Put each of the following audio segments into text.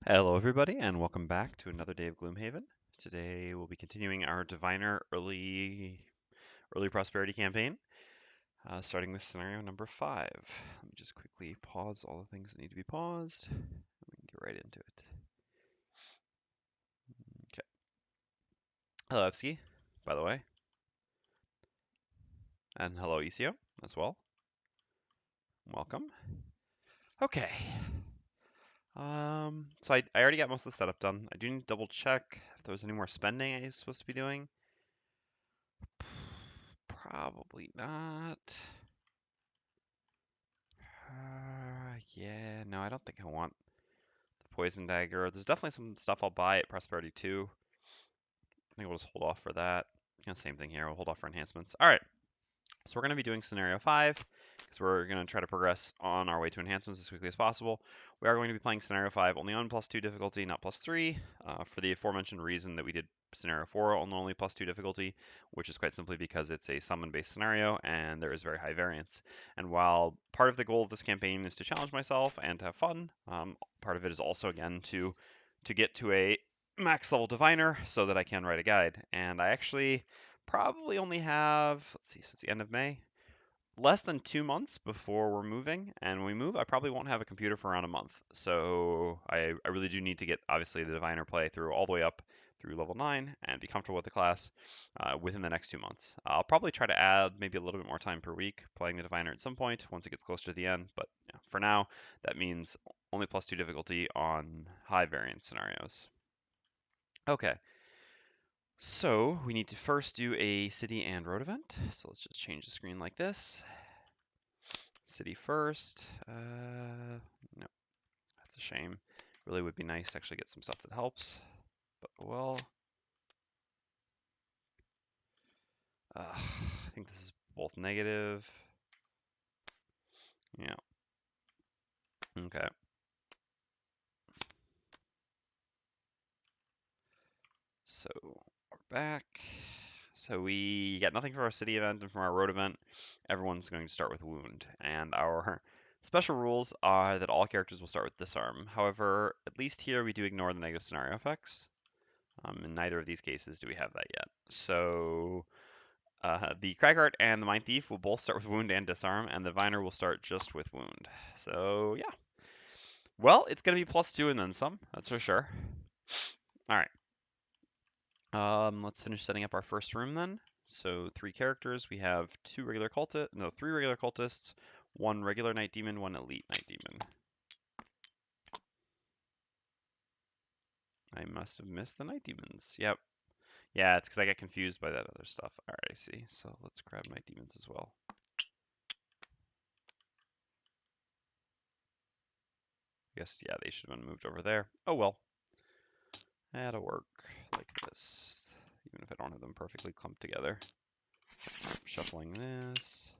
Hello, everybody, and welcome back to another day of Gloomhaven. Today we'll be continuing our Diviner early prosperity campaign, starting with scenario number 5. Let me just quickly pause all the things that need to be paused, and we can get right into it. Okay. Hello, Epsky, by the way, and hello, Isio, as well. Welcome. Okay. So I already got most of the setup done. I do need to double check if there was any more spending I was supposed to be doing. Probably not. Yeah, no, I don't think I want the poison dagger. There's definitely some stuff I'll buy at Prosperity 2. I think we'll just hold off for that. Same thing here. We'll hold off for enhancements. All right, so we're going to be doing scenario 5 because we're going to try to progress on our way to enhancements as quickly as possible. We are going to be playing scenario 5 only on +2 difficulty, not +3, for the aforementioned reason that we did scenario 4 on only +2 difficulty, which is quite simply because it's a summon-based scenario and there is very high variance. And while part of the goal of this campaign is to challenge myself and to have fun, part of it is also, again, to get to a max level diviner so that I can write a guide. And I actually probably only have, let's see, so it's the end of May, less than 2 months before we're moving. And when we move, I probably won't have a computer for around a month. So I really do need to get, obviously, the diviner play through all the way up through level 9 and be comfortable with the class within the next 2 months. I'll probably try to add maybe a little bit more time per week playing the diviner at some point once it gets closer to the end. But yeah, for now, that means only +2 difficulty on high variance scenarios. Okay, so we need to first do a city and road event. So let's just change the screen like this. City first. No, that's a shame. Really would be nice to actually get some stuff that helps. But well, I think this is both negative. Yeah. Okay. So we're back. So we got nothing for our city event and from our road event. Everyone's going to start with wound. And our special rules are that all characters will start with disarm. However, at least here we do ignore the negative scenario effects. In neither of these cases do we have that yet. So the Cragheart and the Mindthief will both start with wound and disarm, and the Diviner will start just with wound. So yeah. Well, it's going to be +2 and then some, that's for sure. All right. Let's finish setting up our first room then. So 3 characters. We have 3 regular cultists, 1 regular Night Demon, 1 elite Night Demon. I must have missed the Night Demons. Yep. Yeah, it's because I got confused by that other stuff. All right, I see. So let's grab Night Demons as well. I guess, yeah, they should have been moved over there. Oh well. That'll work like this, even if I don't have them perfectly clumped together. Shuffling this.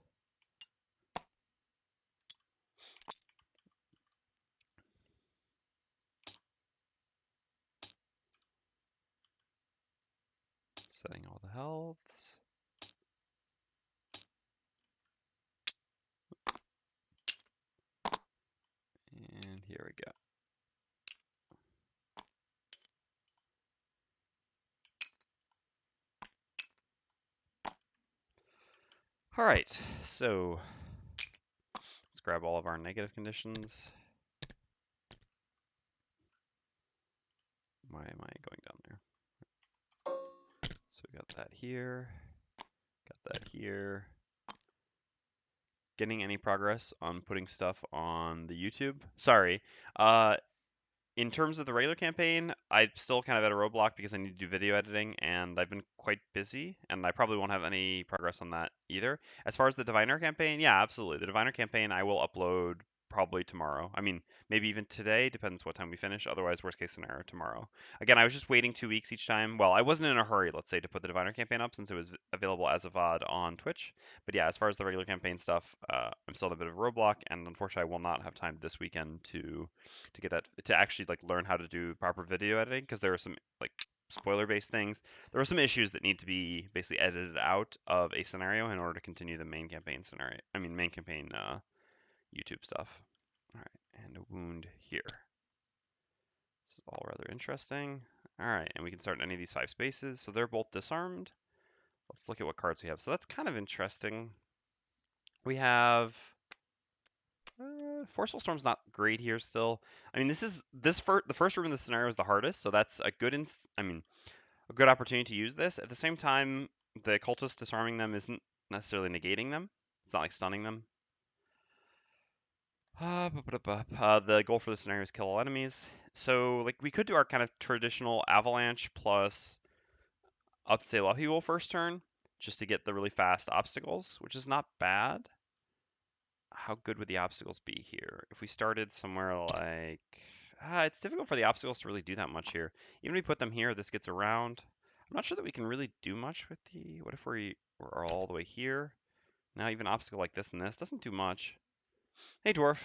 Setting all the healths. And here we go. All right, so let's grab all of our negative conditions. Why am I going down there? So we got that here, got that here. Getting any progress on putting stuff on the YouTube? Sorry. In terms of the regular campaign, I'm still kind of at a roadblock because I need to do video editing, and I've been quite busy, and I probably won't have any progress on that either. As far as the Diviner campaign, yeah, absolutely. The Diviner campaign I will upload probably tomorrow. I mean, maybe even today, depends what time we finish. Otherwise, worst case scenario, tomorrow. Again, I was just waiting 2 weeks each time. Well, I wasn't in a hurry, let's say, to put the Diviner campaign up since it was available as a VOD on Twitch. But yeah, as far as the regular campaign stuff, I'm still in a bit of a roadblock, and unfortunately, I will not have time this weekend to get that, to actually like learn how to do proper video editing, because there are some like spoiler based things. There are some issues that need to be basically edited out of a scenario in order to continue the main campaign scenario. I mean, main campaign YouTube stuff. All right, and a wound here. This is all rather interesting. All right, and we can start in any of these 5 spaces. So they're both disarmed. Let's look at what cards we have. So that's kind of interesting. We have Forceful Storm's not great here still. I mean, the first room in the scenario is the hardest, so that's a good a good opportunity to use this. At the same time, the cultist disarming them isn't necessarily negating them. It's not like stunning them. The goal for the scenario is kill all enemies. So like we could do our kind of traditional avalanche plus up to say upheaval first turn, just to get the really fast obstacles, which is not bad. How good would the obstacles be here? If we started somewhere like... it's difficult for the obstacles to really do that much here. Even if we put them here, this gets around. I'm not sure that we can really do much with the... What if we're all the way here? Now even obstacle like this and this doesn't do much. Hey, Dwarf.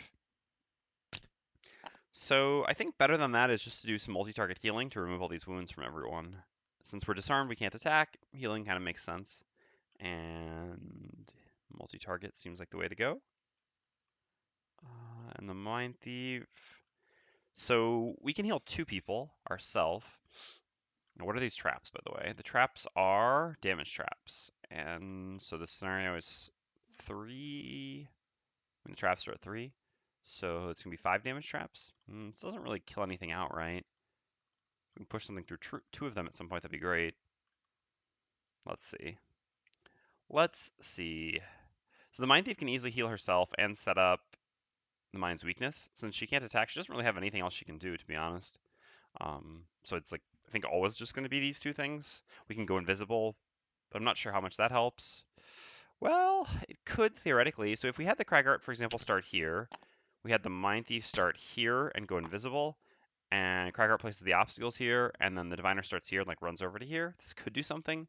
So I think better than that is just to do some multi-target healing to remove all these wounds from everyone. Since we're disarmed, we can't attack. Healing kind of makes sense. And multi-target seems like the way to go. And the Mindthief. So we can heal 2 people ourselves. Now, what are these traps, by the way? The traps are damage traps. And so the scenario is 3. And the traps are at 3. So it's going to be 5 damage traps. This doesn't really kill anything outright. If we can push something through 2 of them at some point, that'd be great. Let's see. Let's see. So the Mindthief can easily heal herself and set up the Mind's weakness. Since she can't attack, she doesn't really have anything else she can do, to be honest. So it's like, I think always just going to be these 2 things. We can go invisible, but I'm not sure how much that helps. Well, it could theoretically. So if we had the Cragheart, for example, start here, we had the Mindthief start here and go invisible, and Cragheart places the obstacles here, and then the Diviner starts here and like runs over to here. This could do something.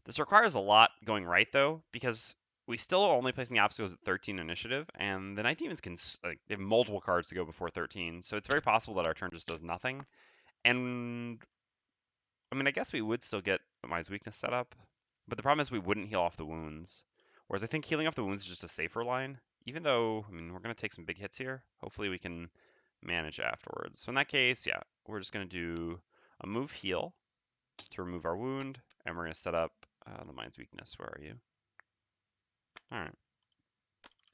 This requires a lot going right though, because we still are only placing the obstacles at 13 initiative, and the Night Demons can like they have multiple cards to go before 13, so it's very possible that our turn just does nothing. And I mean, I guess we would still get the Mind's weakness set up, but the problem is we wouldn't heal off the wounds. Whereas I think healing off the wounds is just a safer line, even though I mean we're gonna take some big hits here. Hopefully we can manage afterwards. So in that case, yeah, we're just gonna do a move heal to remove our wound, and we're gonna set up the Mind's weakness. Where are you? All right.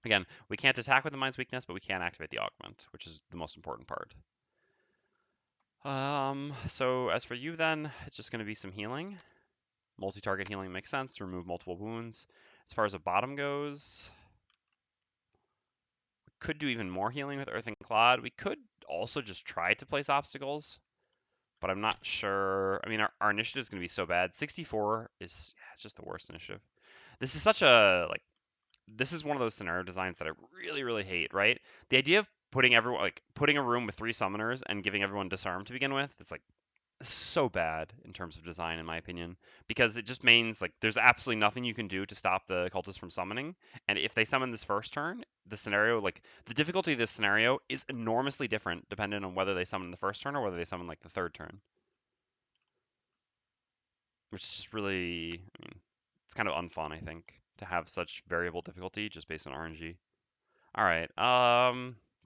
Again, we can't attack with the Mind's weakness, but we can activate the augment, which is the most important part. So as for you then, it's just going to be some healing. Multi-target healing makes sense to remove multiple wounds. As far as a bottom goes, we could do even more healing with Earth and Clod. We could also just try to place obstacles, but I'm not sure. I mean, our initiative is going to be so bad. 64 is, yeah, it's just the worst initiative. This is such a, like, this is one of those scenario designs that I really, really hate, right? The idea of putting everyone, like, putting a room with 3 summoners and giving everyone disarm to begin with, it's like so bad in terms of design, in my opinion, because it just means like there's absolutely nothing you can do to stop the cultists from summoning. And if they summon this first turn, the scenario, like the difficulty of this scenario is enormously different depending on whether they summon the first turn or whether they summon like the 3rd turn. Which is just really, I mean, it's kind of unfun, I think, to have such variable difficulty just based on RNG. All right.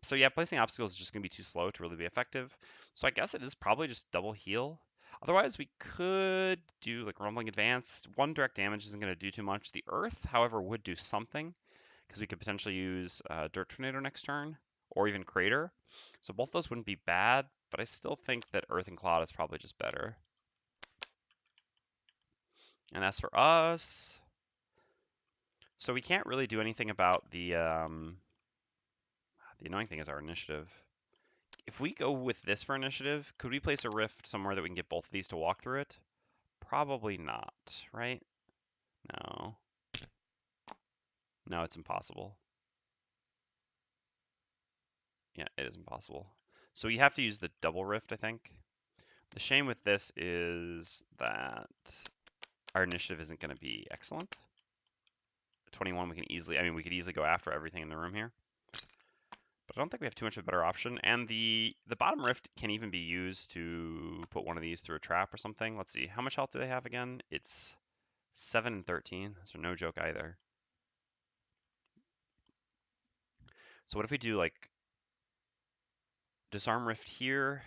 So yeah, placing obstacles is just gonna be too slow to really be effective. So I guess it is probably just double heal. Otherwise, we could do like Rumbling Advance. 1 direct damage isn't gonna do too much. The Earth, however, would do something because we could potentially use Dirt Tornado next turn or even Crater. So both those wouldn't be bad, but I still think that Earth and Cloud is probably just better. And as for us, so we can't really do anything about the annoying thing is our initiative. If we go with this for initiative, could we place a rift somewhere that we can get both of these to walk through it? Probably not, right? No. No, it's impossible. Yeah, it is impossible. So we have to use the double rift, I think. The shame with this is that our initiative isn't going to be excellent. 21, we can easily, I mean, we could easily go after everything in the room here. But I don't think we have too much of a better option. And the bottom rift can even be used to put one of these through a trap or something. Let's see, how much health do they have again? It's 7 and 13, so no joke either. So what if we do like disarm rift here?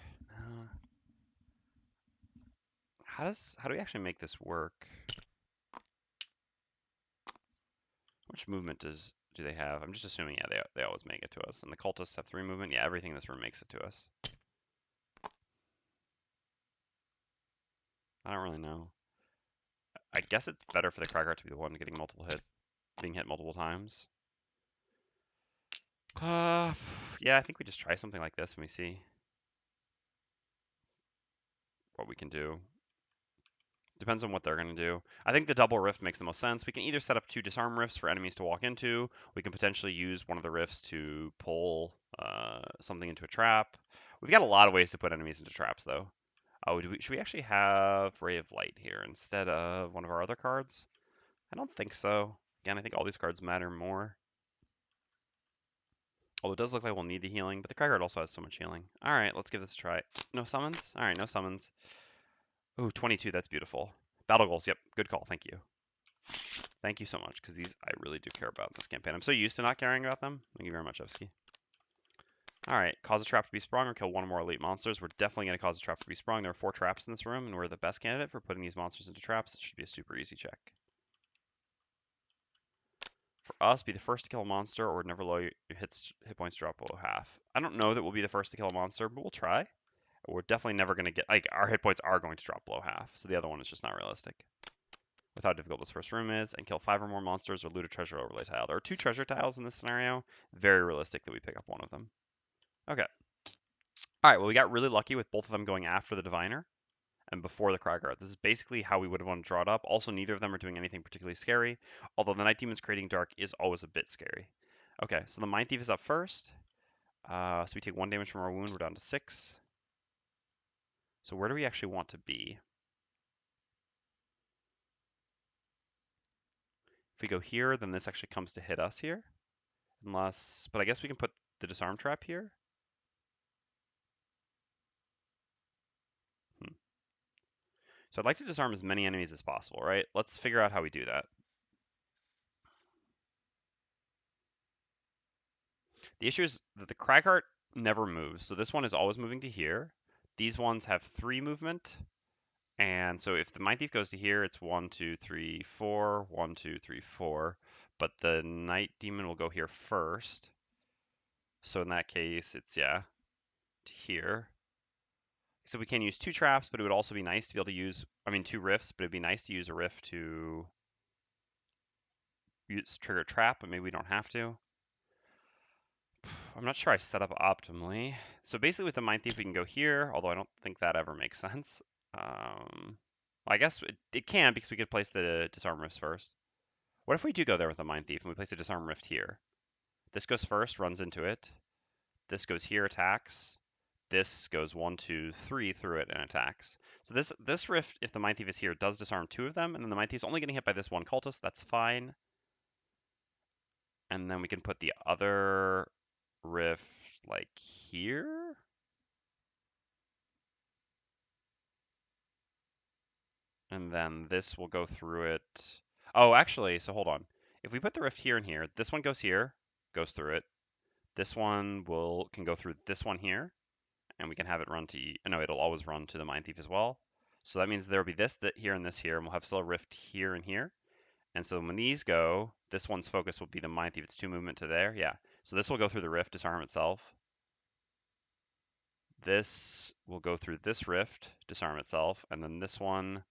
how do we actually make this work? Which movement do they have? I'm just assuming, yeah, they always make it to us. And the cultists have 3 movement. Yeah, everything in this room makes it to us. I don't really know. I guess it's better for the Cragheart to be the one being hit multiple times. Yeah, I think we just try something like this and we see what we can do. Depends on what they're going to do. I think the double rift makes the most sense. We can either set up 2 disarm rifts for enemies to walk into. We can potentially use one of the rifts to pull something into a trap. We've got a lot of ways to put enemies into traps, though. Oh, should we actually have Ray of Light here instead of one of our other cards? I don't think so. Again, I think all these cards matter more. Although it does look like we'll need the healing, but the Cragheart also has so much healing. All right, let's give this a try. No summons? All right, no summons. Ooh, 22, that's beautiful. Battle goals, yep, good call, thank you. Thank you so much, because these I really do care about in this campaign. I'm so used to not caring about them. Thank you very much, Evsky. Alright, cause a trap to be sprung or kill one or more elite monsters. We're definitely going to cause a trap to be sprung. There are 4 traps in this room, and we're the best candidate for putting these monsters into traps. It should be a super easy check. For us, be the first to kill a monster or never lower your hit points drop below half. I don't know that we'll be the first to kill a monster, but we'll try. We're definitely never going to get, like, our hit points are going to drop below half, so the other one is just not realistic. With how difficult this first room is, and kill 5 or more monsters or loot a treasure overlay tile. There are 2 treasure tiles in this scenario. Very realistic that we pick up one of them. Okay. All right, well, we got really lucky with both of them going after the Diviner and before the Cragheart. This is basically how we would have wanted to draw it up. Also, neither of them are doing anything particularly scary, although the Night Demon's creating dark is always a bit scary. Okay, so the Mindthief is up first. So we take 1 damage from our wound. We're down to 6. So where do we actually want to be? If we go here, then this actually comes to hit us here. But I guess we can put the disarm trap here. So I'd like to disarm as many enemies as possible, right? Let's figure out how we do that. The issue is that the Cragheart never moves, so this one is always moving to here. These ones have 3 movement, and so if the Mindthief goes to here, it's 1, 2, 3, 4, 1, 2, 3, 4. But the Night Demon will go here first. So in that case, it's, yeah, to here. So we can use 2 traps, but it would also be nice to be able to use, 2 rifts, but it'd be nice to use a rift to trigger a trap, but maybe we don't have to. I'm not sure I set up optimally. So basically with the Mindthief, we can go here, although I don't think that ever makes sense. Well, I guess it can because we could place the disarm rifts first. What if we do go there with the Mindthief and we place a disarm rift here? This goes first, runs into it. This goes here, attacks. This goes 1, 2, 3 through it and attacks. So this rift, if the Mindthief is here, does disarm 2 of them, and then the Mindthief's only getting hit by this one cultist. That's fine. And then we can put the other rift like here. And then this will go through it. Oh, actually, so hold on. If we put the rift here and here, this one goes here, goes through it. This one can go through this one here, and we can have it run to, no, it'll always run to the Mindthief as well. So that means there'll be this here, and we'll have still a rift here and here. And so when these go, this one's focus will be the Mindthief. It's 2 movement to there, yeah. So this will go through the rift, disarm itself. This will go through this rift, disarm itself, and then this one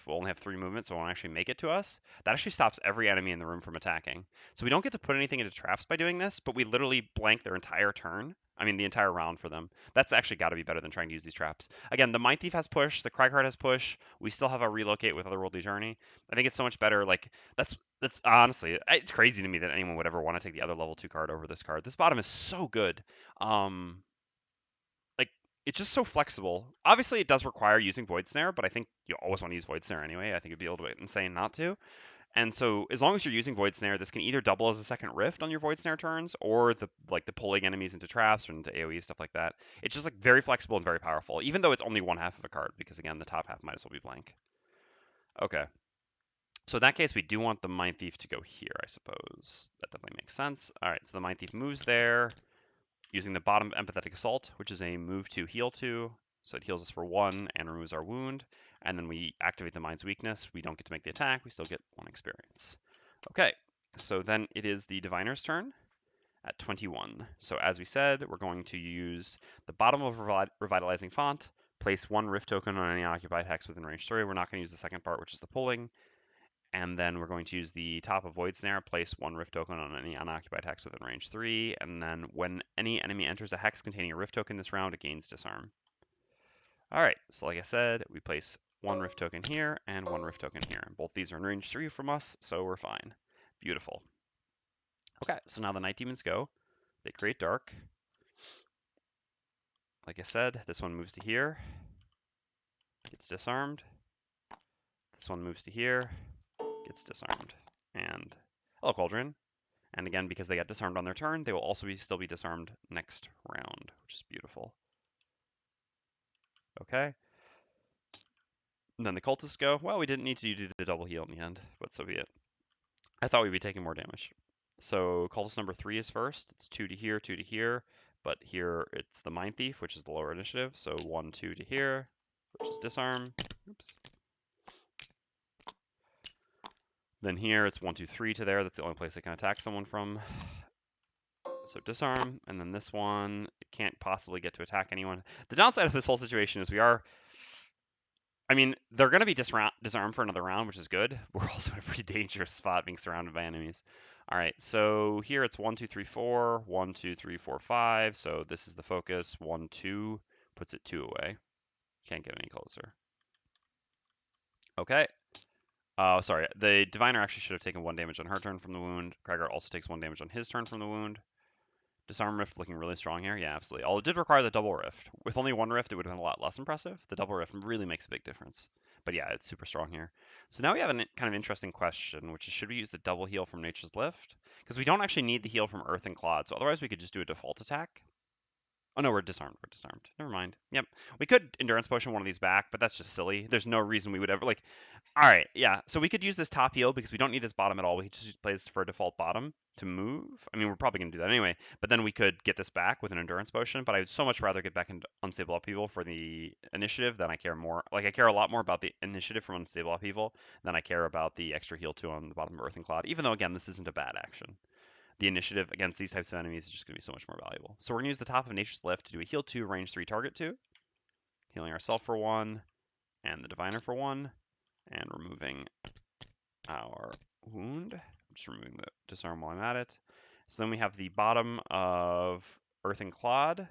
we'll only have 3 movements, so it won't actually make it to us. That actually stops every enemy in the room from attacking. So we don't get to put anything into traps by doing this, but we literally blank their entire turn. The entire round for them. That's actually got to be better than trying to use these traps. Again, the Mindthief has push, the Cragheart has push. We still have a relocate with Otherworldly Journey. I think it's so much better. Like that's honestly, it's crazy to me that anyone would ever want to take the other level 2 card over this card. This bottom is so good. Like it's just so flexible. Obviously, it does require using Void Snare, but I think you always want to use Void Snare anyway. I think it'd be a little bit insane not to. And so, as long as you're using Void Snare, this can either double as a second rift on your Void Snare turns, or the pulling enemies into traps or into AOE stuff like that. It's just like very flexible and very powerful, even though it's only one half of a card, because again, the top half might as well be blank. Okay. So in that case, we do want the Mindthief to go here, I suppose. That definitely makes sense. All right, so the Mindthief moves there using the bottom Empathetic Assault, which is a move to heal to. So it heals us for 1 and removes our wound. And then we activate the Mind's Weakness. We don't get to make the attack. We still get 1 experience. Okay, so then it is the Diviner's turn at 21. So as we said, we're going to use the bottom of Revitalizing Font, place 1 Rift token on any occupied hex within range 3. We're not going to use the second part, which is the pulling. And then we're going to use the top of Void Snare, place 1 Rift token on any unoccupied hex within range 3. And then when any enemy enters a hex containing a Rift token this round, it gains Disarm. All right, so like I said, we place 1 Rift token here and 1 Rift token here. Both these are in range 3 from us, so we're fine. Beautiful. Okay, so now the Night Demons go. They create Dark. Like I said, this one moves to here, gets disarmed. This one moves to here, gets disarmed. And hello, Cauldron. And again, because they got disarmed on their turn, they will also still be disarmed next round, which is beautiful. Okay. And then the cultists go. Well, we didn't need to do the double heal in the end, but so be it. I thought we'd be taking more damage. So cultist number 3 is first. It's 2 to here, 2 to here. But here it's the Mindthief, which is the lower initiative. So 1, 2 to here, which is disarm. Oops. Then here it's 1, 2, 3 to there. That's the only place I can attack someone from. So disarm. And then this one, it can't possibly get to attack anyone. The downside of this whole situation is I mean, they're going to be disarmed for another round, which is good. We're also in a pretty dangerous spot being surrounded by enemies. All right, so here it's 1, 2, 3, 4, 1, 2, 3, 4, 5. So this is the focus. 1, 2 puts it 2 away. Can't get any closer. Okay. Sorry, the Diviner actually should have taken 1 damage on her turn from the wound. Cragheart also takes 1 damage on his turn from the wound. Disarm Rift looking really strong here. Yeah, absolutely. Although it did require the double Rift. With only 1 Rift, it would have been a lot less impressive. The double Rift really makes a big difference. But yeah, it's super strong here. So now we have a kind of interesting question, which is should we use the double heal from Nature's Lift? Because we don't actually need the heal from Earth and Clod, so otherwise we could just do a default attack. Oh no, we're disarmed. We're disarmed. Never mind. Yep. We could Endurance Potion one of these back, but that's just silly. There's no reason we would ever, like, all right, yeah. So we could use this top heal because we don't need this bottom at all. We could just play this for a default bottom to move. I mean, we're probably going to do that anyway, but then we could get this back with an Endurance Potion, but I would so much rather get back into Unstable Upheaval for the initiative than I care more. Like, I care a lot more about the initiative from Unstable Upheaval than I care about the extra heal 2 on the bottom of Earth and Cloud, even though, again, this isn't a bad action. The initiative against these types of enemies is just going to be so much more valuable. So we're going to use the top of Nature's Lift to do a heal 2, range 3, target 2. Healing ourselves for 1, and the Diviner for 1, and removing our wound. Just removing the disarm while I'm at it. So then we have the bottom of Earth and Clod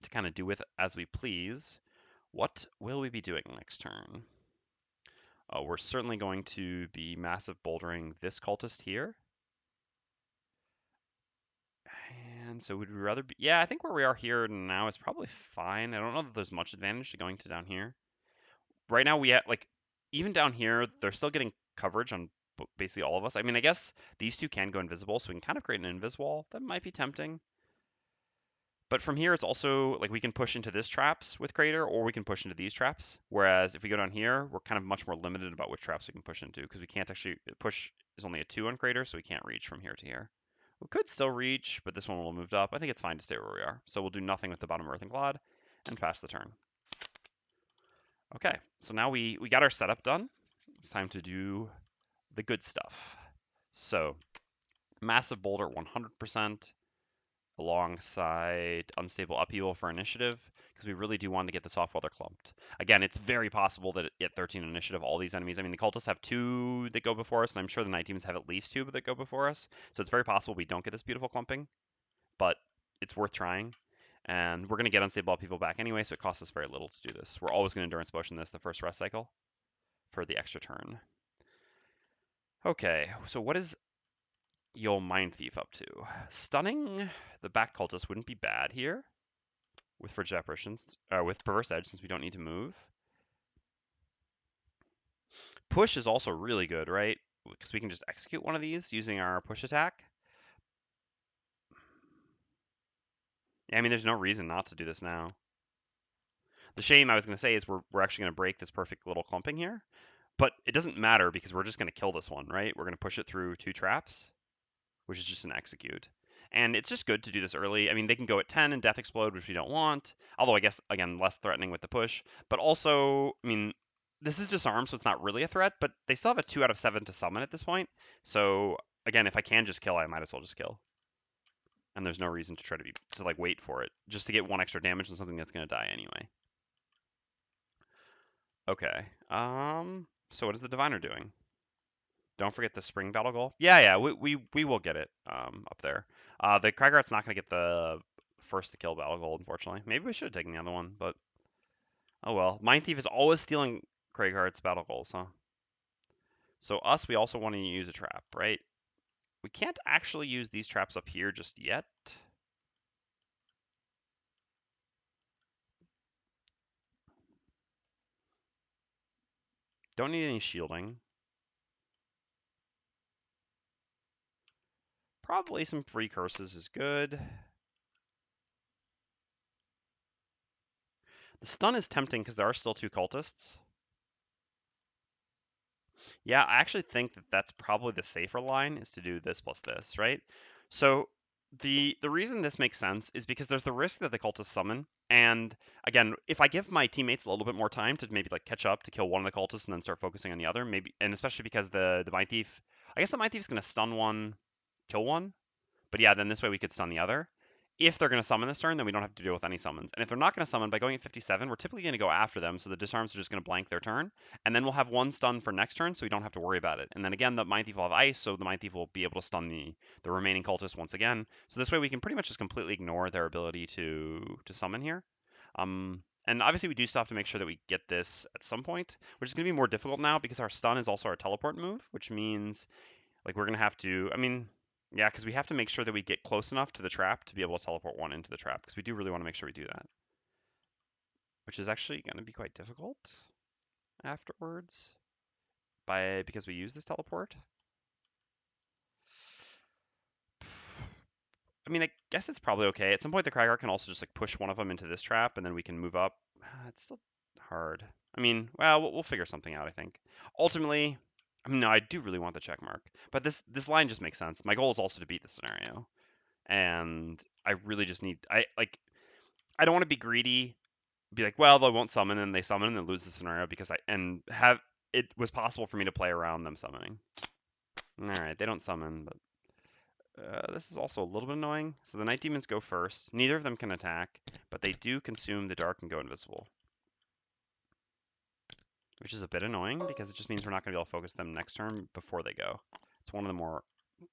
to kind of do with as we please. What will we be doing next turn? We're certainly going to be massive bouldering this cultist here. And so would we rather be, yeah, I think where we are here now is probably fine. I don't know that there's much advantage to going to down here. Right now we have, like, even down here, they're still getting coverage on basically all of us. I mean, I guess these two can go invisible, so we can kind of create an invis wall. That might be tempting. But from here, it's also, like, we can push into this traps with Crater, or we can push into these traps. Whereas if we go down here, we're kind of much more limited about which traps we can push into, because we can't actually, push is only a 2 on Crater, so we can't reach from here to here. We could still reach, but this one will have moved up. I think it's fine to stay where we are. So we'll do nothing with the bottom Earth and Clod and pass the turn. Okay, so now we got our setup done. It's time to do the good stuff. So massive boulder 100% alongside unstable upheaval for initiative, because we really do want to get this off while they're clumped. Again, it's very possible that at 13 initiative, all these enemies, I mean, the cultists have 2 that go before us, and I'm sure the night demons have at least 2 that go before us. So it's very possible we don't get this beautiful clumping, but it's worth trying. And we're going to get unstable upheaval back anyway, so it costs us very little to do this. We're always going to endurance potion this the first rest cycle for the extra turn. Okay, so what is Yo Mindthief up to? Stunning the back cultist wouldn't be bad here with frigid apparitions, with perverse edge, since we don't need to move. Push is also really good, right? Because we can just execute one of these using our push attack. Yeah, I mean, there's no reason not to do this now. The shame I was going to say is we're actually going to break this perfect little clumping here, but it doesn't matter because we're just going to kill this one, right? We're going to push it through 2 traps, which is just an execute. And it's just good to do this early. I mean, they can go at 10 and Death Explode, which we don't want. Although I guess, again, less threatening with the push. But also, I mean, this is disarmed, so it's not really a threat, but they still have a 2 out of 7 to summon at this point. So, again, if I can just kill, I might as well just kill. And there's no reason to try to like wait for it, just to get 1 extra damage on something that's going to die anyway. Okay. So what is the Diviner doing? Don't forget the Spring Battle Goal. Yeah, we will get it up there. The Cragheart's not going to get the first to kill Battle Goal, unfortunately. Maybe we should have taken the other one, but oh well. Mindthief is always stealing Cragheart's Battle Goals, huh? So us, we also want to use a trap, right? We can't actually use these traps up here just yet. Don't need any shielding. Probably some free curses is good. The stun is tempting because there are still 2 cultists. Yeah, I actually think that that's probably the safer line is to do this plus this, right? So the reason this makes sense is because there's the risk that the cultists summon, and again, if I give my teammates a little bit more time to maybe like catch up to kill one of the cultists and then start focusing on the other, maybe, and especially because the Mindthief, I guess the Mindthief is going to stun one, kill one, but yeah, then this way we could stun the other. If they're going to summon this turn, then we don't have to deal with any summons. And if they're not going to summon, by going at 57, we're typically going to go after them, so the disarms are just going to blank their turn. And then we'll have 1 stun for next turn, so we don't have to worry about it. And then again, the Mindthief will have ice, so the Mindthief will be able to stun the remaining cultists once again. So this way we can pretty much just completely ignore their ability to summon here. And obviously we do still have to make sure that we get this at some point, which is going to be more difficult now because our stun is also our teleport move, which means like we're going to have to, I mean, yeah, because we have to make sure that we get close enough to the trap to be able to teleport one into the trap, because we do really want to make sure we do that, which is actually going to be quite difficult afterwards because we use this teleport. I mean, I guess it's probably okay. At some point, the Cragheart can also just like push one of them into this trap, and then we can move up. It's still hard. I mean, well, we'll figure something out, I think. Ultimately, I mean, no, I do really want the check mark, but this line just makes sense. My goal is also to beat the scenario, and I really just need I don't want to be greedy, be like, well, they won't summon, and they summon and then lose the scenario because it was possible for me to play around them summoning. All right, they don't summon, but this is also a little bit annoying. So the Night Demons go first. Neither of them can attack, but they do consume the dark and go invisible, which is a bit annoying because it just means we're not going to be able to focus them next turn before they go. It's one of the more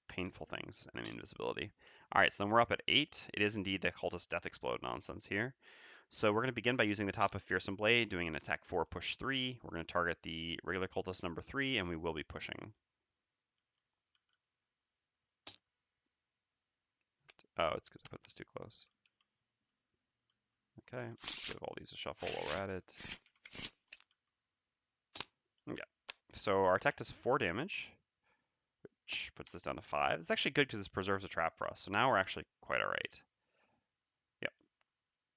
painful things, enemy invisibility. All right, so then we're up at 8. It is indeed the cultist death explode nonsense here. So we're going to begin by using the top of Fearsome Blade, doing an attack 4, push 3. We're going to target the regular cultist number 3, and we will be pushing. Oh, it's because I put this too close. Okay, let's give all these a shuffle while we're at it. Okay, so our attack does 4 damage, which puts this down to 5. It's actually good because this preserves a trap for us, so now we're actually quite alright. Yep.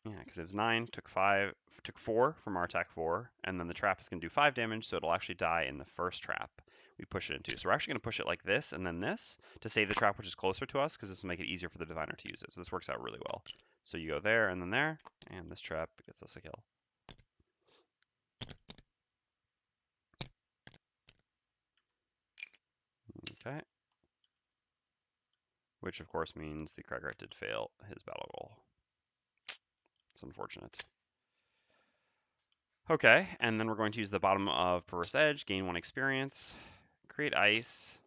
Yeah, because it was 9, took 4 from our attack 4, and then the trap is going to do 5 damage, so it'll actually die in the first trap we push it into. So we're actually going to push it like this and then this to save the trap which is closer to us, because this will make it easier for the diviner to use it. So this works out really well. So you go there and then there, and this trap gets us a kill. Okay. Which of course means the Cragheart did fail his battle goal. It's unfortunate. Okay, and then we're going to use the bottom of Perverse Edge, gain 1 experience, create ice,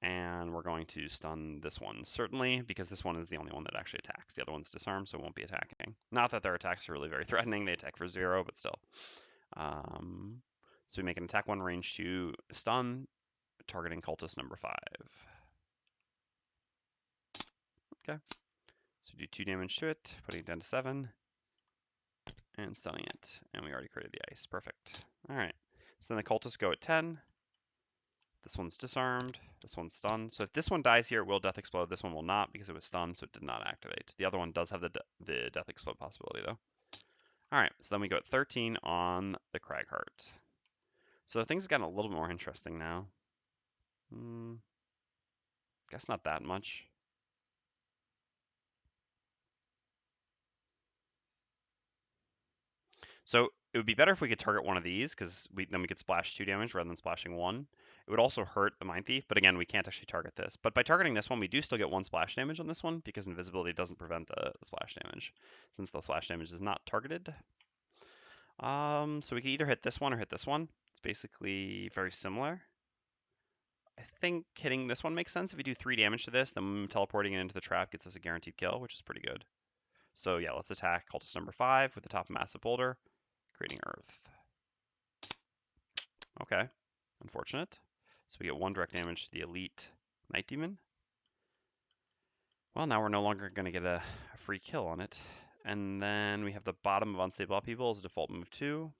and we're going to stun this one, certainly, because this one is the only one that actually attacks. The other one's disarmed, so it won't be attacking. Not that their attacks are really very threatening. They attack for 0, but still. So we make an attack 1, range 2, stun, targeting cultist number 5. Okay. So do 2 damage to it, putting it down to 7, and stunning it. And we already created the ice. Perfect. All right. So then the cultists go at 10. This one's disarmed. This one's stunned. So if this one dies here, it will death explode. This one will not because it was stunned, so it did not activate. The other one does have the death explode possibility, though. All right, so then we go at 13 on the Cragheart. So things have gotten a little more interesting now. Guess not that much. So it would be better if we could target one of these, because then we could splash 2 damage rather than splashing 1. It would also hurt the Mindthief, but again, we can't actually target this. But by targeting this one, we do still get 1 splash damage on this one, because invisibility doesn't prevent the splash damage, since the splash damage is not targeted. So we can either hit this one or hit this one. It's basically very similar. I think hitting this one makes sense. If we do 3 damage to this, then teleporting it into the trap gets us a guaranteed kill, which is pretty good. So yeah, let's attack Cultist number 5 with the top massive boulder, creating Earth. Okay, unfortunate. So we get 1 direct damage to the elite Night Demon. Well, now we're no longer going to get a free kill on it. And then we have the bottom of Unstable Upheaval as a default move too.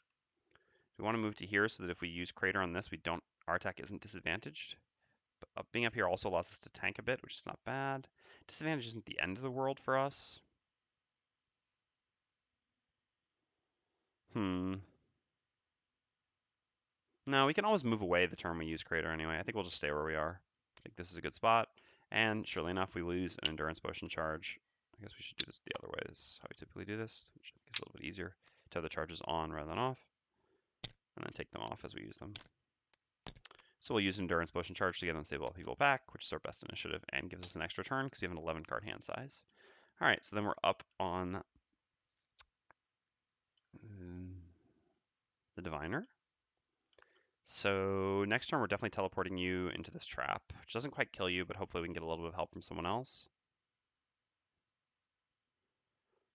We want to move to here so that if we use Crater on this, our attack isn't disadvantaged. But being up here also allows us to tank a bit, which is not bad. Disadvantage isn't the end of the world for us. No, we can always move away the turn we use Crater anyway. I think we'll just stay where we are. I think this is a good spot. And surely enough, we will use an Endurance Potion charge. I guess we should do this the other ways, how we typically do this, which I think is a little bit easier to have the charges on rather than off, and then take them off as we use them. So we'll use Endurance Potion charge to get Unstable People back, which is our best initiative, and gives us an extra turn because we have an 11 card hand size. All right, so then we're up on the Diviner. So next turn, we're definitely teleporting you into this trap, which doesn't quite kill you, but hopefully we can get a little bit of help from someone else.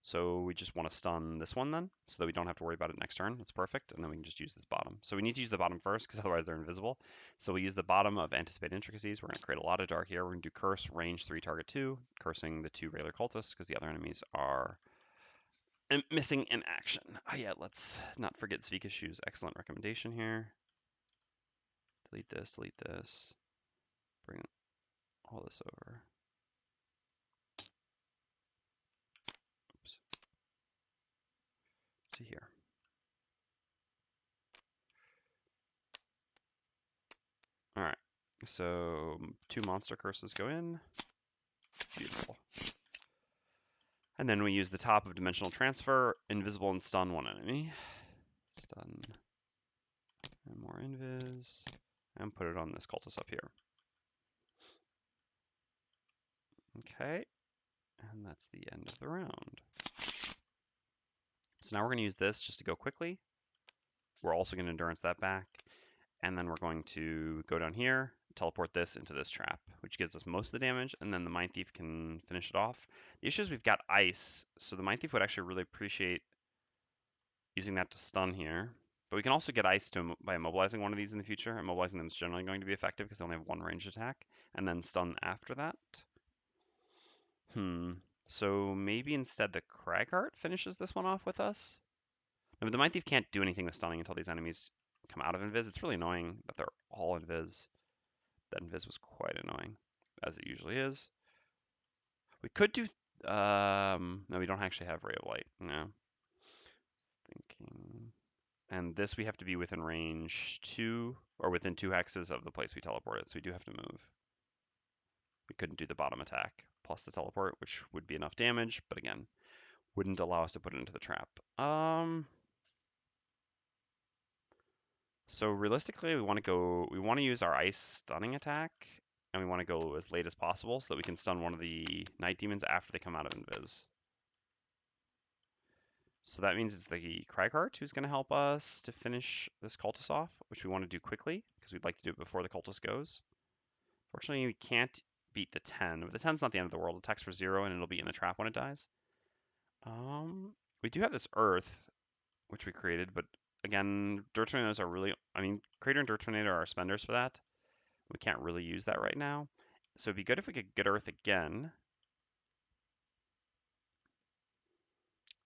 So we just want to stun this one then, so that we don't have to worry about it next turn. That's perfect, and then we can just use this bottom. So we need to use the bottom first, because otherwise they're invisible. So we use the bottom of Anticipate Intricacies. We're going to create a lot of dark here. We're going to do Curse, range 3, target 2, cursing the 2 regular cultists, because the other enemies are missing in action. Oh yeah, let's not forget Zvikashu's excellent recommendation here. Delete this, bring all this over. Oops. To here. All right, so 2 monster curses go in. Beautiful. And then we use the top of Dimensional Transfer, invisible and stun one enemy. Stun and more invis, and put it on this cultist up here. Okay, and that's the end of the round. So now we're going to use this just to go quickly. We're also going to endurance that back, and then we're going to go down here, teleport this into this trap, which gives us most of the damage, and then the Mindthief can finish it off. The issue is we've got ice, so the Mindthief would actually really appreciate using that to stun here. But we can also get ice by immobilizing one of these in the future. Immobilizing them is generally going to be effective because they only have 1 ranged attack, and then stun after that. So maybe instead the Cragheart finishes this one off with us? No, but the Mindthief can't do anything with stunning until these enemies come out of invis. It's really annoying that they're all invis. That invis was quite annoying, as it usually is. We could do... no, we don't actually have Ray of Light. No. Just thinking... And this we have to be within range 2, or within 2 hexes of the place we teleported, so we do have to move. We couldn't do the bottom attack plus the teleport, which would be enough damage, but again, wouldn't allow us to put it into the trap. So realistically, we want to use our ice stunning attack, and we want to go as late as possible so that we can stun one of the night demons after they come out of invis. So that means it's the Cragheart who's going to help us to finish this cultist off, which we want to do quickly because we'd like to do it before the cultist goes. Fortunately, we can't beat the 10, but the 10's not the end of the world. It attacks for 0 and it'll be in the trap when it dies. We do have this Earth, which we created, but again, Dirt Tornadoes are really, Crater and Dirt Tornado are our spenders for that. We can't really use that right now. So it'd be good if we could get Earth again.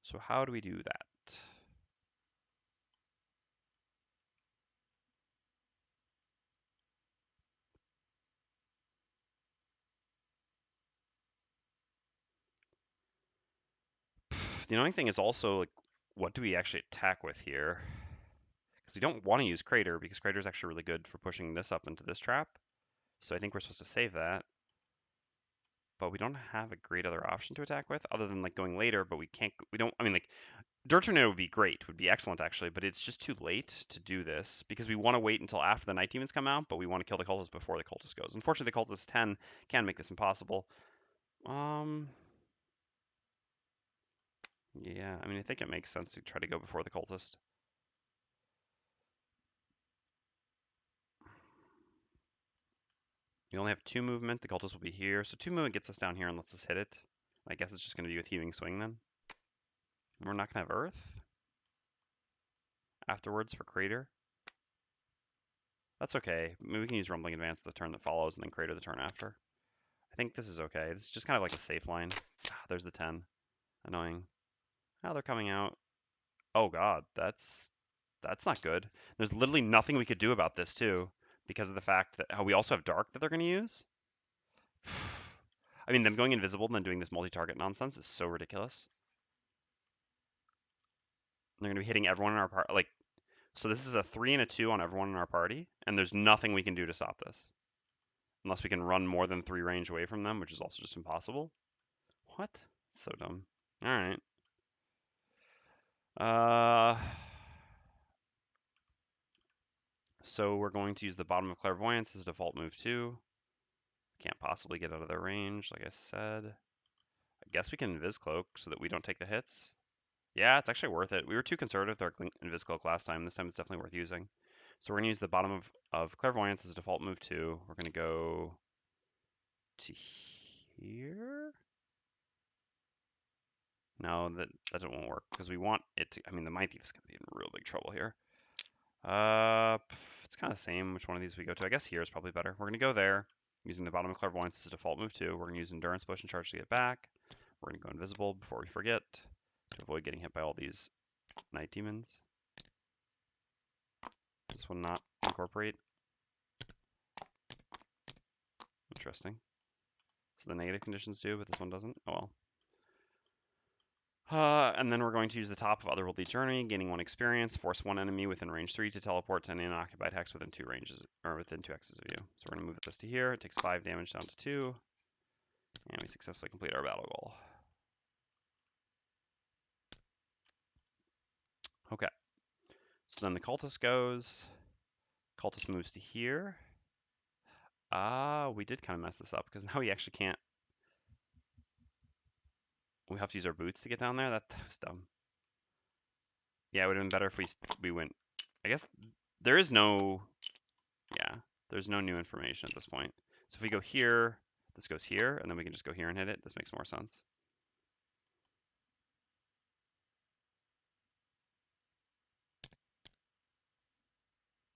So how do we do that? The annoying thing is also, like, what do we actually attack with here? Because we don't want to use Crater, because Crater is actually really good for pushing this up into this trap. So I think we're supposed to save that. But we don't have a great other option to attack with, other than, like, going later, but we can't, we don't, like, Dirt Tornado would be great, would be excellent actually, but it's just too late to do this because we want to wait until after the Night Demons come out, but we want to kill the Cultist before the Cultist goes. Unfortunately, the Cultist 10 can make this impossible. Yeah, I mean, I think it makes sense to try to go before the Cultist. You only have 2 movement. The Cultist will be here, so 2 movement gets us down here and lets us hit it. I guess it's just going to be with Heaving Swing then. And we're not going to have Earth afterwards for Crater. That's okay. Maybe we can use Rumbling Advance the turn that follows and then Crater the turn after. I think this is okay. This is just kind of like a safe line. There's the 10. Annoying. Oh, they're coming out. Oh god, that's not good. There's literally nothing we could do about this too, because of the fact that we also have Dark that they're going to use. I mean, them going invisible and then doing this multi-target nonsense is so ridiculous. They're going to be hitting everyone in our party. Like, so this is a 3 and a 2 on everyone in our party, and there's nothing we can do to stop this. Unless we can run more than 3 range away from them, which is also just impossible. What? It's so dumb. Alright. So we're going to use the bottom of Clairvoyance as a default move too. Can't possibly get out of their range, like I said. I guess we can Invis Cloak so that we don't take the hits. Yeah, it's actually worth it. We were too conservative with our Invis Cloak last time. This time it's definitely worth using. So we're going to use the bottom of Clairvoyance as a default move too. We're going to go to here. No, that won't work because we want it to. I mean, the Mindthief is going to be in real big trouble here. It's kind of the same which one of these we go to. I guess here is probably better. We're going to go there, using the bottom of Clairvoyance as a default move too. We're going to use Endurance Potion Charge to get back. We're going to go invisible before we forget to avoid getting hit by all these Night Demons. This one not incorporate. Interesting. So the negative conditions do, but this one doesn't. Oh well. And then we're going to use the top of Otherworldly Journey, gaining 1 experience, force 1 enemy within range 3 to teleport to an unoccupied hex within 2 ranges, or within 2 hexes of you. So we're going to move this to here. It takes 5 damage down to 2, and we successfully complete our battle goal. Okay. So then the Cultist goes. Cultist moves to here. We did kind of mess this up because now we actually can't. We have to use our boots to get down there. That was dumb. Yeah, it would have been better if we went. I guess there is no. Yeah, there's no new information at this point. So if we go here, this goes here, and then we can just go here and hit it. This makes more sense.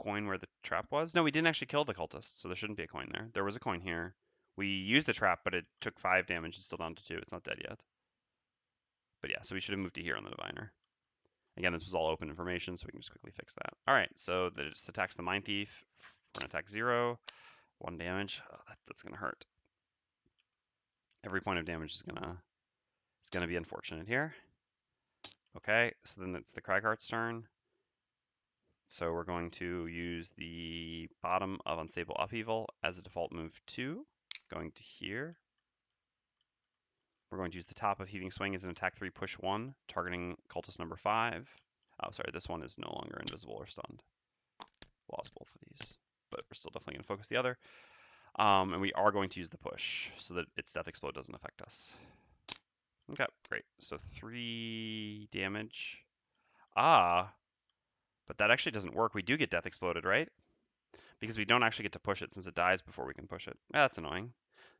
Coin where the trap was? No, we didn't actually kill the cultist, so there shouldn't be a coin there. There was a coin here. We used the trap, but it took 5 damage. It's still down to 2. It's not dead yet. But yeah, so we should have moved to here on the diviner. Again, this was all open information, so we can just quickly fix that. All right, so this attacks the Mindthief. We're going to attack 0. 1 damage. Oh, that's going to hurt. Every point of damage is going to be unfortunate here. Okay, so then it's the Cragheart's turn. So we're going to use the bottom of Unstable Upheaval as a default move 2. Going to here. We're going to use the top of Heaving Swing as an attack 3 push 1, targeting cultist number 5. Oh, sorry, this one is no longer invisible or stunned. Lost both of these, but we're still definitely going to focus the other. And we are going to use the push so that its Death Explode doesn't affect us. Okay, great. So 3 damage. But that actually doesn't work. We do get Death Exploded, right? Because we don't actually get to push it since it dies before we can push it. That's annoying.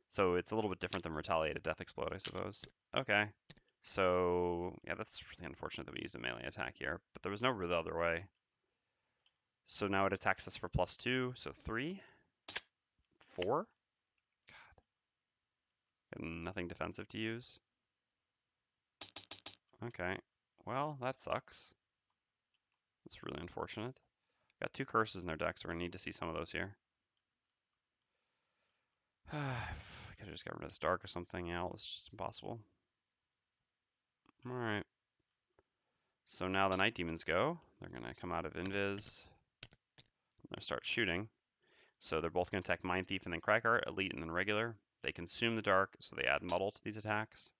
So it's a little bit different than Retaliated Death Explode, I suppose. Okay. So, yeah, that's really unfortunate that we used a melee attack here, but there was no real other way. So now it attacks us for +2, so 3, 4. God. And nothing defensive to use. Okay. Well, that sucks. That's really unfortunate. Got 2 curses in their deck, so we're going to need to see some of those here. I could have just got rid of this dark or something. Yeah, it's just impossible. Alright. So now the Night Demons go. They're going to come out of Invis. They're going to start shooting. So they're both going to attack Mindthief and then Cragheart, Elite and then Regular. They consume the dark, so they add Muddle to these attacks.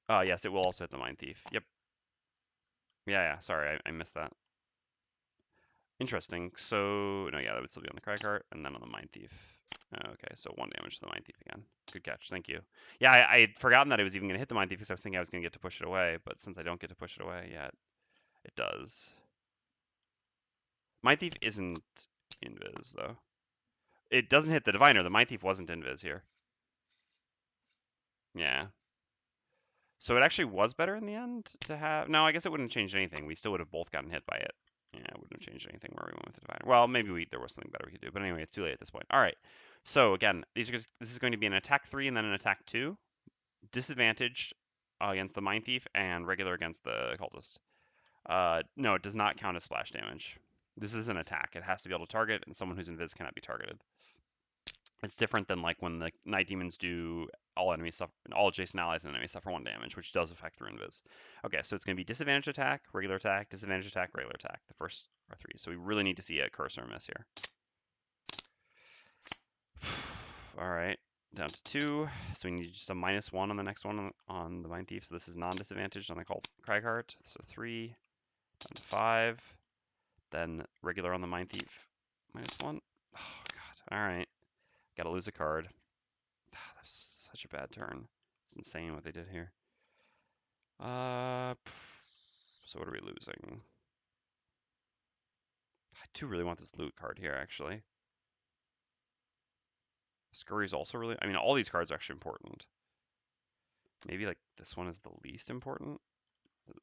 Yes, it will also hit the Mindthief. Yep. Yeah. Sorry, I missed that. Interesting. So, no, yeah, that would still be on the Cragheart, and then on the Mindthief. Okay, so 1 damage to the Mindthief again. Good catch, thank you. Yeah, I had forgotten that it was even going to hit the Mindthief because I was thinking I was going to get to push it away, but since I don't get to push it away yet, it does. Mindthief isn't invis, though. It doesn't hit the Diviner. The Mindthief wasn't invis here. Yeah. So it actually was better in the end to have... No, I guess it wouldn't have changed anything. We still would have both gotten hit by it. Yeah, it wouldn't have changed anything where we went with the Diviner. Well, maybe there was something better we could do. But anyway, it's too late at this point. All right. So again, this is going to be an attack 3 and then an attack 2. Disadvantaged against the Mindthief and regular against the Cultist. No, it does not count as splash damage. This is an attack. It has to be able to target, and someone who's invis cannot be targeted. It's different than like when the Night Demons do all adjacent allies and enemies suffer 1 damage, which does affect through invis. Okay, so it's going to be disadvantage attack, regular attack, disadvantage attack, regular attack. The first are 3. So we really need to see a cursor miss here. All right, down to 2. So we need just a -1 on the next one on the Mindthief. So this is non-disadvantaged on the Cragheart. So 3, down to 5. Then regular on the Mindthief, -1. Oh god. All right, gotta lose a card. That's such a bad turn. It's insane what they did here. So what are we losing? I do really want this loot card here, actually. Scurry's also really... I mean, all these cards are actually important. Maybe, like, this one is the least important?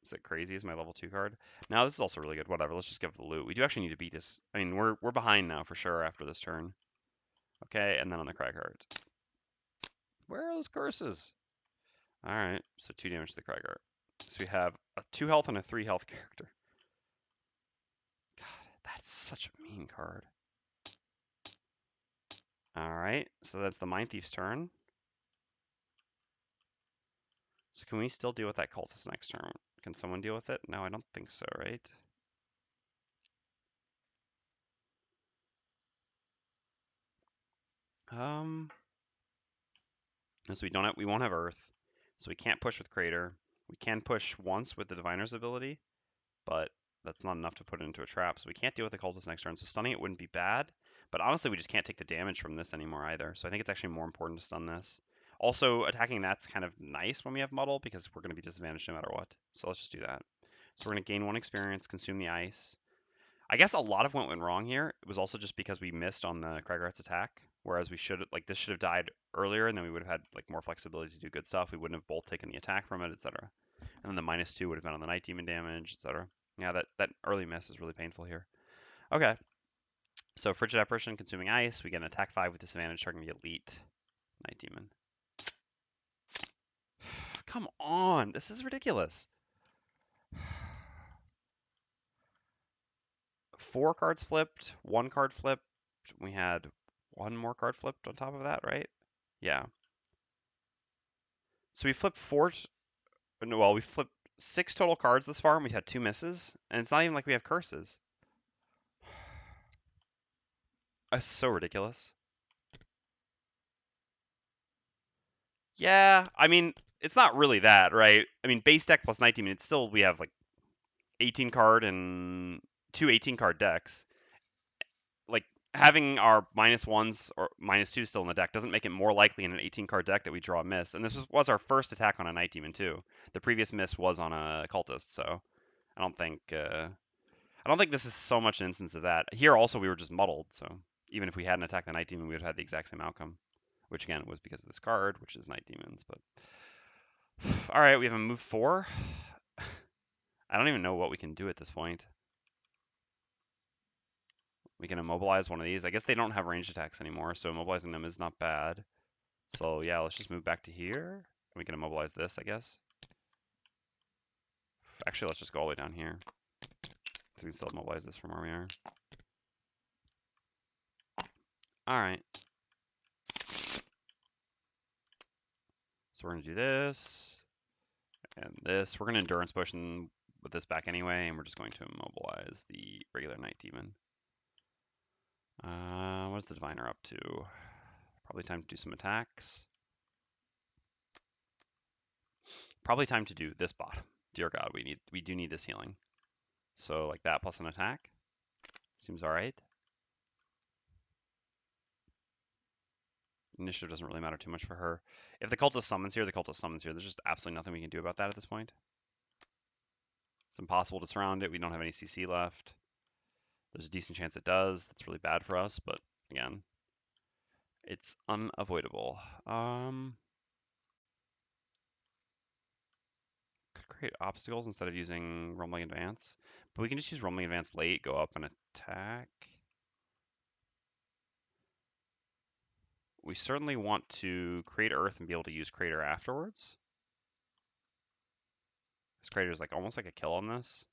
Is it crazy as my level 2 card? Now, this is also really good. Whatever, let's just give it the loot. We do actually need to beat this. I mean, we're behind now, for sure, after this turn. Okay, and then on the Cragheart. Where are those curses? Alright, so 2 damage to the Cragheart. So we have a 2 health and a 3 health character. God, that's such a mean card. Alright, so that's the Mindthief's turn. So can we still deal with that cultist next turn? Can someone deal with it? No, I don't think so, right? So we won't have Earth. So we can't push with Crater. We can push once with the Diviner's ability, but that's not enough to put it into a trap. So we can't deal with the cultist next turn. So stunning it wouldn't be bad, but honestly, we just can't take the damage from this anymore either. So I think it's actually more important to stun this. Also, attacking that's kind of nice when we have Muddle because we're going to be disadvantaged no matter what. So let's just do that. So we're going to gain 1 experience, consume the ice. I guess a lot of what went wrong here was also just because we missed on the Cragheart's attack, whereas we should like this should have died earlier, and then we would have had like more flexibility to do good stuff. We wouldn't have both taken the attack from it, etc. And then the -2 would have been on the Night Demon damage, etc. Yeah, that early miss is really painful here. Okay, so Frigid Apparition, consuming ice. We get an attack 5 with disadvantage, targeting the elite Night Demon. Come on, this is ridiculous. 4 cards flipped, 1 card flipped. We had 1 more card flipped on top of that, right? Yeah. So we flipped 4. No, well, we flipped 6 total cards this far, and we've had 2 misses. And it's not even like we have curses. That's so ridiculous. Yeah, I mean, it's not really that, right? I mean, base deck plus Night Demon, it's still, we have like 18 card and 2 18 card decks. Like, having our -1s or -2s still in the deck doesn't make it more likely in an 18 card deck that we draw a miss. And this was our first attack on a Night Demon, too. The previous miss was on a Cultist, so I don't think this is so much an instance of that. Here also we were just muddled, so even if we hadn't attacked the Night Demon, we would have had the exact same outcome. Which again was because of this card, which is Night Demons, but alright, we have a move 4. I don't even know what we can do at this point. We can immobilize one of these. I guess they don't have ranged attacks anymore, so immobilizing them is not bad. So yeah, let's just move back to here. We can immobilize this, I guess. Actually, let's just go all the way down here. So we can still immobilize this from where we are. Alright. So we're going to do this. And this. We're going to Endurance Potion with this back anyway, and we're just going to immobilize the regular Night Demon. What's the Diviner up to? Probably time to do some attacks. Probably time to do this bottom. Dear God, we do need this healing. So like that plus an attack. Seems alright. Initiative doesn't really matter too much for her. If the cultist summons here, the cultist summons here. There's just absolutely nothing we can do about that at this point. It's impossible to surround it. We don't have any CC left. There's a decent chance it does. That's really bad for us, but again, it's unavoidable. Could create obstacles instead of using Rumbling Advance, but we can just use Rumbling Advance late, go up and attack. We certainly want to create Earth and be able to use Crater afterwards. This Crater is like almost like a kill on this.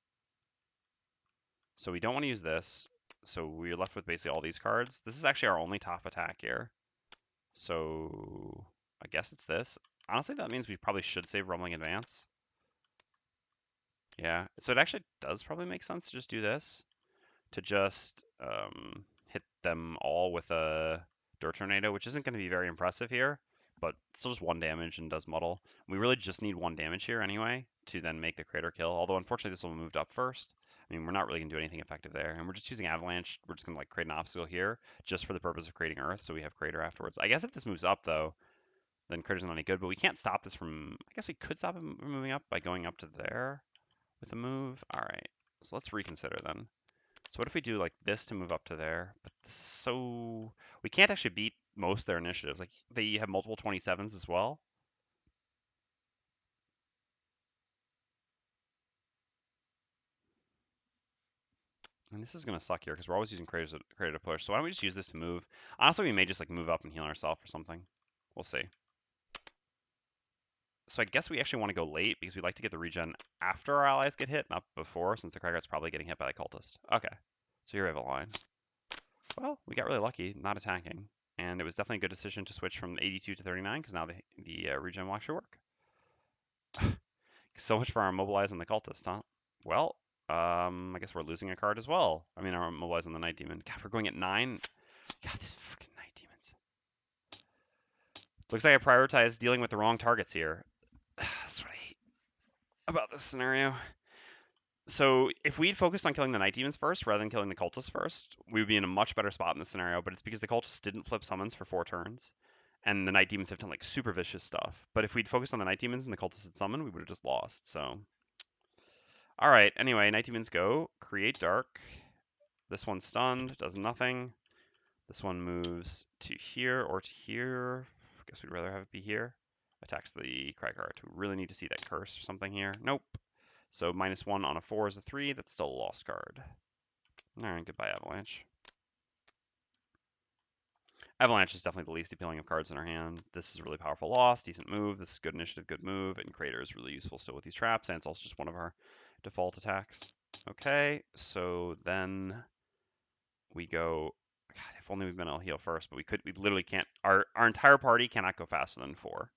So we don't want to use this. So we're left with basically all these cards. This is actually our only top attack here. So I guess it's this. Honestly, that means we probably should save Rumbling Advance. Yeah, so it actually does probably make sense to just do this. To just hit them all with a Dirt Tornado, which isn't going to be very impressive here, but still just 1 damage and does muddle. We really just need 1 damage here anyway to then make the Crater kill, although unfortunately this will be moved up first. I mean, we're not really going to do anything effective there, and we're just using Avalanche. We're just going to like create an obstacle here just for the purpose of creating Earth, so we have Crater afterwards. I guess if this moves up, though, then Crater's not any good, but we can't stop this from... I guess we could stop it from moving up by going up to there with a move. All right, so let's reconsider then. So what if we do like this to move up to there? But so we can't actually beat most of their initiatives. Like they have multiple 27s as well. And this is gonna suck here because we're always using Crater to push. So why don't we just use this to move? Honestly, we may just like move up and heal ourselves or something. We'll see. So I guess we actually want to go late because we like to get the regen after our allies get hit, not before, since the Cragheart's probably getting hit by the cultist. Okay, so here we have a line. Well, we got really lucky not attacking. And it was definitely a good decision to switch from 82 to 39 because now the regen will actually work. So much for our mobilizing the cultist, huh? Well, I guess we're losing a card as well. I mean, our mobilizing the Night Demon. God, we're going at 9. God, these freaking Night Demons. Looks like I prioritized dealing with the wrong targets here. That's what I hate about this scenario. So if we'd focused on killing the Night Demons first rather than killing the cultists first, we would be in a much better spot in this scenario, but it's because the cultists didn't flip summons for 4 turns. And the Night Demons have done like super vicious stuff. But if we'd focused on the Night Demons and the cultists had summoned, we would have just lost. So alright, anyway, Night Demons go. Create Dark. This one's stunned, does nothing. This one moves to here or to here. I guess we'd rather have it be here. Attacks the Cragheart. We really need to see that curse or something here. Nope. So -1 on a 4 is a 3. That's still a lost card. Alright, goodbye, Avalanche. Avalanche is definitely the least appealing of cards in our hand. This is a really powerful loss, decent move. This is good initiative, good move, and Crater is really useful still with these traps, and it's also just one of our default attacks. Okay, so then we go. God, if only we've been able to heal first, but we literally can't. Our entire party cannot go faster than 4.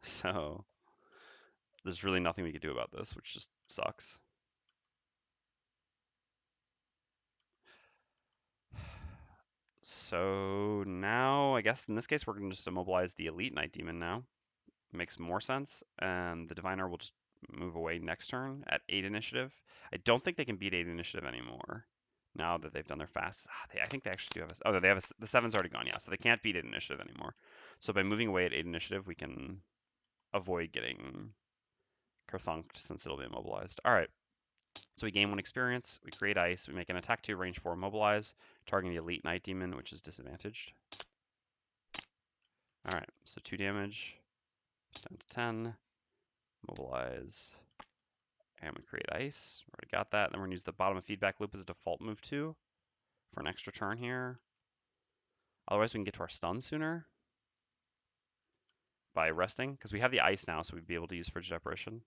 So there's really nothing we can do about this, which just sucks. So now, I guess in this case, we're going to just immobilize the Elite Night Demon now. Makes more sense, and the Diviner will just move away next turn at 8 initiative. I don't think they can beat 8 initiative anymore now that they've done their fast. I think they actually do have a. Oh, they have the 7's already gone, yeah, so they can't beat 8 initiative anymore. So by moving away at 8 initiative, we can avoid getting Kerthunked since it'll be immobilized. All right. So we gain 1 experience, we create ice, we make an attack 2, range 4 immobilize, targeting the Elite Night Demon, which is disadvantaged. Alright, so 2 damage, down to 10, mobilize, and we create ice. We already got that. Then we're gonna use the bottom of feedback loop as a default move too, for an extra turn here. Otherwise we can get to our stun sooner by resting, because we have the ice now, so we'd be able to use Frigid Apparition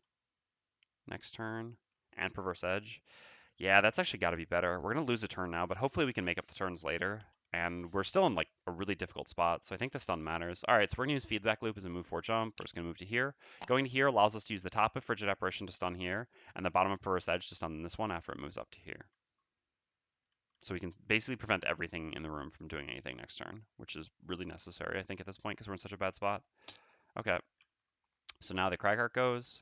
next turn, and Perverse Edge. Yeah, that's actually got to be better. We're going to lose a turn now, but hopefully we can make up the turns later. And we're still in like a really difficult spot, so I think the stun matters. All right, so we're going to use Feedback Loop as a move 4 jump. We're just going to move to here. Going to here allows us to use the top of Frigid Apparition to stun here, and the bottom of Perverse Edge to stun this one after it moves up to here. So we can basically prevent everything in the room from doing anything next turn, which is really necessary, I think, at this point, because we're in such a bad spot. Okay, so now the Cragheart goes.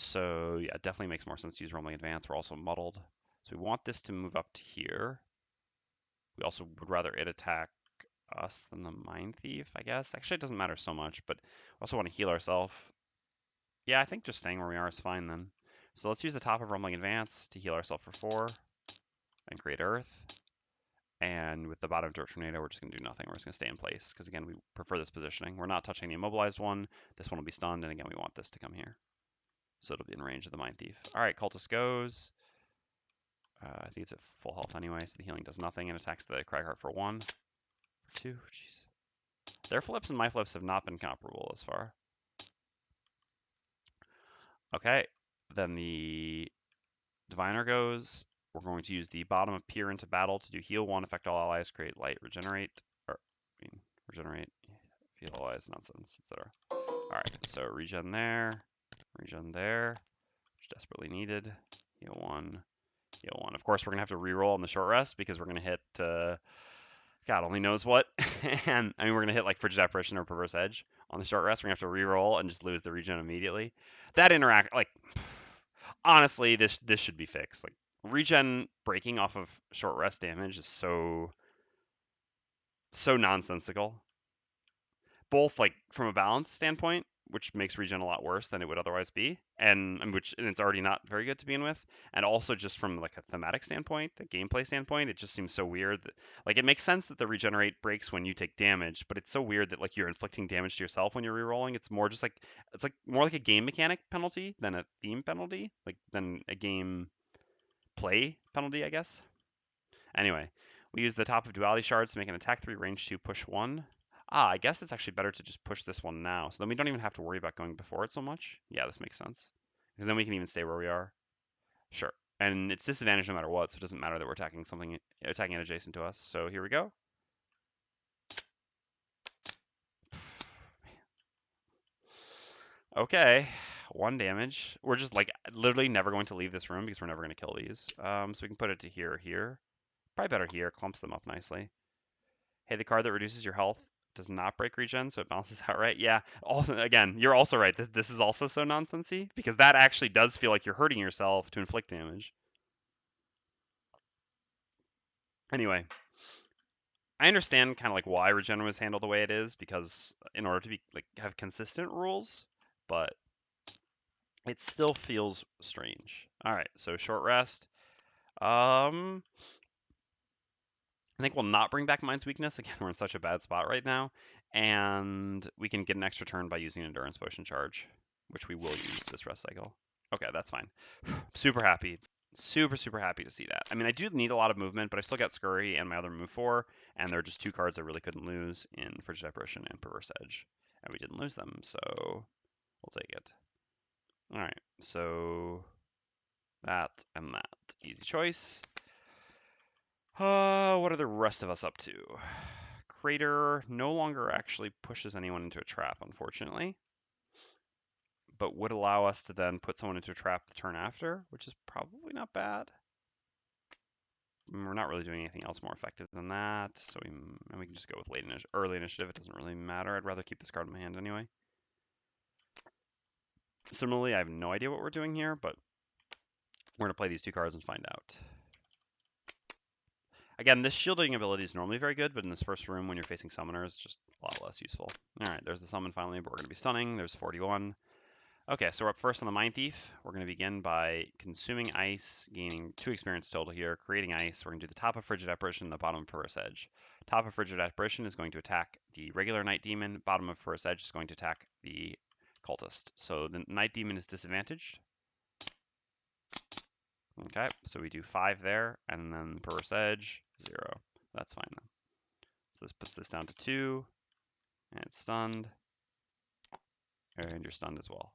So yeah, it definitely makes more sense to use Rumbling Advance. We're also muddled. So we want this to move up to here. We also would rather it attack us than the Mindthief, I guess. Actually, it doesn't matter so much, but we also want to heal ourselves. Yeah, I think just staying where we are is fine then. So let's use the top of Rumbling Advance to heal ourselves for 4 and create Earth. And with the bottom Dirt Tornado, we're just going to do nothing. We're just going to stay in place because, again, we prefer this positioning. We're not touching the immobilized one. This one will be stunned, and again, we want this to come here. So it'll be in range of the Mindthief. All right, Cultist goes. I think it's at full health anyway, so the healing does nothing and attacks the Cragheart for 1. For 2, jeez. Their flips and my flips have not been comparable thus far. Okay, then the Diviner goes. We're going to use the bottom of Peer into battle to do heal 1, affect all allies, create light, regenerate, regenerate, heal allies, nonsense, etc. Alright, so regen there, which desperately needed. Heal 1, heal 1. Of course, we're going to have to reroll on the short rest because we're going to hit God only knows what. And I mean, we're going to hit like Frigid Apparition or Perverse Edge on the short rest. We're going to have to reroll and just lose the regen immediately. That interact, like, honestly, this should be fixed. Like, regen breaking off of short rest damage is so nonsensical. Both like from a balance standpoint, which makes regen a lot worse than it would otherwise be, and it's already not very good to begin with, and also just from like a thematic standpoint, a gameplay standpoint, it just seems so weird that, like, it makes sense that the regenerate breaks when you take damage, but it's so weird that like you're inflicting damage to yourself when you're rerolling. It's more just like more like a game mechanic penalty than a theme penalty, like than a game play penalty, I guess. Anyway, we use the top of Duality Shards to make an attack 3, range 2, push 1. I guess it's actually better to just push this one now, so then we don't even have to worry about going before it so much. Yeah, this makes sense. Because then we can even stay where we are. Sure. And it's disadvantage no matter what, so it doesn't matter that we're attacking it adjacent to us. So here we go. Okay, 1 damage. We're just like literally never going to leave this room because we're never going to kill these. So we can put it to here or here. Probably better here. Clumps them up nicely. Hey, the card that reduces your health does not break regen, so it balances out, right? Yeah. Also, again, you're also right. This is also so nonsensy because that actually does feel like you're hurting yourself to inflict damage. Anyway, I understand kind of like why regen was handled the way it is because in order to be like have consistent rules, but it still feels strange. All right, so short rest. I think we'll not bring back Mind's Weakness. Again, we're in such a bad spot right now. And we can get an extra turn by using an Endurance Potion charge, which we will use this rest cycle. Okay, that's fine. Super happy. Super happy to see that. I mean, I do need a lot of movement, but I still got Scurry and my other move 4, and they're just 2 cards I really couldn't lose in Frigid Apparition and Perverse Edge. And we didn't lose them, so we'll take it. All right, so that and that. Easy choice. What are the rest of us up to? Crater no longer actually pushes anyone into a trap, unfortunately, but would allow us to then put someone into a trap the turn after, which is probably not bad. We're not really doing anything else more effective than that, so we can just go with early initiative. It doesn't really matter. I'd rather keep this card in my hand anyway. Similarly, I have no idea what we're doing here, but we're going to play these 2 cards and find out. Again, this shielding ability is normally very good, but in this first room when you're facing summoners, just a lot less useful. Alright, there's the summon finally, but we're going to be stunning. There's 41. Okay, so we're up first on the Mindthief. We're going to begin by consuming ice, gaining 2 experience total here, creating ice. We're going to do the top of Frigid Apparition and the bottom of Perverse Edge. Top of Frigid Apparition is going to attack the regular Night Demon. Bottom of Perverse Edge is going to attack the Cultist. So the Night Demon is disadvantaged. Okay, so we do 5 there, and then Perverse Edge, 0. That's fine then. So this puts this down to 2, and it's stunned, and you're stunned as well.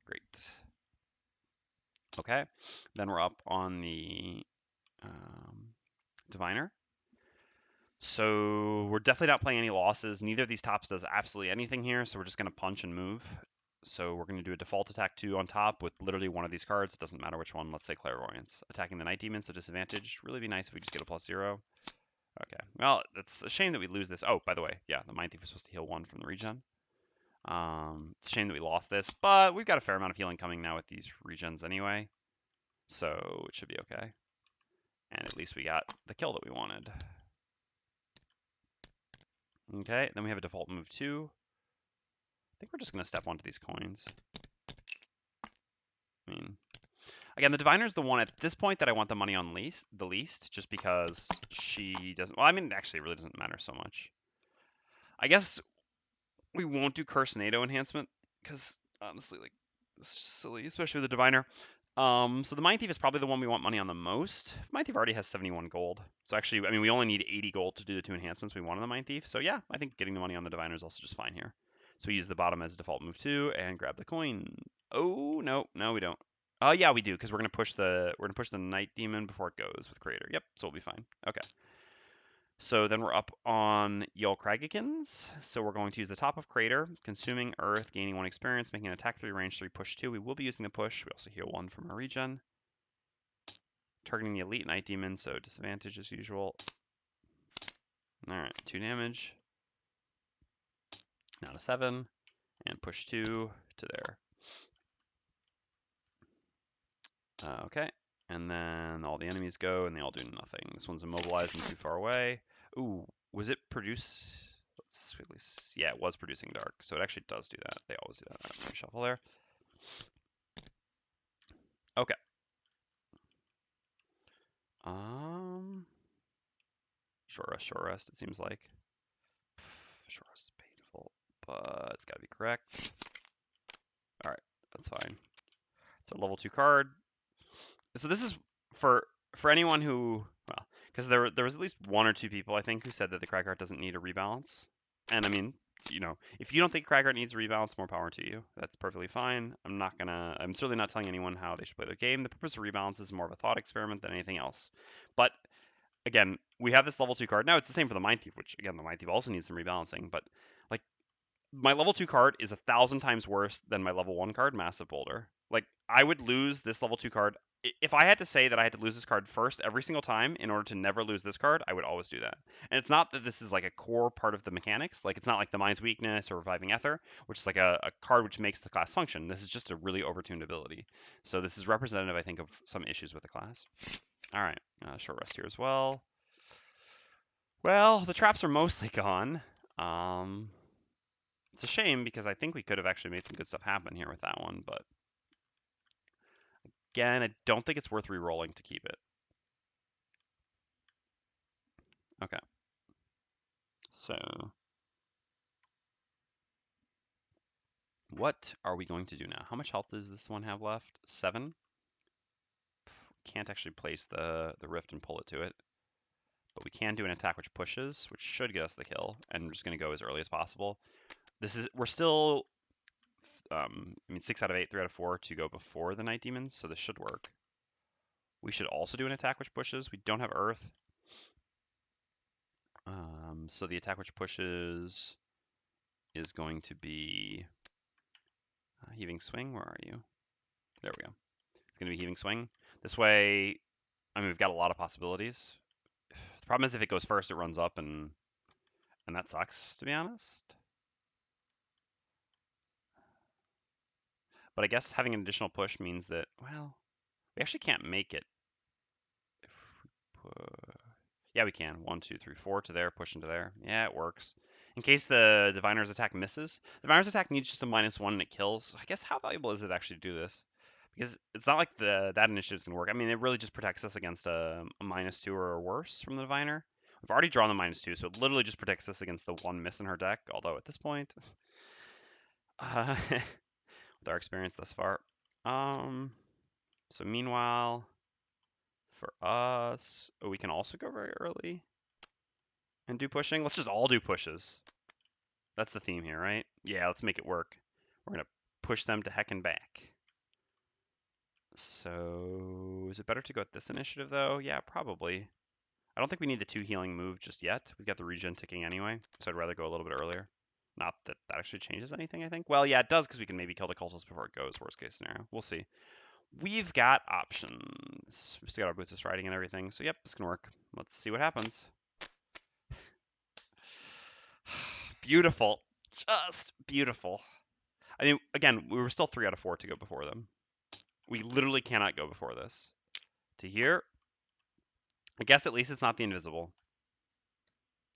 Great. Okay, then we're up on the Diviner. So we're definitely not playing any losses. Neither of these tops does absolutely anything here, so we're just going to punch and move. So we're going to do a default attack 2 on top with literally one of these cards. It doesn't matter which one. Let's say Clairvoyance. Attacking the Night Demon, so disadvantage. Really be nice if we just get a +0. Okay. Well, it's a shame that we lose this. Oh, by the way, yeah, the Mindthief was supposed to heal 1 from the regen. It's a shame that we lost this, but we've got a fair amount of healing coming now with these regens anyway, so it should be okay. And at least we got the kill that we wanted. Okay, then we have a default move 2. I think we're just going to step onto these coins. I mean, again, the Diviner's the one at this point that I want the money on the least, just because she doesn't... Well, I mean, actually, it really doesn't matter so much. I guess we won't do Curse NATO enhancement, because, honestly, like, it's just silly, especially with the Diviner. So the Mindthief is probably the one we want money on the most. Mindthief already has 71 gold. So actually, I mean, we only need 80 gold to do the 2 enhancements we want on the Mindthief. So yeah, I think getting the money on the Diviner is also just fine here. So we use the bottom as a default move 2 and grab the coin. Oh, no, we don't. Oh, yeah, we do, because we're gonna push the Night Demon before it goes with Creator. Yep, so we'll be fine. Okay. So then we're up on Yell Kragikins. So we're going to use the top of Crater, consuming Earth, gaining 1 experience, making an attack 3, range 3, push 2. We will be using the push. We also heal 1 from our regen. Targeting the Elite Night Demon, so disadvantage as usual. Alright, 2 damage. Now to 7. And push 2 to there. Okay. And then all the enemies go, and they all do nothing. This one's immobilized and too far away. Ooh, was it produce? Let's at least... Yeah, it was producing dark, so it actually does do that. They always do that. Reshuffle there. Okay. Short rest, it seems like. Short rest is painful, but it's gotta be correct. Alright, that's fine. So level 2 card. So this is for anyone who, well, because there was at least 1 or 2 people, I think, who said that the Cragheart doesn't need a rebalance. And I mean, you know, if you don't think Cragheart needs a rebalance, more power to you. That's perfectly fine. I'm certainly not telling anyone how they should play their game. The purpose of rebalance is more of a thought experiment than anything else. But again, we have this level 2 card. Now it's the same for the Mindthief, which again, the Mindthief also needs some rebalancing, but like my level 2 card is 1,000 times worse than my level 1 card, Massive Boulder. Like, I would lose this level 2 card. If I had to say that I had to lose this card first every single time in order to never lose this card, I would always do that. And it's not that this is like a core part of the mechanics. Like, it's not like the Mind's Weakness or Reviving Ether, which is like a card which makes the class function. This is just a really overtuned ability. So this is representative, I think, of some issues with the class. All right, short rest here as well. Well, the traps are mostly gone. It's a shame because I think we could have actually made some good stuff happen here with that one, but again, I don't think it's worth re-rolling to keep it. Okay. So what are we going to do now? How much health does this one have left? 7? Can't actually place the rift and pull it to it. But we can do an attack which pushes, which should get us the kill, and we're just going to go as early as possible. We're still, I mean, 6 out of 8, 3 out of 4 to go before the Night Demons, so this should work. We should also do an attack which pushes. We don't have Earth. So the attack which pushes is going to be Heaving Swing. Where are you? There we go. It's going to be Heaving Swing. This way, I mean, we've got a lot of possibilities. The problem is if it goes first, it runs up, and that sucks, to be honest. But I guess having an additional push means that, well, we actually can't make it. Yeah, we can. 1, 2, 3, 4 to there, push into there. Yeah, it works. In case the Diviner's attack misses, the Diviner's attack needs just a -1 and it kills. I guess how valuable is it actually to do this? Because it's not like that initiative's gonna work. I mean, it really just protects us against a -2 or worse from the Diviner. We've already drawn the -2, so it literally just protects us against the 1 miss in her deck. Although at this point, with our experience thus far, so meanwhile, for us, we can also go very early and do pushing. Let's just all do pushes. That's the theme here, right? Yeah, let's make it work. We're going to push them to heck and back. So is it better to go at this initiative, though? Yeah, probably. I don't think we need the 2 healing move just yet. We've got the regen ticking anyway, so I'd rather go a little bit earlier. Not that that actually changes anything, I think. Well, yeah, it does, because we can maybe kill the cultist before it goes, worst case scenario. We'll see. We've got options. We still got our boots of striding and everything, so yep, this can work. Let's see what happens. Beautiful. Just beautiful. I mean, again, we were still 3 out of 4 to go before them. We literally cannot go before this. To here. I guess at least it's not the invisible.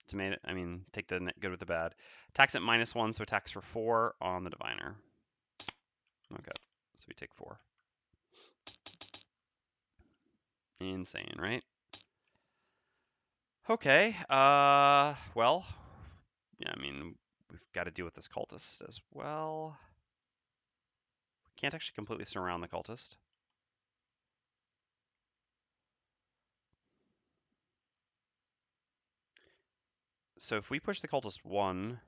Tomato, I mean, take the good with the bad. Attacks at -1, so attacks for 4 on the diviner. Okay, so we take 4. Insane, right? Okay, well, yeah, I mean, we've got to deal with this cultist as well. Can't actually completely surround the cultist. So if we push the cultist 1,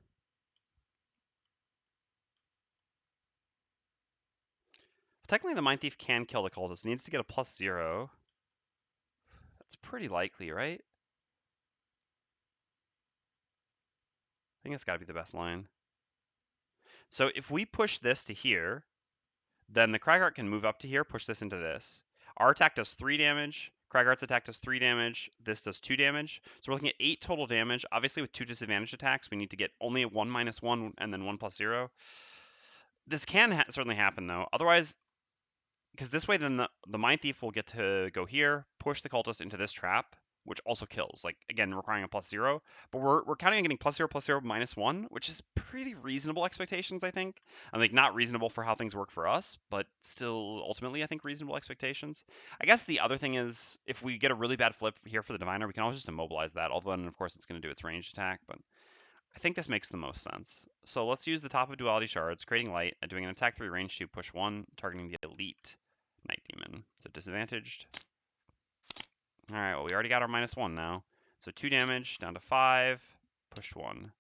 technically the Mindthief can kill the cultist. It needs to get a +0. That's pretty likely, right? I think it's got to be the best line. So if we push this to here, then the Cragheart can move up to here, push this into this. Our attack does 3 damage. Cragheart's attack does 3 damage. This does 2 damage. So we're looking at 8 total damage. Obviously, with 2 disadvantaged attacks, we need to get only a 1 -1 and then 1 +0. This can certainly happen, though. Otherwise, because this way, then the Mindthief will get to go here, push the cultist into this trap, which also kills. Like, again, requiring a +0. But we're counting on getting +0, +0, -1, which is pretty reasonable expectations, I think. And like not reasonable for how things work for us, but still ultimately I think reasonable expectations. I guess the other thing is if we get a really bad flip here for the diviner, we can always just immobilize that. Although then of course it's going to do its ranged attack, but I think this makes the most sense. So let's use the top of duality shards, creating light, and doing an attack 3 range 2 push 1, targeting the elite Night Demon. So disadvantaged. Alright, well we already got our -1 now. So 2 damage, down to 5, push 1.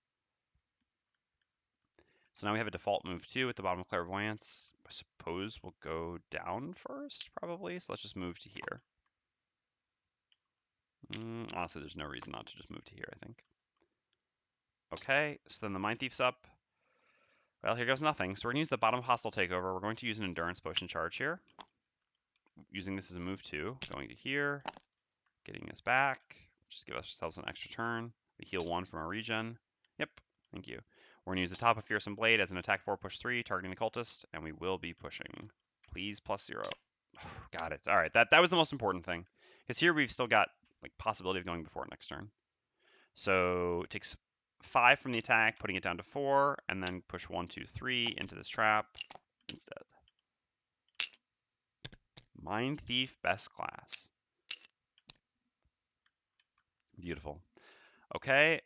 So now we have a default move 2 at the bottom of Clairvoyance. I suppose we'll go down first, probably. So let's just move to here. Honestly, there's no reason not to just move to here, I think. Okay, so then the Mindthief's up. Well, here goes nothing. So we're going to use the bottom hostile takeover. We're going to use an endurance potion charge here. Using this as a move 2. Going to here. Getting this back. Just give ourselves an extra turn. We heal 1 from our regen. Yep, thank you. We're going to use the top of Fearsome Blade as an attack 4 push 3, targeting the cultist, and we will be pushing. Please +0. Got it. All right, that was the most important thing. Because here we've still got like possibility of going before next turn. So it takes 5 from the attack, putting it down to 4, and then push 1, 2, 3 into this trap instead. Mindthief best class. Beautiful. Okay,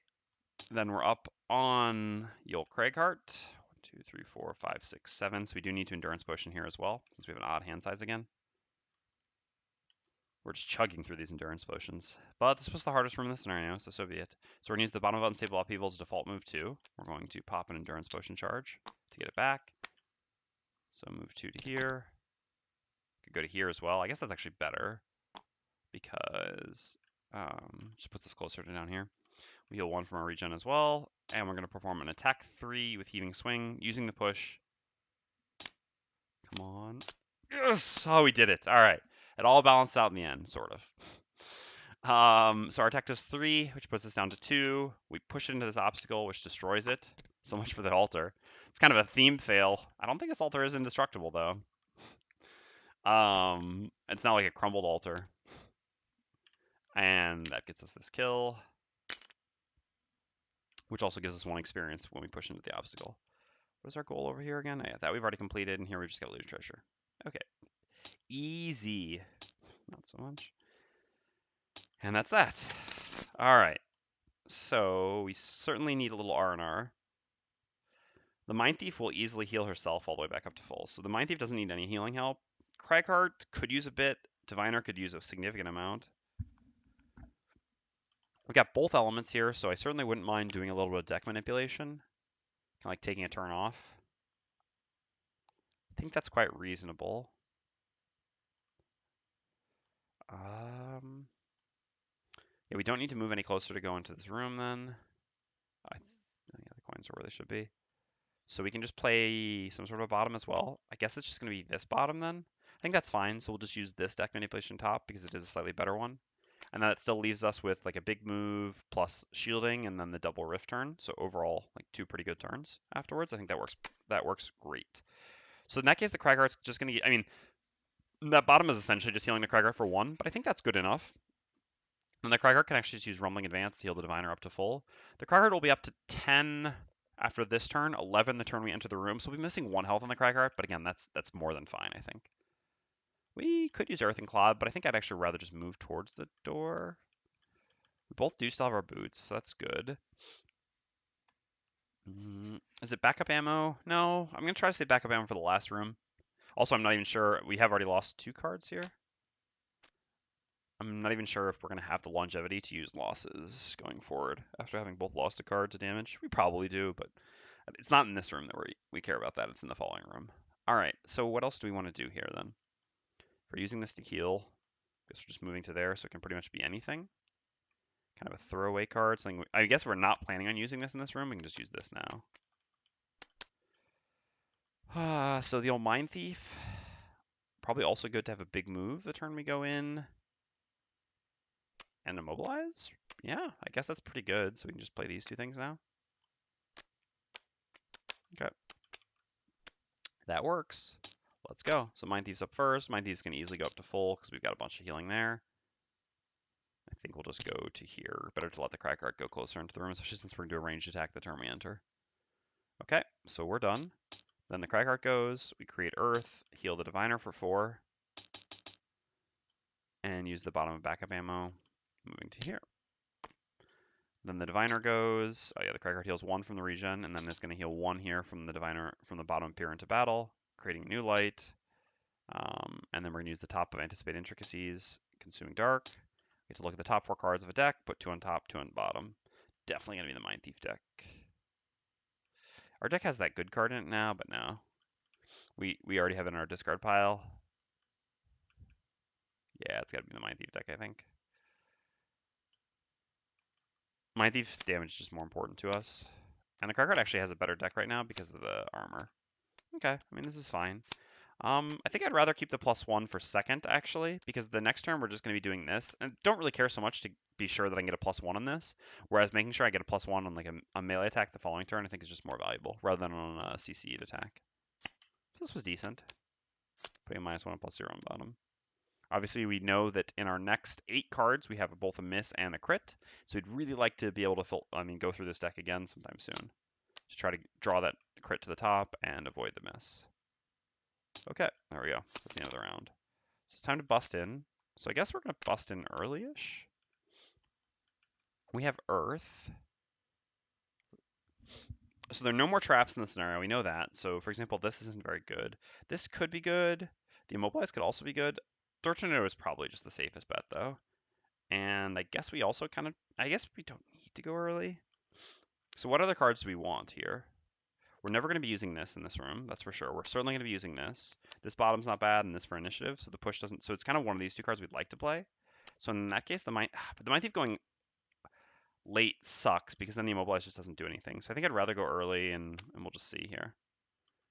then we're up on Yul Cragheart. 1, 2, 3, 4, 5, 6, 7. So we do need to endurance potion here as well, since we have an odd hand size again. We're just chugging through these endurance potions. But this was the hardest room in this scenario, so be it. So we're going to use the bottom of Unstable Upheaval's default move 2. We're going to pop an endurance potion charge to get it back. So move 2 to here. Could go to here as well. I guess that's actually better because just puts us closer to down here. We heal 1 from our regen as well. And we're going to perform an attack 3 with Heaving Swing using the push. Come on. Yes! Oh, we did it. All right. It all balanced out in the end, sort of. So our attack does 3, which puts us down to 2. We push it into this obstacle, which destroys it. So much for the altar. It's kind of a theme fail. I don't think this altar is indestructible, though. It's not like a crumbled altar. And that gets us this kill, which also gives us 1 experience when we push into the obstacle. What is our goal over here again? Yeah, that we've already completed, and here we just got loot treasure. Okay. Easy. Not so much. And that's that. All right. So we certainly need a little R&R. The Mindthief will easily heal herself all the way back up to full. So the Mindthief doesn't need any healing help. Cragheart could use a bit. Diviner could use a significant amount. We've got both elements here, so I certainly wouldn't mind doing a little bit of deck manipulation. Kind of like taking a turn off. I think that's quite reasonable. Yeah, we don't need to move any closer to go into this room then. Yeah, the coins are where they should be. So we can just play some sort of bottom as well. I guess it's just going to be this bottom then. I think that's fine. So we'll just use this deck manipulation top because it is a slightly better one. And that still leaves us with like a big move plus shielding and then the double rift turn. So overall, like 2 pretty good turns afterwards. I think that works great. So in that case, the Cragheart's just going to get, I mean, that bottom is essentially just healing the Cragheart for 1, but I think that's good enough. And the Cragheart can actually just use Rumbling Advance to heal the Diviner up to full. The Cragheart will be up to 10 after this turn, 11 the turn we enter the room. So we'll be missing 1 health on the Cragheart, but again, that's more than fine, I think. We could use Earth and Clod, but I think I'd actually rather just move towards the door. We both do still have our boots, so that's good. Is it backup ammo? No, I'm going to try to save backup ammo for the last room. Also, I'm not even sure. We have already lost 2 cards here. I'm not even sure if we're going to have the longevity to use losses going forward after having both lost a card to damage. We probably do, but it's not in this room that we care about that. It's in the following room. All right, so what else do we want to do here then? If we're using this to heal, I guess we're just moving to there, so it can pretty much be anything. Kind of a throwaway card. Something I guess we're not planning on using this in this room. We can just use this now. So the old Mindthief. Probably also good to have a big move the turn we go in. And immobilize? Yeah, I guess that's pretty good. So we can just play these 2 things now. Okay. That works. Let's go. So Mindthief's up first. Mindthief's going to easily go up to full because we've got a bunch of healing there. I think we'll just go to here. Better to let the Cragheart go closer into the room, especially since we're going to do a ranged attack the turn we enter. Okay, so we're done. Then the Cragheart goes. We create Earth, heal the Diviner for 4, and use the bottom of backup ammo. Moving to here. Then the Diviner goes. Oh yeah, the Cragheart heals 1 from the regen, and then it's going to heal 1 here from the Diviner from the bottom appear into battle, creating new light. And then we're going to use the top of Anticipate Intricacies, Consuming Dark. We get to look at the top 4 cards of a deck, put 2 on top, 2 on bottom. Definitely going to be the Mindthief deck. Our deck has that good card in it now, but no. We already have it in our discard pile. Yeah, it's got to be the Mindthief deck, I think. Mindthief's damage is just more important to us. And the Cragheart actually has a better deck right now because of the armor. Okay, I mean, this is fine. I think I'd rather keep the +1 for second, actually, because the next turn we're just going to be doing this. And don't really care so much to be sure that I can get a +1 on this, whereas making sure I get a +1 on like a melee attack the following turn I think is just more valuable, rather than on a CC'd attack. So this was decent. Putting -1 and +0 on bottom. Obviously, we know that in our next 8 cards, we have both a miss and a crit, so we'd really like to be able to go through this deck again sometime soon to try to draw that crit to the top and avoid the miss. Okay, there we go. So that's the end of the round. So it's time to bust in. So I guess we're going to bust in early-ish. We have Earth. So there are no more traps in the scenario. We know that. So for example, this isn't very good. This could be good. The Immobilize could also be good. Dirt Tornado is probably just the safest bet, though. And I guess we also I guess we don't need to go early. So what other cards do we want here? We're never going to be using this in this room, that's for sure. We're certainly going to be using this. This bottom's not bad, and this for initiative, so the push doesn't. So it's kind of one of these 2 cards we'd like to play. So in that case, the Mindthief going late sucks because then the Immobilize just doesn't do anything. So I think I'd rather go early, and we'll just see here.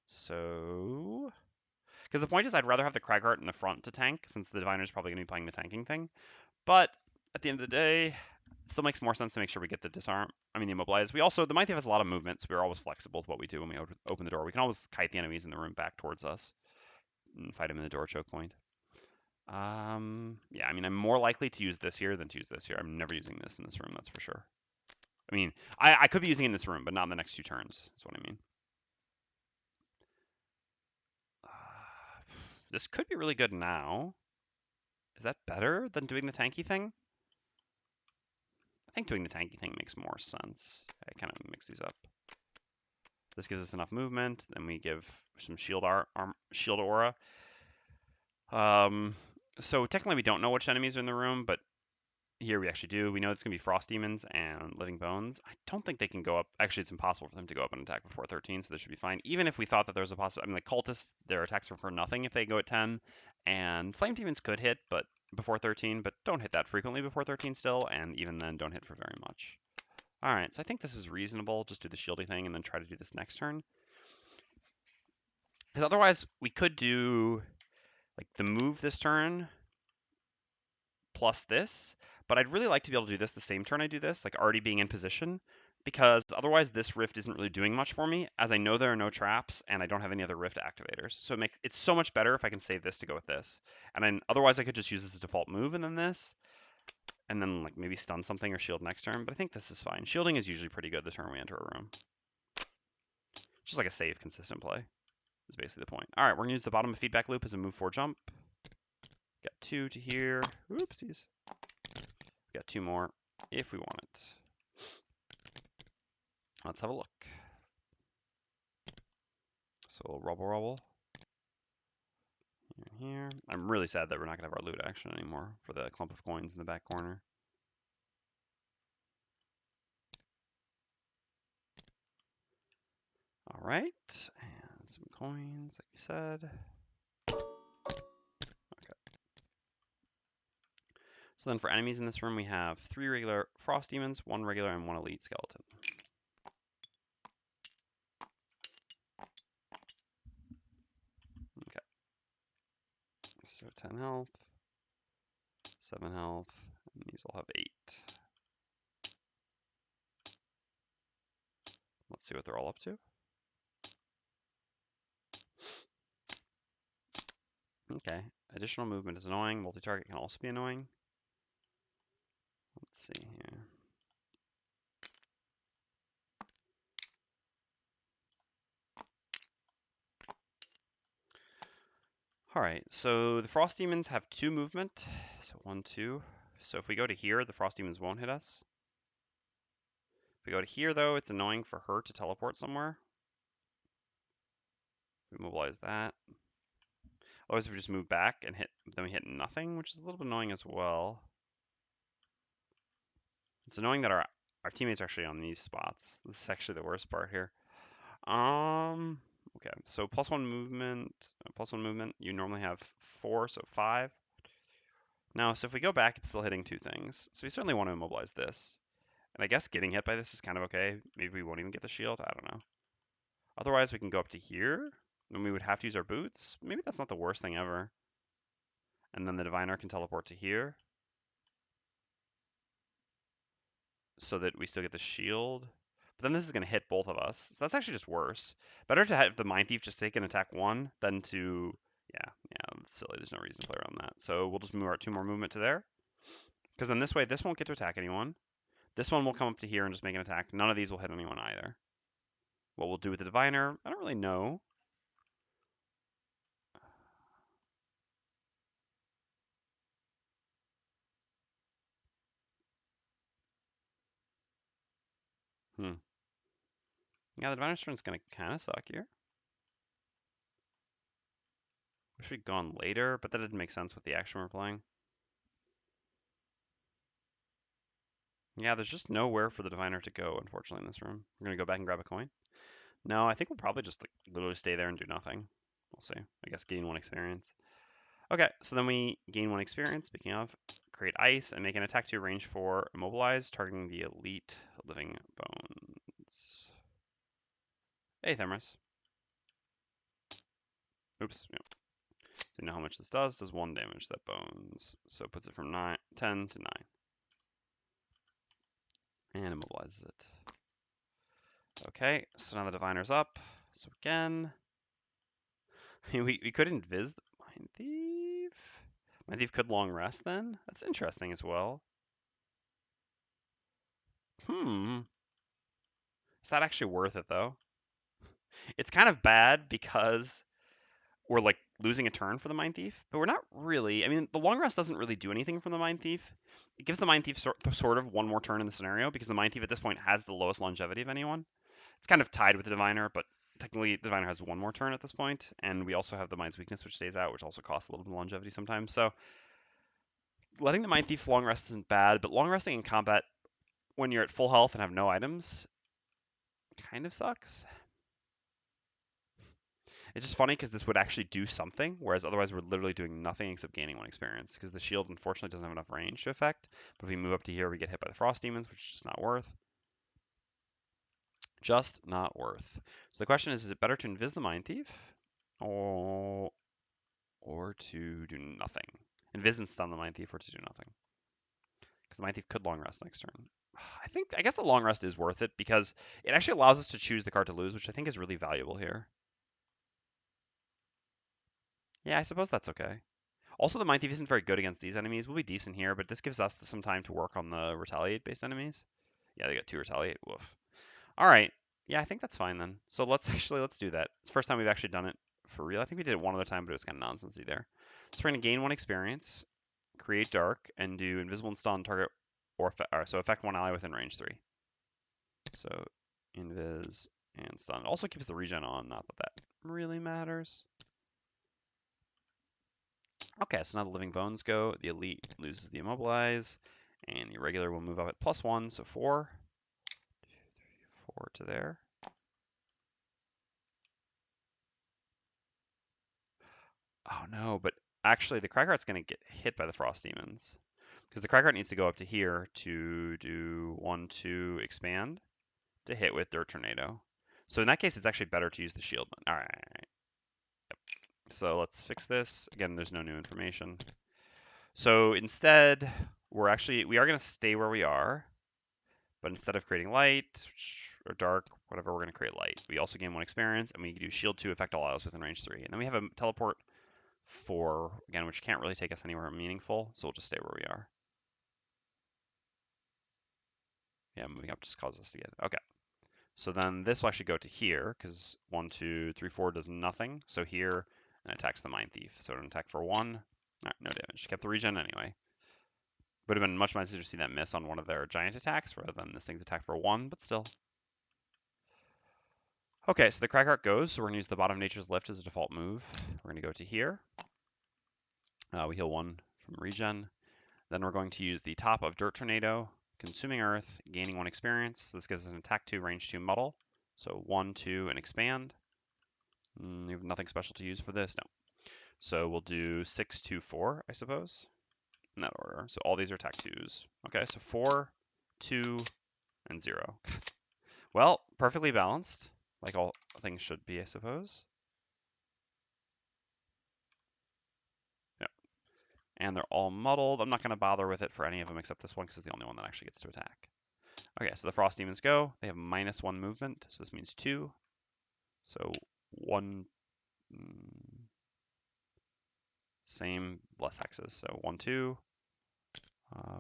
So, because the point is I'd rather have the Cragheart in the front to tank, since the Diviner's probably going to be playing the tanking thing. But at the end of the day, it still makes more sense to make sure we get the the Immobilize. The Mindthief has a lot of movement, so we're always flexible with what we do when we open the door. We can always kite the enemies in the room back towards us and fight them in the door choke point. Yeah, I mean, I'm more likely to use this here than to use this here. I'm never using this in this room, that's for sure. I mean, I could be using it in this room, but not in the next 2 turns, is what I mean. This could be really good now. Is that better than doing the tanky thing? I think doing the tanky thing makes more sense. I kind of mix these up. This gives us enough movement, then we give some shield aura. So technically we don't know which enemies are in the room, but here we actually do. We know it's going to be Frost Demons and Living Bones. I don't think they can go up. Actually, it's impossible for them to go up and attack before 13, so this should be fine. Even if we thought that there was a possibility, I mean, like Cultists, their attacks are for nothing if they go at 10, and Flame Demons could hit, but before 13, but don't hit that frequently before 13 still, and even then don't hit for very much. All right, so I think this is reasonable. Just do the shieldy thing and then try to do this next turn. Because otherwise, we could do like the move this turn plus this, but I'd really like to be able to do this the same turn I do this, like already being in position, because otherwise this rift isn't really doing much for me, as I know there are no traps and I don't have any other rift activators. So it's so much better if I can save this to go with this. And then otherwise I could just use this as a default move and then this, and then like maybe stun something or shield next turn, but I think this is fine. Shielding is usually pretty good the turn we enter a room. Just like a safe, consistent play is basically the point. All right, we're gonna use the bottom of feedback loop as a move 4 jump. Got 2 to here. Oopsies. Got 2 more if we want it. Let's have a look. So rubble. Here. I'm really sad that we're not gonna have our loot action anymore for the clump of coins in the back corner. All right, and some coins, like we said. Okay. So then for enemies in this room, we have 3 regular frost demons, 1 regular, and 1 elite skeleton. Okay. So 10 health, 7 health, and these all have 8. Let's see what they're all up to. Okay. Additional movement is annoying. Multi-target can also be annoying. Let's see here. All right, so the Frost Demons have 2 movement. So 1, 2. So if we go to here, the Frost Demons won't hit us. If we go to here, though, it's annoying for her to teleport somewhere. We mobilize that. Otherwise, if we just move back and hit, then we hit nothing, which is a little bit annoying as well. It's annoying that our teammates are actually on these spots. This is actually the worst part here. Okay, so +1 movement, +1 movement. You normally have 4, so 5. Now, so if we go back, it's still hitting 2 things. So we certainly want to immobilize this. And I guess getting hit by this is kind of okay. Maybe we won't even get the shield. I don't know. Otherwise, we can go up to here. Then we would have to use our boots. Maybe that's not the worst thing ever. And then the diviner can teleport to here, so that we still get the shield. But then this is going to hit both of us. So that's actually just worse. Better to have the Mindthief just take an attack 1 than to... Yeah, that's silly. There's no reason to play around that. So we'll just move our 2 more movement to there. Because then this way, this won't get to attack anyone. This one will come up to here and just make an attack. None of these will hit anyone either. What we'll do with the diviner, I don't really know. Yeah, the diviner's turn is going to kind of suck here. Wish we'd gone later, but that didn't make sense with the action we're playing. Yeah, there's just nowhere for the diviner to go, unfortunately, in this room. We're going to go back and grab a coin. No, I think we'll probably just like, literally stay there and do nothing. We'll see. I guess gain 1 experience. Okay, so then we gain 1 experience, speaking of. Create ice and make an attack 2 range 4 immobilize, targeting the elite living bones. Hey, Themris. Oops. Yep. So you know how much this does? Does 1 damage that bones. So it puts it from 10 to 9. And immobilizes it. Okay, so now the diviner's up. So again, we could invis the Mindthief. Mindthief could long rest then? That's interesting as well. Is that actually worth it though? It's kind of bad because we're like losing a turn for the Mindthief, but we're not really. I mean, the long rest doesn't really do anything from the Mindthief. It gives the Mindthief sort of 1 more turn in the scenario because the Mindthief at this point has the lowest longevity of anyone. It's kind of tied with the diviner, but technically the diviner has 1 more turn at this point, and we also have the Mind's Weakness, which stays out, which also costs a little bit of longevity sometimes. So letting the Mindthief long rest isn't bad, but long resting in combat when you're at full health and have no items kind of sucks. It's just funny because this would actually do something, whereas otherwise we're literally doing nothing except gaining 1 experience, because the shield unfortunately doesn't have enough range to affect. But if we move up to here, we get hit by the Frost Demons, which is just not worth. Just not worth. So the question is it better to invis the Mindthief or to do nothing? Invis and stun the Mindthief or to do nothing? because the Mindthief could long rest next turn. I guess the long rest is worth it because it actually allows us to choose the card to lose, which I think is really valuable here. Yeah, I suppose that's okay. Also, the Mindthief isn't very good against these enemies. We'll be decent here, but this gives us some time to work on the retaliate-based enemies. Yeah, they got 2 retaliate. Woof. All right. Yeah, I think that's fine then. So let's do that. It's the first time we've actually done it for real. I think we did it one other time, but it was kind of nonsensey there. So we're gonna gain 1 experience, create dark, and do invisible and stun target so affect 1 ally within range 3. So invis and stun. It also keeps the regen on, not that that really matters. Okay, so now the living bones go. The elite loses the immobilize, and the irregular will move up at +1, so 4. 4 to there. Oh no, but actually the Cragheart's going to get hit by the Frost Demons. Because the Cragheart needs to go up to here to do 1-2 expand to hit with Dirt Tornado. So in that case, it's actually better to use the shield. All right. Yep. So let's fix this. Again, there's no new information. So instead, we are going to stay where we are, but instead of creating light or dark, whatever, we're going to create light. We also gain 1 experience, and we do shield 2, affect all allies within range 3. And then we have a teleport 4, again, which can't really take us anywhere meaningful, so we'll just stay where we are. Yeah, moving up just causes us to get it. Okay. So then this will actually go to here, because 1, 2, 3, 4 does nothing. So here, and attacks the Mindthief. So it'll attack for 1. Alright, no damage. Kept the regen anyway. Would have been much nicer to see that miss on one of their giant attacks, rather than this thing's attack for 1, but still. Okay, so the Cragheart goes, so we're going to use the bottom Nature's Lift as a default move. We're going to go to here. We heal 1 from regen. Then we're going to use the top of Dirt Tornado, Consuming Earth, gaining 1 experience. This gives us an attack 2, range 2 muddle. So 1, 2, and expand. You have nothing special to use for this? No. So we'll do 6, 2, 4, I suppose, in that order. So all these are attack 2s. Okay, so 4, 2, and 0. Well, perfectly balanced, like all things should be, I suppose. Yep. And they're all muddled. I'm not going to bother with it for any of them except this one because it's the only one that actually gets to attack. Okay, so the Frost Demons go. They have -1 movement, so this means 2. So 1, same, less hexes. So 1, 2.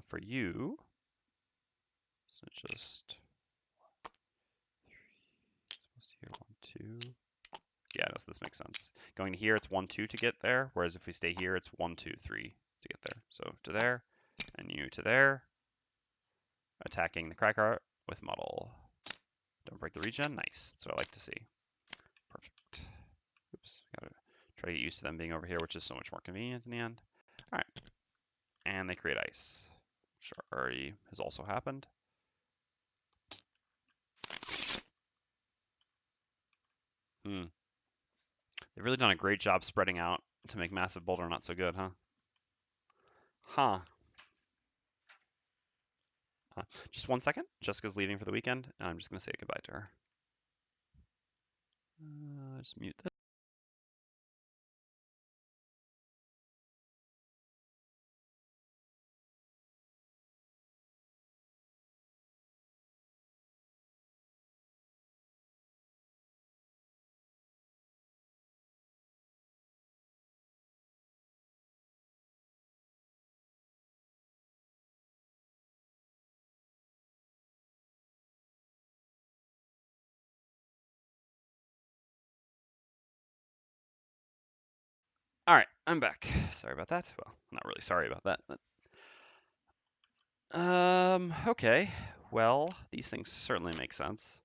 For you, so just here, 1, 2. Yeah, no, so this makes sense. Going to here, it's 1, 2 to get there, whereas if we stay here, it's 1, 2, 3 to get there. So to there, and you to there. Attacking the Cragheart with muddle. Don't break the regen. Nice. That's what I like to see. Perfect. Oops. Gotta try to get used to them being over here, which is so much more convenient in the end. All right. And they create ice, which already has also happened. They've really done a great job spreading out to make Massive Boulder not so good, huh? Huh. Just 1 second. Jessica's leaving for the weekend, and I'm just going to say goodbye to her. Just mute this. All right, I'm back. Sorry about that. Well, not really sorry about that. But... Okay. Well, these things certainly make sense.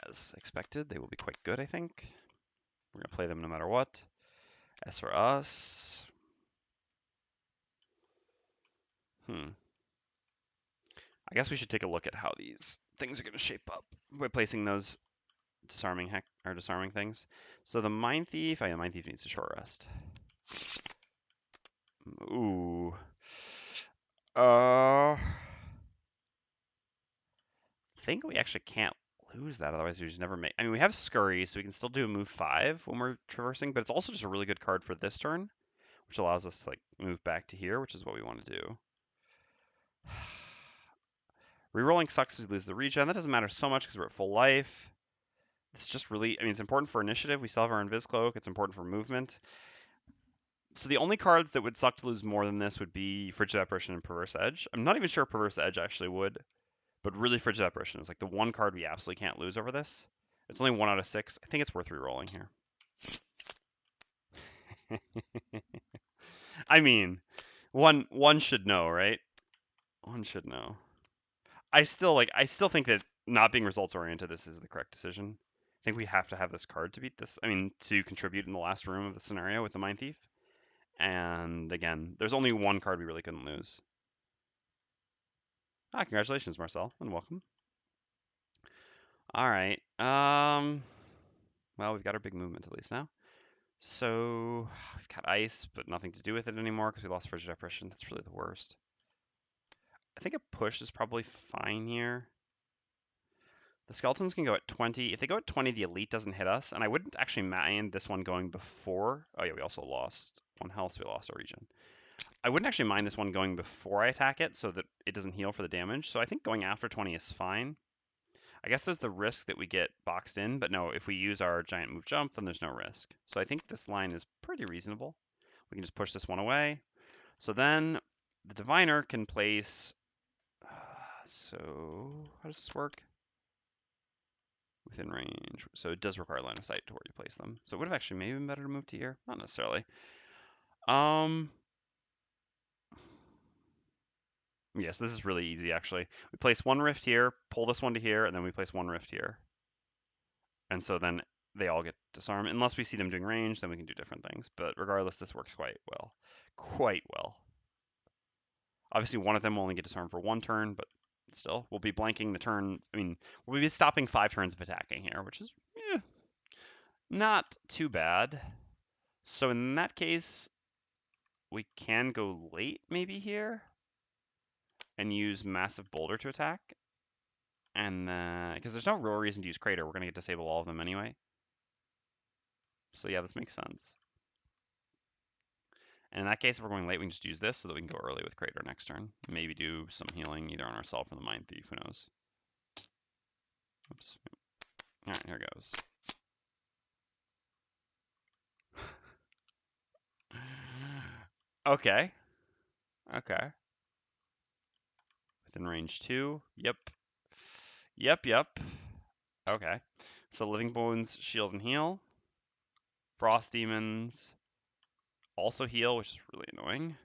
As expected, they will be quite good, I think. We're going to play them no matter what. As for us... I guess we should take a look at how these things are going to shape up by placing those disarming things. So the Mindthief... Oh, yeah, Mindthief needs a short rest. Ooh. I think we actually can't lose that, otherwise we just never make... I mean, we have Scurry, so we can still do a move 5 when we're traversing, but it's also just a really good card for this turn, which allows us to like move back to here, which is what we want to do. Rerolling sucks because we lose the regen. That doesn't matter so much because we're at full life. It's just really, I mean, it's important for initiative. We still have our Invis Cloak. It's important for movement. So the only cards that would suck to lose more than this would be Frigid Apparition and Perverse Edge. I'm not even sure Perverse Edge actually would, but really Frigid Apparition is like the one card we absolutely can't lose over this. It's only 1 out of 6. I think it's worth rerolling here. I mean, one should know, right? One should know. I still think that not being results oriented, this is the correct decision. I think we have to have this card to beat this. I mean, to contribute in the last room of the scenario with the Mindthief. And again, there's only one card we really couldn't lose. Ah, congratulations, Marcel, and welcome. All right. Well, we've got our big movement at least now. So we've got ice, but nothing to do with it anymore because we lost Frigid Apparition. That's really the worst. I think a push is probably fine here. The skeletons can go at 20. If they go at 20, the elite doesn't hit us. And I wouldn't actually mind this one going before. Oh, yeah, we also lost 1 health, so we lost our regen. I wouldn't actually mind this one going before I attack it so that it doesn't heal for the damage. So I think going after 20 is fine. I guess there's the risk that we get boxed in, but no, if we use our giant move jump, then there's no risk. So I think this line is pretty reasonable. We can just push this one away. So then the diviner can place. So how does this work? Within range. So it does require line of sight to where you place them. So it would have actually maybe been better to move to here. Not necessarily. Yes, this is really easy actually. We place 1 rift here, pull this one to here, and then we place 1 rift here. And so then they all get disarmed. Unless we see them doing range, then we can do different things. But regardless, this works quite well. Quite well. Obviously, one of them will only get disarmed for 1 turn, but still, we'll be blanking the turn. I mean, we'll be stopping 5 turns of attacking here, which is not too bad. So in that case, we can go late maybe here and use Massive Boulder to attack. And because there's no real reason to use Crater, we're going to disable all of them anyway. So yeah, this makes sense. And in that case, if we're going late, we can just use this so that we can go early with Crater next turn. Maybe do some healing either on ourselves or the Mindthief, who knows. Oops. All right, here goes. Okay. Okay. Within range 2. Yep. Yep. Okay. So Living Bones, shield and heal. Frost Demons also heal, which is really annoying.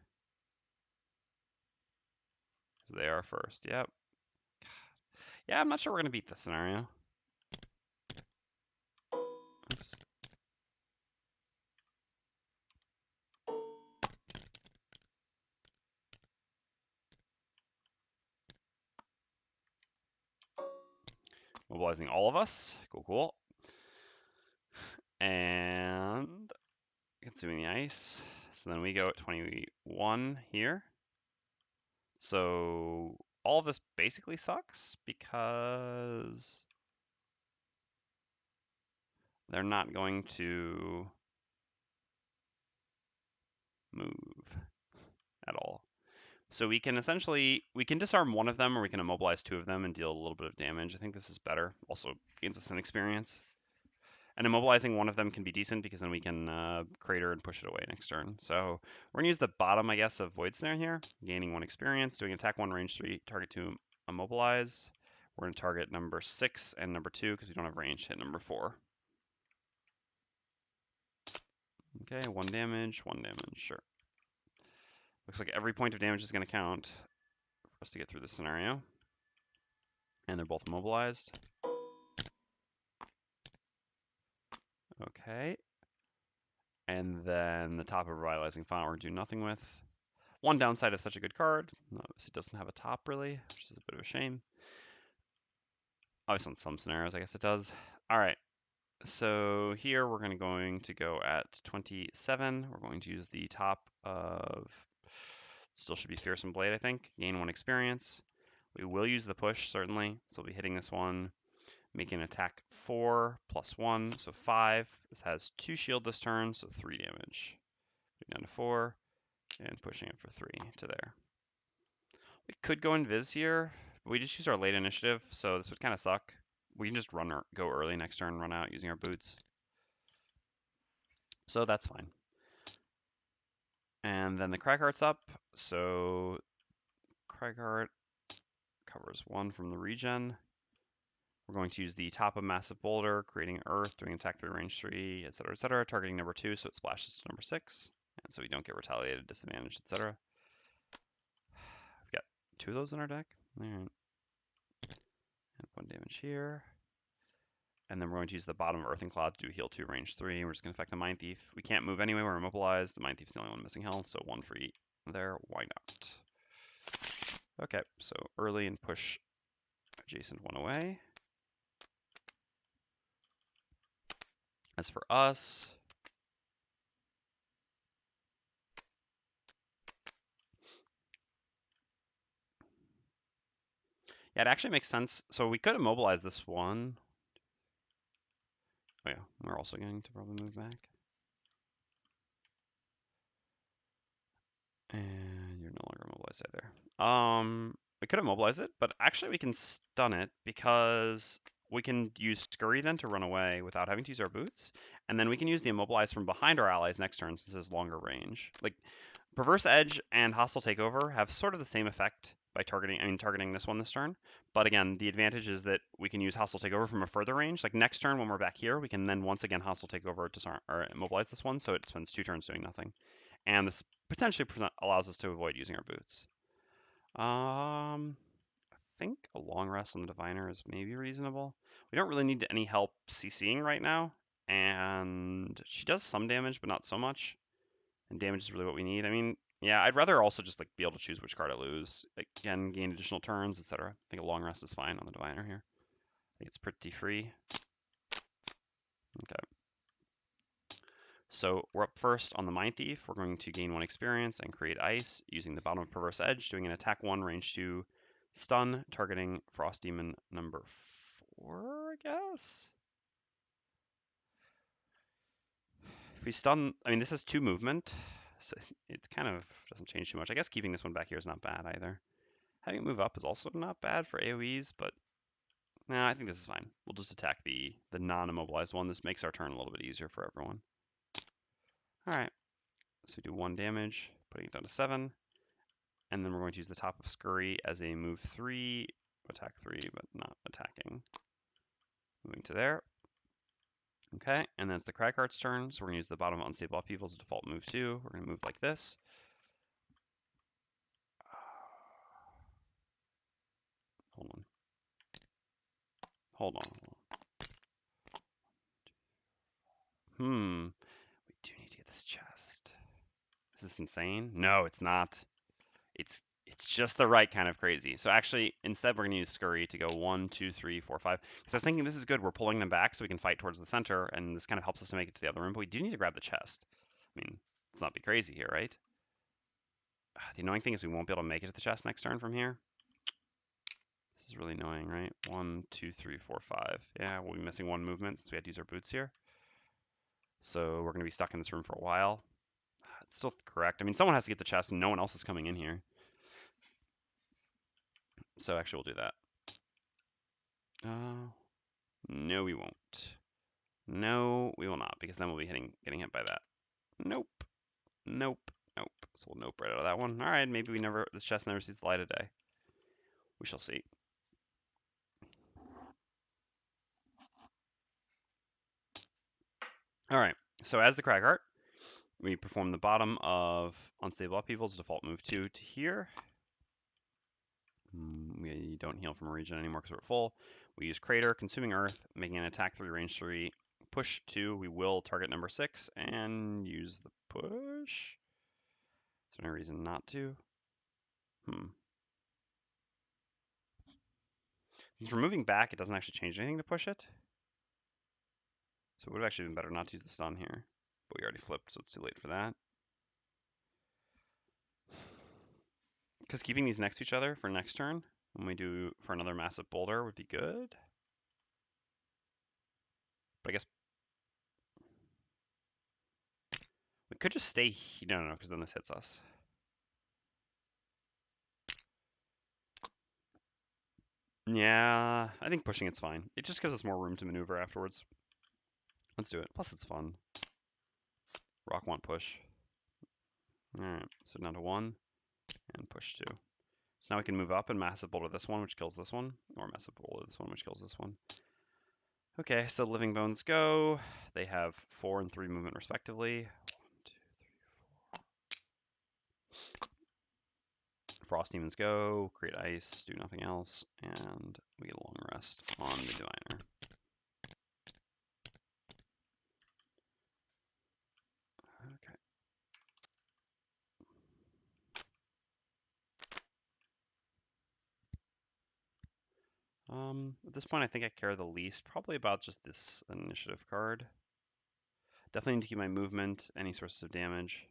So they are first. Yep. Yeah, I'm not sure we're going to beat this scenario. Oops. Mobilizing all of us. Cool. And consuming the ice. So then we go at 21 here. So all of this basically sucks because they're not going to move at all. So we can disarm one of them or we can immobilize 2 of them and deal a little bit of damage. I think this is better. Also gains us an experience. And immobilizing one of them can be decent because then we can crater and push it away next turn. So we're going to use the bottom, I guess, of Void Snare here. Gaining 1 experience, doing attack 1, range 3, target 2, immobilize. We're going to target number 6 and number 2 because we don't have range to hit number 4. Okay, 1 damage, sure. Looks like every point of damage is going to count for us to get through this scenario. And they're both immobilized. Okay. And then the top of Revitalizing Font we're doing nothing with. One downside of such a good card, notice it doesn't have a top really, which is a bit of a shame. Obviously on some scenarios, I guess it does. All right, so here we're going to go at 27. We're going to use the top of, still should be Fearsome Blade, I think. Gain 1 experience. We will use the push, certainly. So we'll be hitting this one, making an attack 4 plus 1, so 5. This has 2 shield this turn, so 3 damage. Down to 4, and pushing it for 3 to there. We could go invis here. But we just use our late initiative, so this would kind of suck. We can just go early next turn, run out using our boots. So that's fine. And then the Cragheart's up, so Cragheart covers 1 from the regen. We're going to use the top of Massive Boulder, creating Earth, doing attack 3, range 3, etc., targeting number 2, so it splashes to number 6, and so we don't get retaliated, disadvantaged, etc. We've got 2 of those in our deck. All right. And 1 damage here. And then we're going to use the bottom of Earthing Cloud to do heal 2, range 3. We're just going to affect the Mindthief. We can't move anyway, we're immobilized. The Mindthief's the only one missing health, so 1 for each there. Why not? Okay, so early and push adjacent 1 away. As for us, yeah, it actually makes sense. So we could immobilize this one. Oh yeah, we're also going to probably move back. And you're no longer immobilized either. We could immobilize it, but actually we can stun it because we can use Scurry then to run away without having to use our boots. And then we can use the immobilize from behind our allies next turn since this is longer range. Like, Perverse Edge and Hostile Takeover have sort of the same effect by targeting this one this turn. But again, the advantage is that we can use Hostile Takeover from a further range. Like next turn when we're back here, we can then once again Hostile Takeover disarm or immobilize this one, so it spends 2 turns doing nothing. And this potentially allows us to avoid using our boots. I think a long rest on the Diviner is maybe reasonable. We don't really need any help CCing right now, and she does some damage, but not so much. And damage is really what we need. I mean, yeah, I'd rather also just like be able to choose which card I lose. Again, gain additional turns, etc. I think a long rest is fine on the Diviner here. I think it's pretty free. Okay. So we're up first on the Mindthief. We're going to gain 1 experience and create ice using the bottom of Perverse Edge, doing an attack 1, range 2, stun, targeting Frost Demon number 4, I guess? If we stun, I mean, this has 2 movement, so it kind of doesn't change too much. I guess keeping this one back here is not bad either. Having it move up is also not bad for AoEs, but nah, I think this is fine. We'll just attack the non-immobilized one. This makes our turn a little bit easier for everyone. All right, so we do 1 damage, putting it down to 7. And then we're going to use the top of Scurry as a move 3, attack 3, but not attacking. Moving to there. Okay, and then it's the Cragheart's turn, so we're going to use the bottom of Unstable Upheaval as a default move 2. We're going to move like this. Hold on. Hold on. We do need to get this chest. Is this insane? No, it's not. It's just the right kind of crazy. So actually, instead we're going to use Scurry to go 1, 2, 3, 4, 5. Because I was thinking this is good. We're pulling them back so we can fight towards the center, and this kind of helps us to make it to the other room. But we do need to grab the chest. I mean, let's not be crazy here, right? The annoying thing is we won't be able to make it to the chest next turn from here. This is really annoying, right? 1, 2, 3, 4, 5. Yeah, we'll be missing 1 movement since we had to use our boots here. So we're going to be stuck in this room for a while. It's still correct. I mean, someone has to get the chest, and no one else is coming in here. So actually, we'll do that. No, we won't. No, we will not, because then we'll be getting hit by that. Nope. Nope. Nope. So we'll nope right out of that one. All right, maybe this chest never sees the light of day. We shall see. All right, so as the Cragheart, we perform the bottom of Unstable Upheaval's default move 2 to here. We don't heal from a region anymore because we're full. We use Crater, Consuming Earth, making an attack 3, range 3, push 2. We will target number 6 and use the push. Is there any reason not to? Since we're moving back, it doesn't actually change anything to push it. So it would have actually been better not to use the stun here. But we already flipped, so it's too late for that. Because keeping these next to each other for next turn, when we do for another massive boulder, would be good. But I guess we could just stay. No, because then this hits us. Yeah, I think pushing it's fine. It just gives us more room to maneuver afterwards. Let's do it. Plus it's fun. Rock one push. Alright, so down to 1 and push 2. So now we can move up and massive boulder this one, which kills this one, or massive boulder this one, which kills this one. Okay, so living bones go. They have 4 and 3 movement respectively. 1, 2, 3, 4. Frost demons go. Create ice. Do nothing else, and we get a long rest on the diviner. Okay. At this point, I think I care the least, probably about just this initiative card. Definitely need to keep my movement, any sources of damage.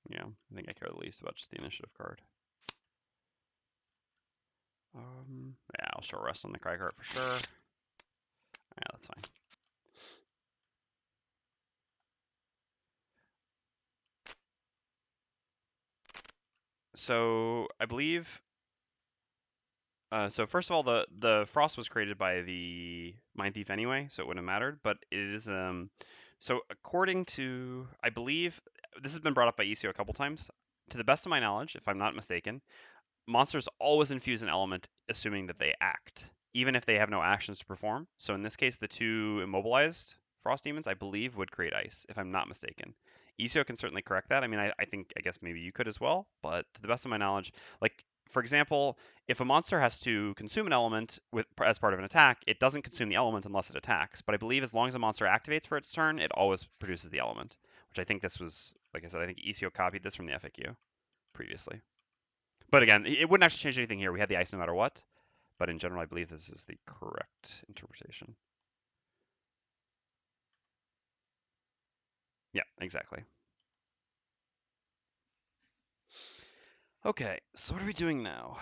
Yeah, I think I care the least about just the initiative card. Yeah, I'll short rest on the Cragheart for sure. Yeah, that's fine. So I believe. So first of all, the frost was created by the Mindthief anyway, so it wouldn't have mattered. But it is so according to, I believe this has been brought up by ECO a couple times. To the best of my knowledge, if I'm not mistaken, monsters always infuse an element assuming that they act, even if they have no actions to perform. So in this case, the 2 immobilized frost demons, I believe, would create ice, if I'm not mistaken. ECO can certainly correct that. I mean, I guess maybe you could as well, but to the best of my knowledge, like, for example, if a monster has to consume an element as part of an attack, it doesn't consume the element unless it attacks. But I believe as long as a monster activates for its turn, it always produces the element, which I think this was, like I said, I think ECO copied this from the FAQ previously. But again, it wouldn't actually change anything here. We had the ice no matter what. But in general, I believe this is the correct interpretation. Yeah, exactly. Okay, so what are we doing now?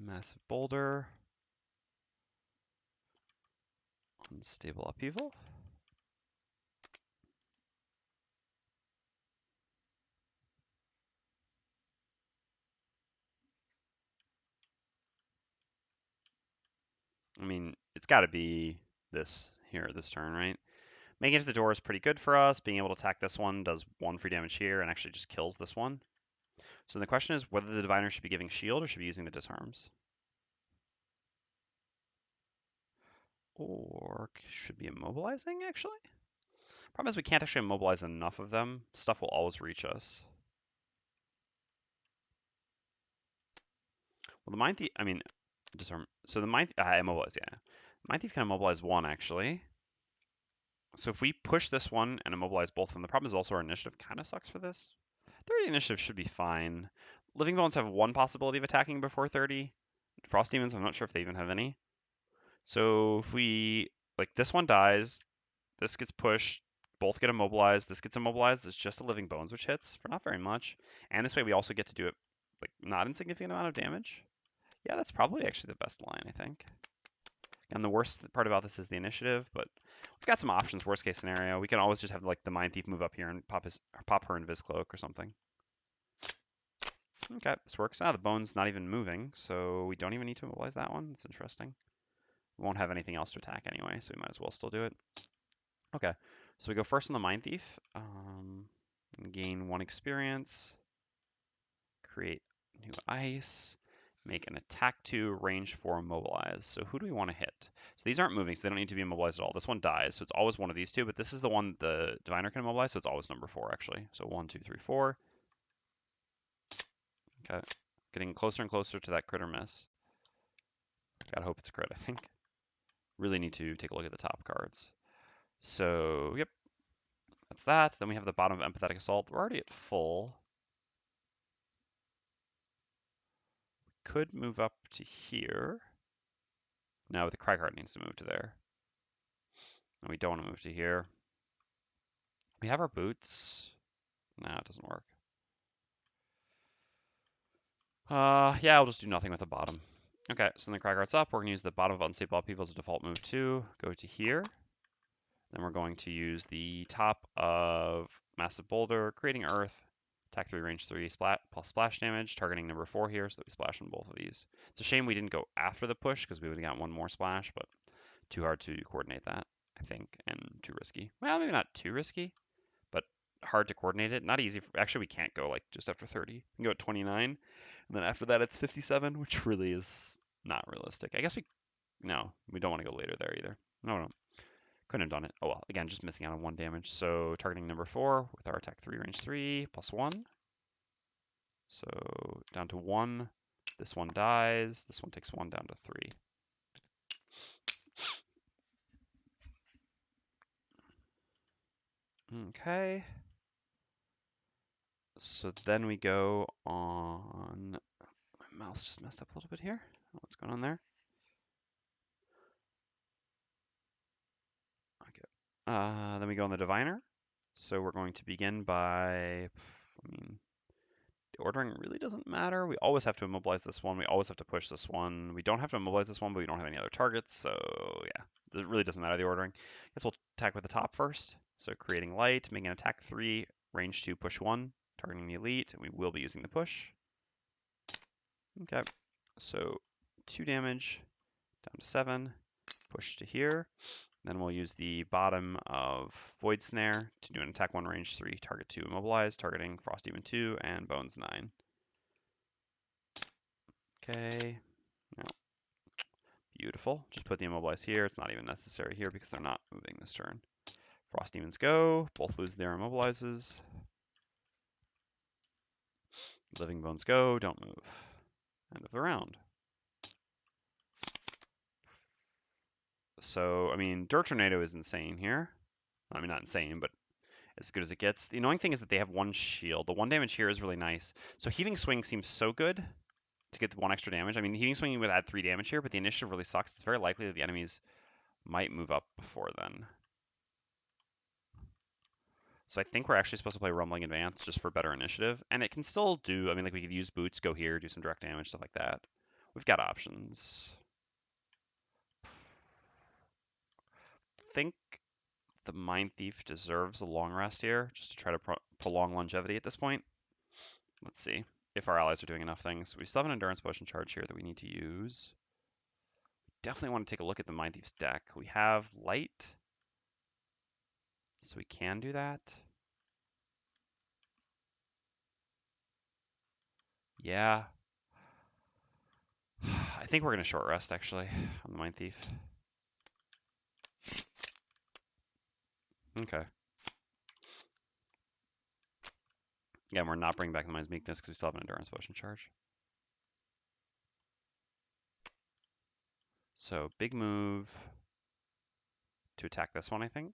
Massive boulder. Unstable upheaval. I mean, it's got to be this here, this turn, right? Making it to the door is pretty good for us. Being able to attack this one does 1 free damage here and actually just kills this one. So the question is whether the diviner should be giving shield or should be using the disarms. Or should be immobilizing, actually? Problem is we can't actually immobilize enough of them. Stuff will always reach us. Well, the Mind Thief, I mean, disarm. So the Mind, immobilize, yeah. Mind Thief can immobilize 1, actually. So if we push this one and immobilize both of them, the problem is also our initiative kind of sucks for this. 30 initiative should be fine. Living Bones have 1 possibility of attacking before 30. Frost Demons, I'm not sure if they even have any. So if we, like, this one dies, this gets pushed, both get immobilized, this gets immobilized, it's just a Living Bones which hits for not very much. And this way we also get to do it, like, not insignificant amount of damage. Yeah, that's probably actually the best line, I think. And the worst part about this is the initiative, but we've got some options. Worst case scenario, we can always just have like the Mind Thief move up here and pop her in Viz Cloak or something. Okay, this works. The bone's not even moving, so we don't even need to immobilize that one. It's interesting. We won't have anything else to attack anyway, so we might as well still do it. Okay, so we go first on the Mind Thief. Gain 1 experience. Create new ice. Make an attack 2, range 4, immobilize. So who do we want to hit? So these aren't moving, so they don't need to be immobilized at all. This one dies, so it's always one of these 2, but this is the one the diviner can immobilize, so it's always number 4, actually. So 1, 2, 3, 4. Okay, getting closer and closer to that crit or miss. Gotta hope it's a crit, I think. Really need to take a look at the top cards. So, yep, that's that. Then we have the bottom of Empathetic Assault. We're already at full. Could move up to here. No, the Cragheart needs to move to there. And we don't want to move to here. We have our boots. No, it doesn't work. Yeah, I'll just do nothing with the bottom. Okay, so then the Cragheart's up. We're going to use the bottom of Unstable Upheaval as a default move too. Go to here. Then we're going to use the top of Massive Boulder, creating Earth, attack 3, range 3, plus splash damage, targeting number 4 here, so that we splash on both of these. It's a shame we didn't go after the push, because we would have gotten one more splash, but too hard to coordinate that, I think, and too risky. Well, maybe not too risky, but hard to coordinate it. Not easy. Actually, we can't go like just after 30. We can go at 29, and then after that it's 57, which really is not realistic. I guess no, we don't want to go later there either. No. Couldn't have done it. Oh well, again, just missing out on 1 damage. So targeting number 4 with our attack 3, range 3, plus 1. So down to 1. This one dies. This one takes 1 down to 3. Okay. So then we go on. My mouse just messed up a little bit here. What's going on there? Okay. Then we go on the Diviner. So we're going to begin by, the ordering really doesn't matter. We always have to immobilize this one. We always have to push this one. We don't have to immobilize this one, but we don't have any other targets. So yeah, it really doesn't matter the ordering. I guess we'll attack with the top first. So creating light, making an attack 3, range 2, push 1, targeting the elite, and we will be using the push. Okay, so 2 damage, down to 7, push to here. Then we'll use the bottom of Void Snare to do an attack 1, range 3, target 2, immobilize, targeting Frost Demon 2 and Bones 9. Okay, now, beautiful. Just put the immobilize here. It's not even necessary here because they're not moving this turn. Frost Demons go. Both lose their immobilizes. Living Bones go. Don't move. End of the round. So, I mean, Dirt Tornado is insane here. I mean, not insane, but as good as it gets. The annoying thing is that they have 1 shield. The 1 damage here is really nice. So Heaving Swing seems so good to get the 1 extra damage. I mean, Heaving Swing would add 3 damage here, but the initiative really sucks. It's very likely that the enemies might move up before then. So I think we're actually supposed to play Rumbling Advance just for better initiative. And it can still do, I mean, like we could use Boots, go here, do some direct damage, stuff like that. We've got options. Think the Mindthief deserves a long rest here, just to try to prolong longevity at this point. Let's see if our allies are doing enough things. We still have an Endurance Potion charge here that we need to use. Definitely want to take a look at the Mindthief's deck. We have Light, so we can do that. Yeah. I think we're going to short rest, actually, on the Mindthief. Okay. Again, we're not bringing back the Mind's Meekness because we still have an Endurance Potion charge. So, big move to attack this one, I think.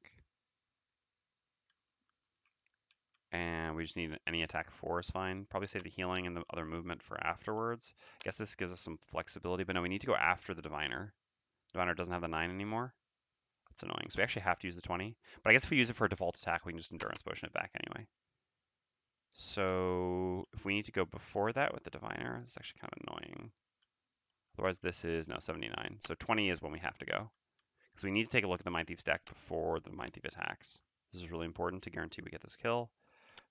And we just need any attack 4 is fine. Probably save the healing and the other movement for afterwards. I guess this gives us some flexibility, but no, we need to go after the Diviner. Diviner doesn't have the 9 anymore. That's annoying. So we actually have to use the 20. But I guess if we use it for a default attack, we can just Endurance Potion it back anyway. So if we need to go before that with the Diviner, it's actually kind of annoying. Otherwise, this is, no, 79. So 20 is when we have to go. Because we need to take a look at the Mindthief's deck before the Mindthief attacks. This is really important to guarantee we get this kill.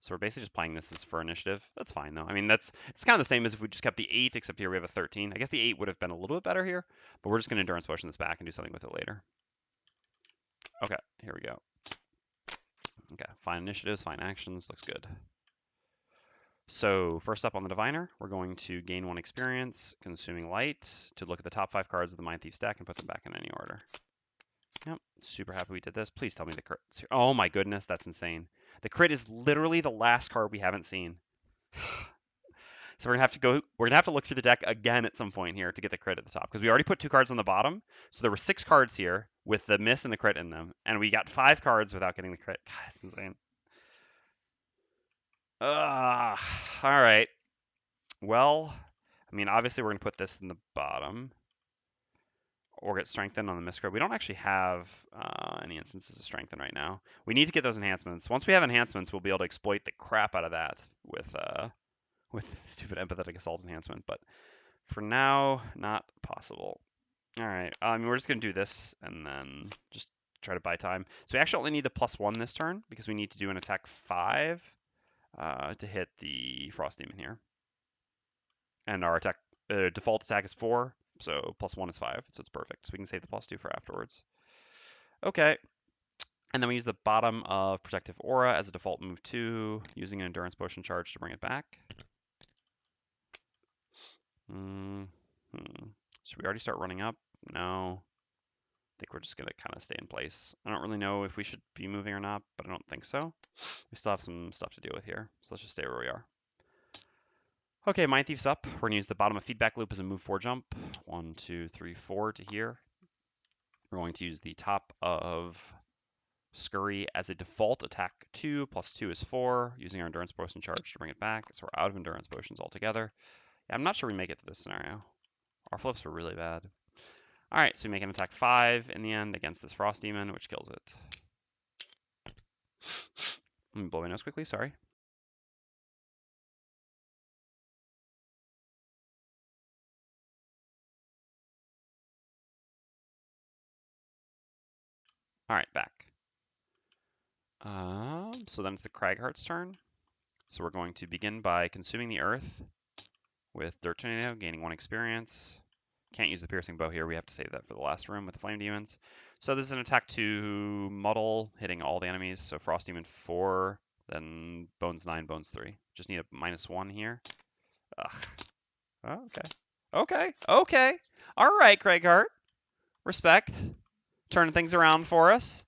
So we're basically just playing this as for initiative. That's fine, though. I mean, it's kind of the same as if we just kept the 8, except here we have a 13. I guess the 8 would have been a little bit better here, but we're just going to Endurance Potion this back and do something with it later. Okay, here we go. Okay, fine initiatives, fine actions, looks good. So first up on the Diviner, we're going to gain 1 experience, consuming light, to look at the top 5 cards of the Mindthief's deck and put them back in any order. Yep, super happy we did this. Please tell me the crit's here. Oh my goodness, that's insane. The crit is literally the last card we haven't seen. So we're gonna have to look through the deck again at some point here to get the crit at the top, because we already put 2 cards on the bottom. So there were 6 cards here with the miss and the crit in them, and we got 5 cards without getting the crit. God, that's insane. All right. Well, I mean, obviously we're gonna put this in the bottom, or get strengthened on the miscrit. We don't actually have any instances of strengthen right now. We need to get those enhancements. Once we have enhancements, we'll be able to exploit the crap out of that with stupid empathetic assault enhancement. But For now, not possible. All right, we're just gonna do this and then just try to buy time. So we actually only need the +1 this turn because we need to do an attack 5 to hit the Frost Demon here. And our attack default attack is 4, so +1 is 5, so it's perfect. So we can save the +2 for afterwards. Okay, and then we use the bottom of Protective Aura as a default move 2, using an Endurance Potion charge to bring it back. Should we already start running up? No. I think we're just going to kind of stay in place. I don't really know if we should be moving or not, but I don't think so. We still have some stuff to deal with here, so let's just stay where we are. Okay, Mindthief's up. We're going to use the bottom of Feedback Loop as a move 4 jump. 1, 2, 3, 4 to here. We're going to use the top of Scurry as a default attack 2, +2 is 4, using our Endurance Potion charge to bring it back, so we're out of Endurance Potions altogether. Yeah, I'm not sure we make it to this scenario. Our flips were really bad. Alright, so we make an attack 5 in the end against this Frost Demon, which kills it. Let me blow my nose quickly, sorry. Alright, back. So then it's the Cragheart's turn. So we're going to begin by consuming the earth with Dirt Tornado, gaining 1 experience. Can't use the Piercing Bow here, we have to save that for the last room with the Flame Demons. So this is an attack to Muddle, hitting all the enemies. So Frost Demon 4, then Bones 9, Bones 3. Just need a -1 here. Ugh. Oh, okay. Okay. All right, Cragheart. Respect. Turning things around for us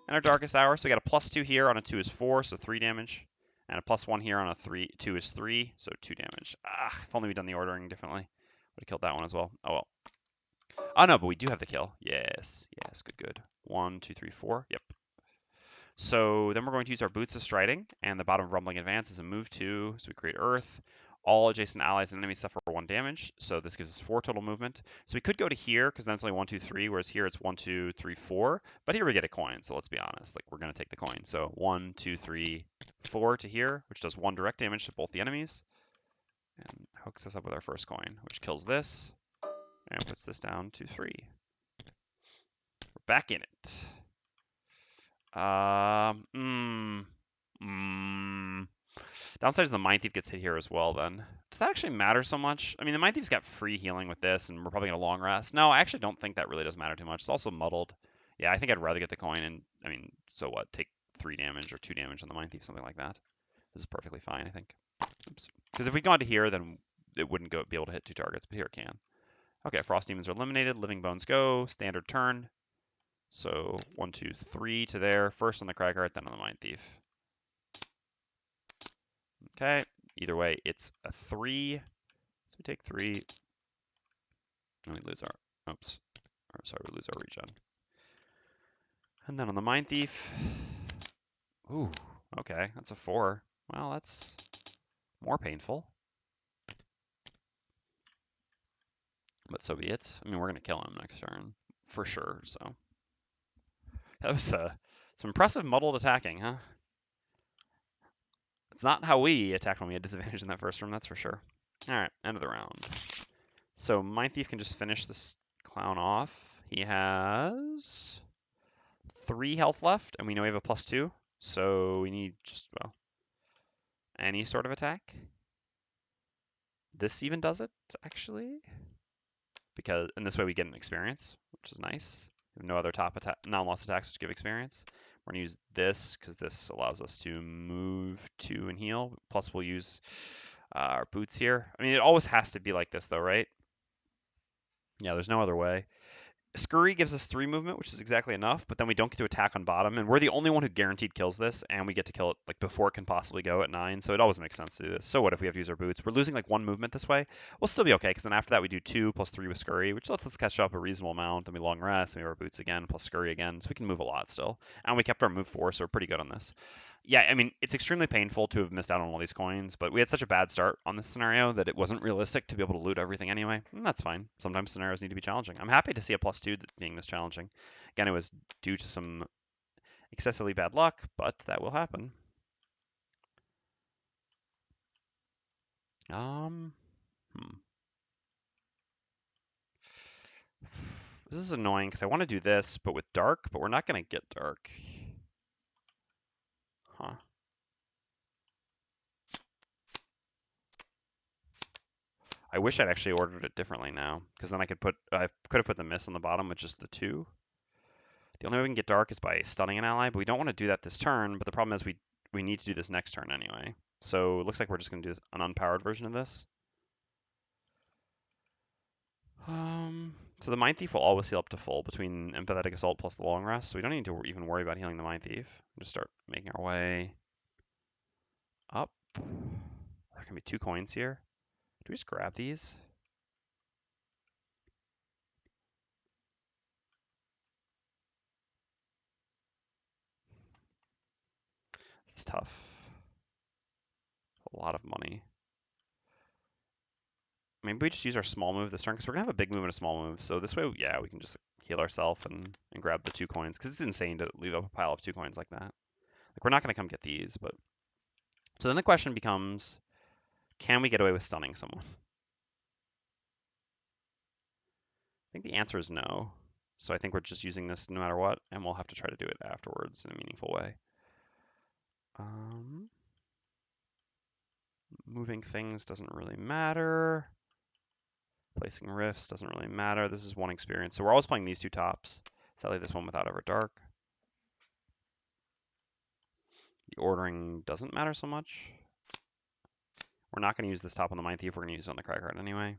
in our darkest hour. So we got a +2 here on a 2 is 4, so 3 damage. And a +1 here on a 2 is 3, so 2 damage. If only we'd done the ordering differently. Would have killed that one as well. Oh well. Oh no, but we do have the kill. Yes, good. 1, 2, 3, 4. Yep. So then we're going to use our Boots of Striding, and the bottom of Rumbling Advance is a move 2, so we create Earth. All adjacent allies and enemies suffer 1 damage, so this gives us 4 total movement. So we could go to here, because then it's only 1, 2, 3, whereas here it's 1, 2, 3, 4. But here we get a coin, so let's be honest. Like, we're going to take the coin. So 1, 2, 3, 4 to here, which does 1 direct damage to both the enemies. And hooks us up with our first coin, which kills this, and puts this down to 3. We're back in it. Downside is the Mindthief gets hit here as well then. Does that actually matter so much? I mean, the Mindthief's got free healing with this, and we're probably going to long rest. No, I actually don't think that really does matter too much. It's also muddled. Yeah, I think I'd rather get the coin and, I mean, so what? Take 3 damage or 2 damage on the Mindthief, something like that. This is perfectly fine, I think. Oops. Because if we gone to here, then it wouldn't be able to hit 2 targets, but here it can. Okay, Frost Demons are eliminated. Living Bones go. Standard turn. So 1, 2, 3 to there. First on the Cragheart, then on the Mindthief. Okay. Either way, it's a 3. So we take 3. And we lose our. Oops. Sorry, we lose our regen. And then on the Mindthief. Ooh. Okay, that's a 4. Well, that's more painful. But so be it. I mean, we're going to kill him next turn. For sure, so. That was some impressive muddled attacking, huh? It's not how we attacked when we had disadvantage in that first room, that's for sure. Alright, end of the round. So Mindthief can just finish this clown off. He has 3 health left, and we know we have a +2. So we need just, well, any sort of attack. This even does it, actually. Because in this way we get an experience, which is nice. We have no other top attack, non-loss attacks which give experience. We're going to use this because this allows us to move 2 and heal. Plus we'll use our boots here. I mean, it always has to be like this though, right? Yeah, there's no other way. Scurry gives us 3 movement, which is exactly enough, but then we don't get to attack on bottom, and we're the only one who guaranteed kills this, and we get to kill it like before it can possibly go at 9, so it always makes sense to do this. So what if we have to use our boots? We're losing like 1 movement this way. We'll still be okay, because then after that we do 2 plus 3 with Scurry, which lets us catch up a reasonable amount, then we long rest, and we have our boots again, plus Scurry again, so we can move a lot still. And we kept our move 4, so we're pretty good on this. Yeah, I mean, it's extremely painful to have missed out on all these coins, but we had such a bad start on this scenario that it wasn't realistic to be able to loot everything anyway. And that's fine. Sometimes scenarios need to be challenging. I'm happy to see a +2 being this challenging. Again, it was due to some excessively bad luck, but that will happen. Hmm. This is annoying because I want to do this, but with dark, but we're not going to get dark. Huh. I wish I'd actually ordered it differently now, because then I could have put the miss on the bottom with just the 2. The only way we can get dark is by stunning an ally, but we don't want to do that this turn, but the problem is we need to do this next turn anyway. So it looks like we're just going to do an unpowered version of this. So the Mindthief will always heal up to full between Empathetic Assault plus the Long Rest, so we don't need to even worry about healing the Mindthief. Just start making our way up. There can be 2 coins here. Do we just grab these? This is tough. A lot of money. Maybe we just use our small move this turn, because we're going to have a big move and a small move. So this way, yeah, we can just heal ourselves and grab the 2 coins, because it's insane to leave up a pile of 2 coins like that. Like, we're not going to come get these, but... So then the question becomes, can we get away with stunning someone? I think the answer is no. So I think we're just using this no matter what, and we'll have to try to do it afterwards in a meaningful way. Moving things doesn't really matter. Placing rifts doesn't really matter. This is 1 experience. So we're always playing these 2 tops. Sadly, this one without Everdark. The ordering doesn't matter so much. We're not going to use this top on the Mindthief. We're going to use it on the Cragheart anyway.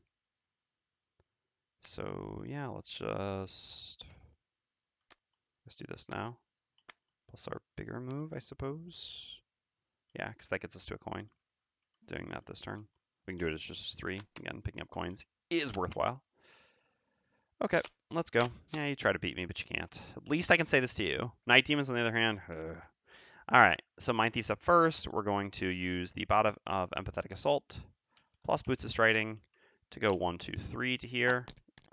So yeah, let's do this now. Plus our bigger move, I suppose. Yeah, because that gets us to a coin. Doing that this turn. We can do it as just 3. Again, picking up coins is worthwhile. Okay, let's go. Yeah, you try to beat me, but you can't. At least I can say this to you. Night Demons, on the other hand. All right, so Mindthief's up first. We're going to use the bot of Empathetic Assault plus Boots of Striding to go 1, 2, 3 to here.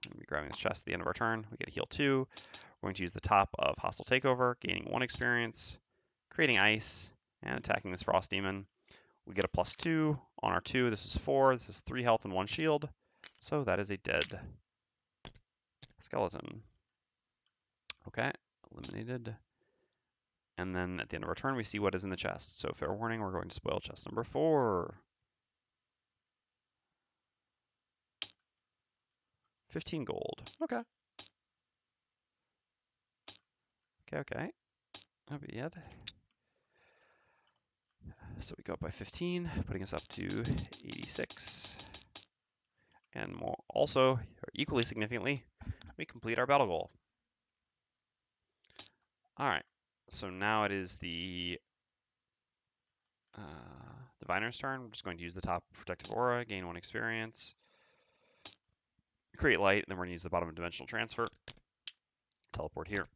We'll be grabbing this chest at the end of our turn. We get a heal 2. We're going to use the top of Hostile Takeover, gaining 1 experience, creating ice, and attacking this Frost Demon. We get a +2 on our 2. This is 4. This is 3 health and 1 shield. So that is a dead skeleton. Okay, eliminated. And then at the end of our turn, we see what is in the chest. So fair warning, we're going to spoil chest number 4. 15 gold. Okay. Okay. That'd be it. So we go up by 15, putting us up to 86. And more, also, equally significantly, we complete our battle goal. Alright, so now it is the Diviner's turn. We're just going to use the top Protective Aura, gain 1 experience, create light, and then we're going to use the bottom of Dimensional Transfer. Teleport here.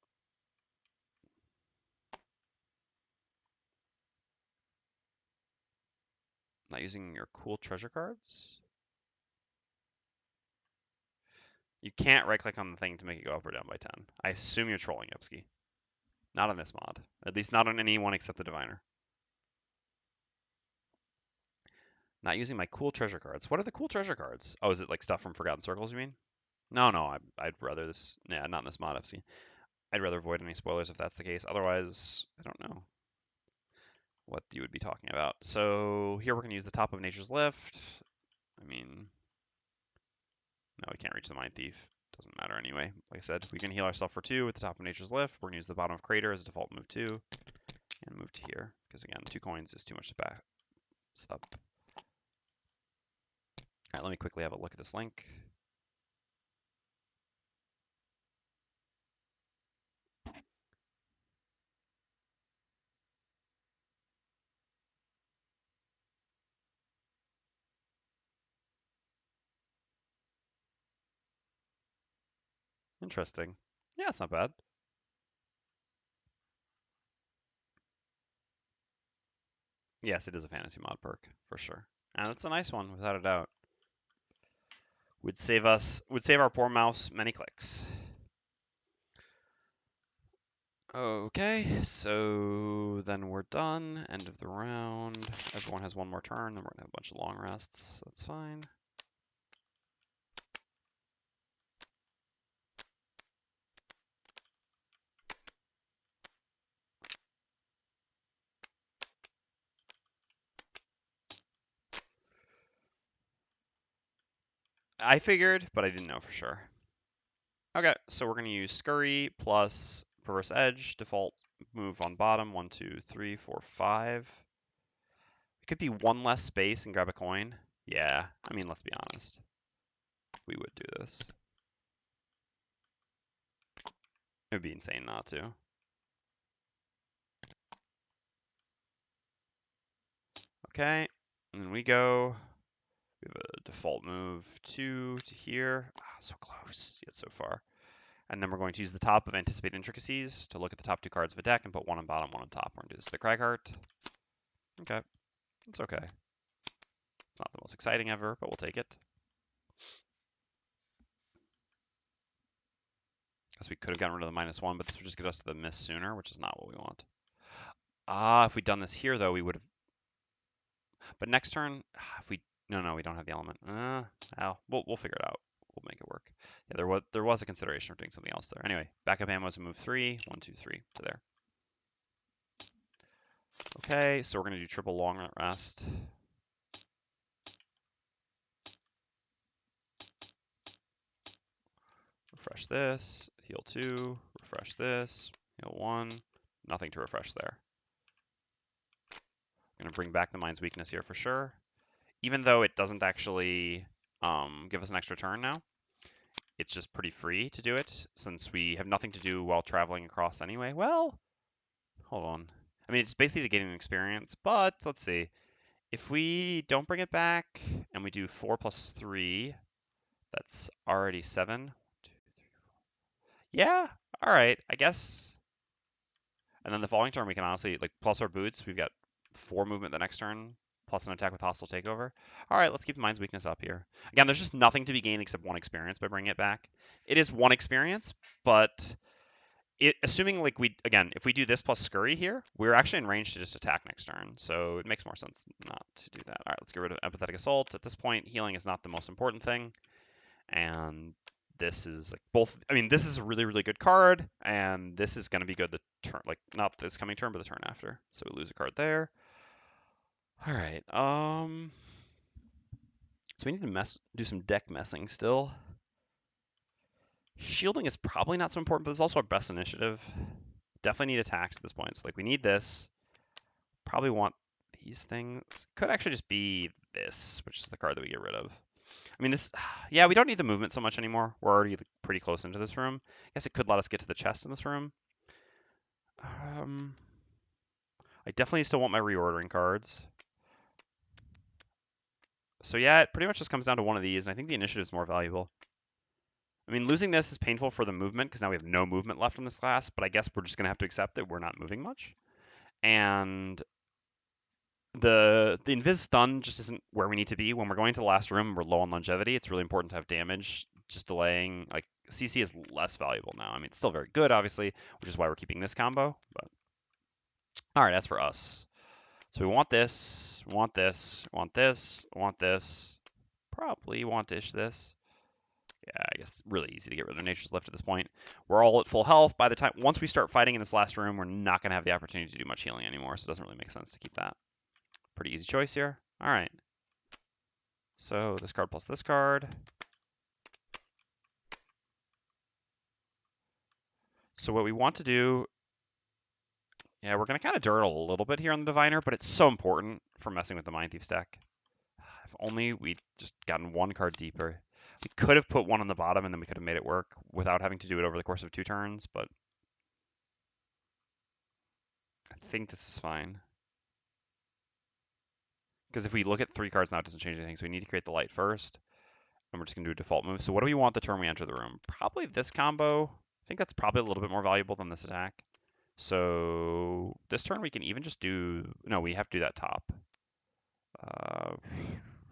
Not using your cool treasure cards. You can't right-click on the thing to make it go up or down by 10. I assume you're trolling, Yupski. Not on this mod. At least not on any one except the Diviner. Not using my cool treasure cards. What are the cool treasure cards? Oh, is it like stuff from Forgotten Circles, you mean? No, I'd rather this... Yeah, not in this mod, Yupski. I'd rather avoid any spoilers if that's the case. Otherwise, I don't know what you would be talking about. So here we're going to use the top of Nature's Lift. I mean, no, we can't reach the Mindthief. Doesn't matter anyway. Like I said, we can heal ourselves for 2 with the top of Nature's Lift. We're going to use the bottom of Crater as a default move 2. And move to here. Because again, 2 coins is too much to back up. Alright, let me quickly have a look at this link. Interesting. Yeah, it's not bad. Yes, it is a fantasy mod perk, for sure. And it's a nice one, without a doubt. Would save our poor mouse many clicks. Okay, so then we're done. End of the round. Everyone has 1 more turn, then we're gonna have a bunch of long rests. That's fine. I figured, but I didn't know for sure. Okay, so we're going to use Scurry plus Perverse Edge, default move on bottom, 1, 2, 3, 4, 5. It could be one less space and grab a coin. Yeah, I mean, let's be honest. We would do this. It would be insane not to. Okay, and then we go. We have a default move 2 to here. Ah, so close, yet so far. And then we're going to use the top of Anticipate Intricacies to look at the top 2 cards of a deck and put one on bottom, one on top. We're going to do this with the Cragheart. Okay, it's okay. It's not the most exciting ever, but we'll take it. Guess we could have gotten rid of the -1, but this would just get us to the miss sooner, which is not what we want. Ah, if we'd done this here, though, we would have... But next turn, if we... No, we don't have the element. We'll figure it out. We'll make it work. Yeah, there was a consideration of doing something else there. Anyway, backup ammo is a move 3. 1, 2, 3 to there. Okay, so we're going to do triple long rest. Refresh this, heal 2, refresh this, heal 1. Nothing to refresh there. I'm going to bring back the Mind's Weakness here for sure. Even though it doesn't actually give us an extra turn now, it's just pretty free to do it since we have nothing to do while traveling across anyway. Well, hold on. I mean, it's basically to gain an experience, but let's see. If we don't bring it back and we do 4 plus 3, that's already 7. 1, 2, 3, 4. Yeah, all right, I guess. And then the following turn, we can honestly, like, plus our boots, we've got 4 movement the next turn, plus an attack with hostile takeover. All right, let's keep Mind's Weakness up here. Again, there's just nothing to be gained except 1 experience by bringing it back. It is 1 experience, but assuming, like, if we do this plus Scurry here, we're actually in range to just attack next turn, so it makes more sense not to do that. All right, let's get rid of Empathetic Assault. At this point, healing is not the most important thing, and this is like both. I mean, this is a really, really good card, and this is going to be good the turn, like not this coming turn, but the turn after. So we lose a card there. All right. So we need to do some deck messing still. Shielding is probably not so important, but it's also our best initiative. Definitely need attacks at this point. So like we need this. Probably want these things. Could actually just be this, which is the card that we get rid of. I mean, yeah, we don't need the movement so much anymore. We're already pretty close into this room. I guess it could let us get to the chest in this room. I definitely still want my reordering cards. So yeah, it pretty much just comes down to one of these, and I think the initiative is more valuable. I mean, losing this is painful for the movement, because now we have no movement left in this class, but I guess we're just going to have to accept that we're not moving much. And the Invis stun just isn't where we need to be. When we're going to the last room, we're low on longevity. It's really important to have damage. Just delaying, like, CC is less valuable now. I mean, it's still very good, obviously, which is why we're keeping this combo. But all right, as for us. So we want this, want this, want this, want this, probably want-ish this. Yeah, I guess it's really easy to get rid of Nature's Lift at this point. We're all at full health. By the time, once we start fighting in this last room, we're not going to have the opportunity to do much healing anymore, so it doesn't really make sense to keep that. Pretty easy choice here. All right. So this card plus this card. So what we want to do, yeah, we're going to kind of dirt a little bit here on the Diviner, but it's so important for messing with the Mindthief deck. If only we'd just gotten 1 card deeper. We could have put 1 on the bottom and then we could have made it work without having to do it over the course of 2 turns, but I think this is fine. Because if we look at 3 cards now, it doesn't change anything, so we need to create the light first. And we're just going to do a default move. So what do we want the turn we enter the room? Probably this combo. I think that's probably a little bit more valuable than this attack. So this turn we can even just do... No, we have to do that top.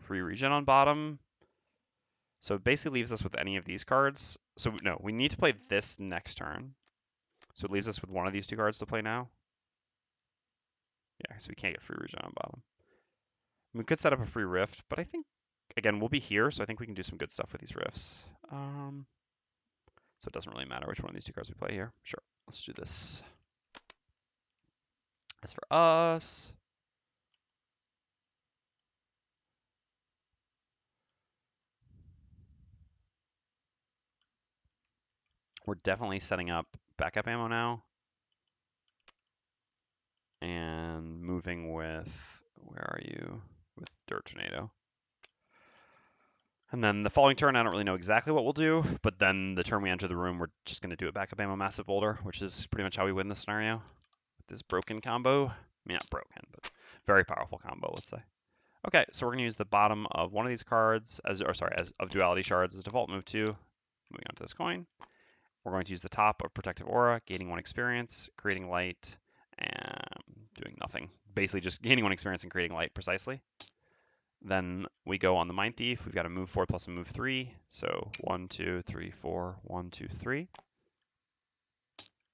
Free regen on bottom. So it basically leaves us with any of these cards. So no, we need to play this next turn. So it leaves us with one of these 2 cards to play now. Yeah, so we can't get free regen on bottom. We could set up a free rift, but I think, again, we'll be here, so I think we can do some good stuff with these rifts. So it doesn't really matter which one of these 2 cards we play here. Sure, let's do this. As for us, We're definitely setting up backup ammo now. And moving with, where are you? With Dirt Tornado. And then the following turn, I don't really know exactly what we'll do, but then the turn we enter the room, we're just going to do a backup ammo massive boulder, which is pretty much how we win this scenario. With this broken combo. I mean, not broken, but very powerful combo, let's say. Okay, so we're going to use the bottom of one of these cards, as of duality shards as default move 2. Moving on to this coin. We're going to use the top of Protective Aura, gaining 1 experience, creating light, and doing nothing. Basically just gaining 1 experience and creating light precisely. Then we go on the Mindthief. We've got a move 4 plus a move 3. So 1, 2, 3, 4, 1, 2, 3.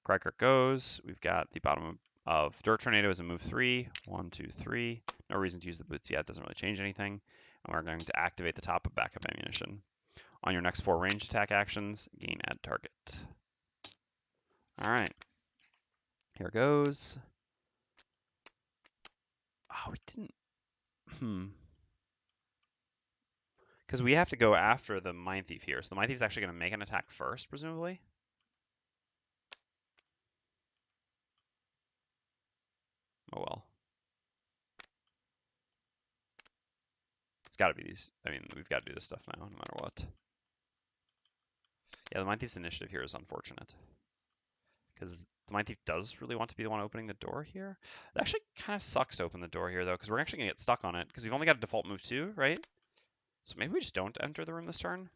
Cragheart goes. We've got the bottom of Dirt Tornado as a move 3. 1, 2, 3. No reason to use the boots yet. Doesn't really change anything. And we're going to activate the top of backup ammunition. On your next 4 ranged attack actions, gain add target. All right. Here goes. Oh, we didn't. Because we have to go after the Mindthief here. So the Mindthief's actually going to make an attack first, presumably. Oh well. It's got to be these. I mean, we've got to do this stuff now, no matter what. Yeah, the Mindthief's initiative here is unfortunate. Because the Mindthief does really want to be the one opening the door here. It actually kind of sucks to open the door here, though, because we're actually going to get stuck on it. Because we've only got a default move 2, right? So maybe we just don't enter the room this turn.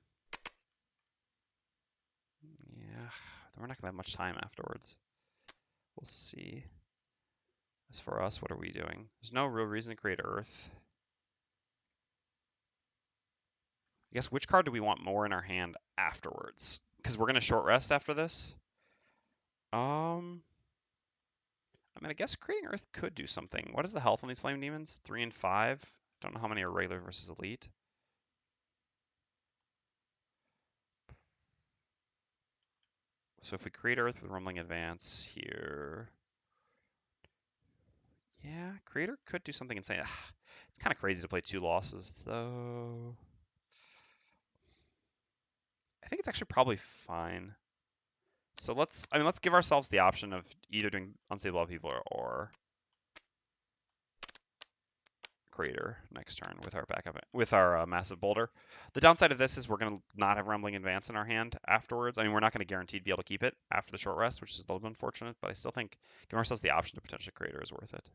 Yeah, we're not going to have much time afterwards. We'll see. As for us, what are we doing? There's no real reason to create Earth. I guess which card do we want more in our hand afterwards? Because we're going to short rest after this. I mean, I guess creating Earth could do something. What is the health on these Flame Demons? 3 and 5? Don't know how many are regular versus elite. So if we create Earth with Rumbling Advance here... Yeah, Creator could do something insane. It's kind of crazy to play 2 losses, though. I think it's actually probably fine. So let's give ourselves the option of either doing Unstable Upheaval or Creator next turn with our backup with our massive boulder. The downside of this is we're going to not have Rumbling Advance in our hand afterwards. I mean, we're not going to guarantee to be able to keep it after the short rest, which is a little bit unfortunate, but I still think giving ourselves the option to potentially Creator is worth it.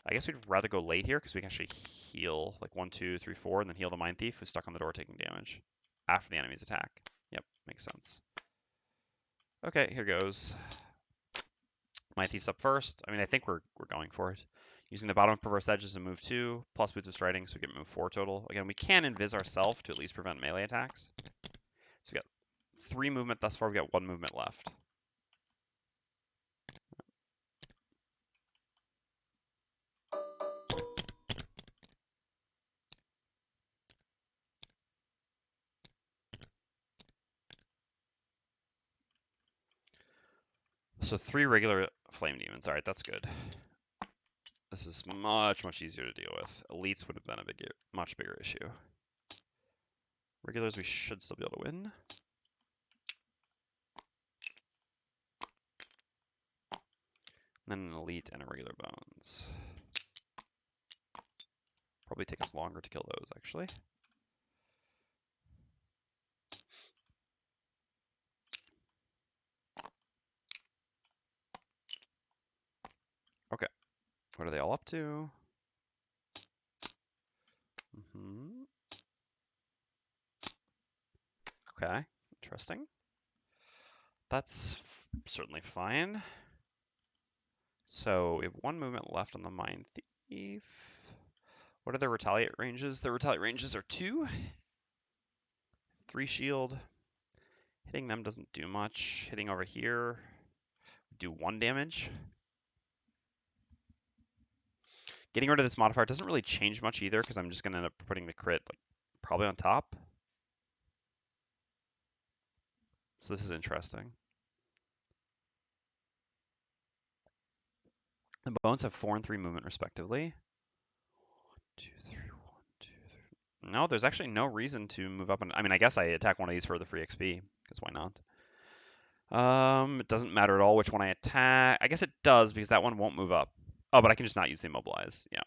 I guess we'd rather go late here because we can actually heal like 1, 2, 3, 4, and then heal the Mindthief who's stuck on the door taking damage after the enemy's attack. Yep, makes sense. Okay, here goes. Mindthief's up first. I mean, I think we're going for it. Using the bottom of Perverse Edge as a move 2, plus Boots of Striding, so we get move 4 total. Again, we can invis ourselves to at least prevent melee attacks. So we got 3 movement thus far, we got 1 movement left. So 3 regular Flame Demons. Alright, that's good. Flame Demons. Alright, that's good. This is much, much easier to deal with. Elites would have been a much bigger issue. Regulars, we should still be able to win. And then an elite and a regular bones. Probably take us longer to kill those, actually. Okay. What are they all up to? Okay, interesting. That's certainly fine. So we have 1 movement left on the Mindthief. What are their retaliate ranges? Their retaliate ranges are 2. 3 shield. Hitting them doesn't do much. Hitting over here do 1 damage. Getting rid of this modifier doesn't really change much either because I'm just going to end up putting the crit like probably on top. So this is interesting. The bones have 4 and 3 movement respectively. 1, 2, 3, 1, 2, No, there's actually no reason to move up. And I mean, I guess I attack one of these for the free XP, because why not? It doesn't matter at all which one I attack. I guess it does, because that one won't move up. Oh, but I can just not use the immobilize. Yeah.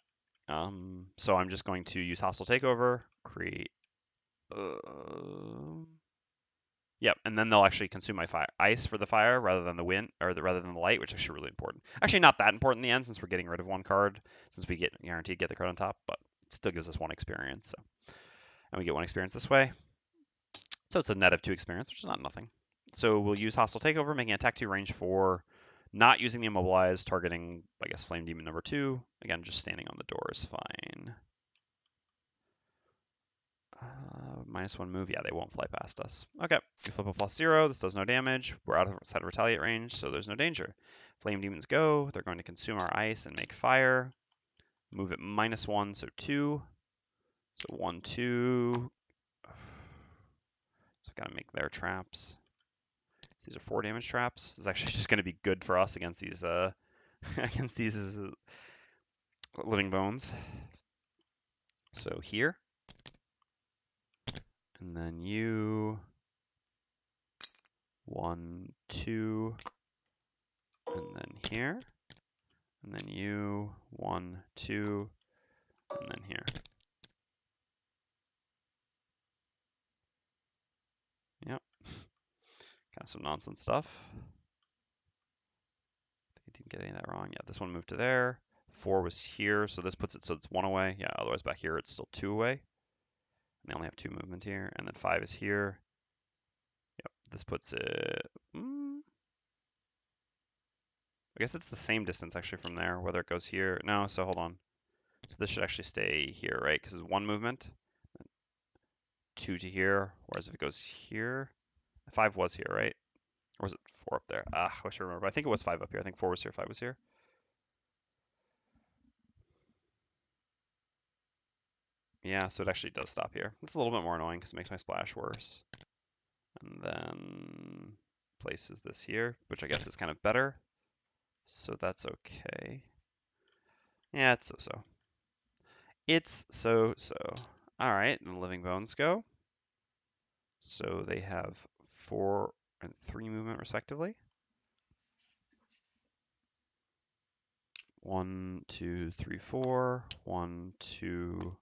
So I'm just going to use hostile takeover, create. Yep, and then they'll actually consume my fire ice for the fire rather than the wind or rather than the light, which is actually really important. Actually, not that important in the end since we're getting rid of one card, since we get guaranteed get the card on top, but it still gives us one experience. So, and we get one experience this way. So it's a net of 2 experience, which is not nothing. So we'll use hostile takeover, making attack 2 range 4, not using the immobilize, targeting I guess flame demon number 2. Again, just standing on the door is fine. -1 move, yeah, they won't fly past us. Okay, we flip a +0, this does no damage. We're outside of retaliate range, so there's no danger. Flame demons go, they're going to consume our ice and make fire. Move it -1, so 2. So 1, 2. So gotta make their traps. So these are 4 damage traps. This is actually just gonna be good for us against these against these living bones. So here. And then you 1, 2. And then here, and then you, 1, 2, and then here. Yep, kind of some nonsense stuff. I didn't get any of that wrong. Yeah, this one moved to there. 4 was here, so this puts it so it's 1 away. Yeah, otherwise back here it's still 2 away. And they only have 2 movement here, and then 5 is here. Yep, this puts it. I guess it's the same distance actually from there, whether it goes here. No, so hold on. So this should actually stay here, right? Because it's 1 movement. 2 to here, whereas if it goes here, 5 was here, right? Or was it 4 up there? I wish I remember. I think it was 5 up here. I think 4 was here, 5 was here. Yeah, so it actually does stop here. It's a little bit more annoying because it makes my splash worse. And then places this here, which I guess is kind of better. So that's okay. Yeah, it's so-so. It's so-so. All right, and the living bones go. So they have 4 and 3 movement respectively. 1, 2, 3, 4. 1, 2.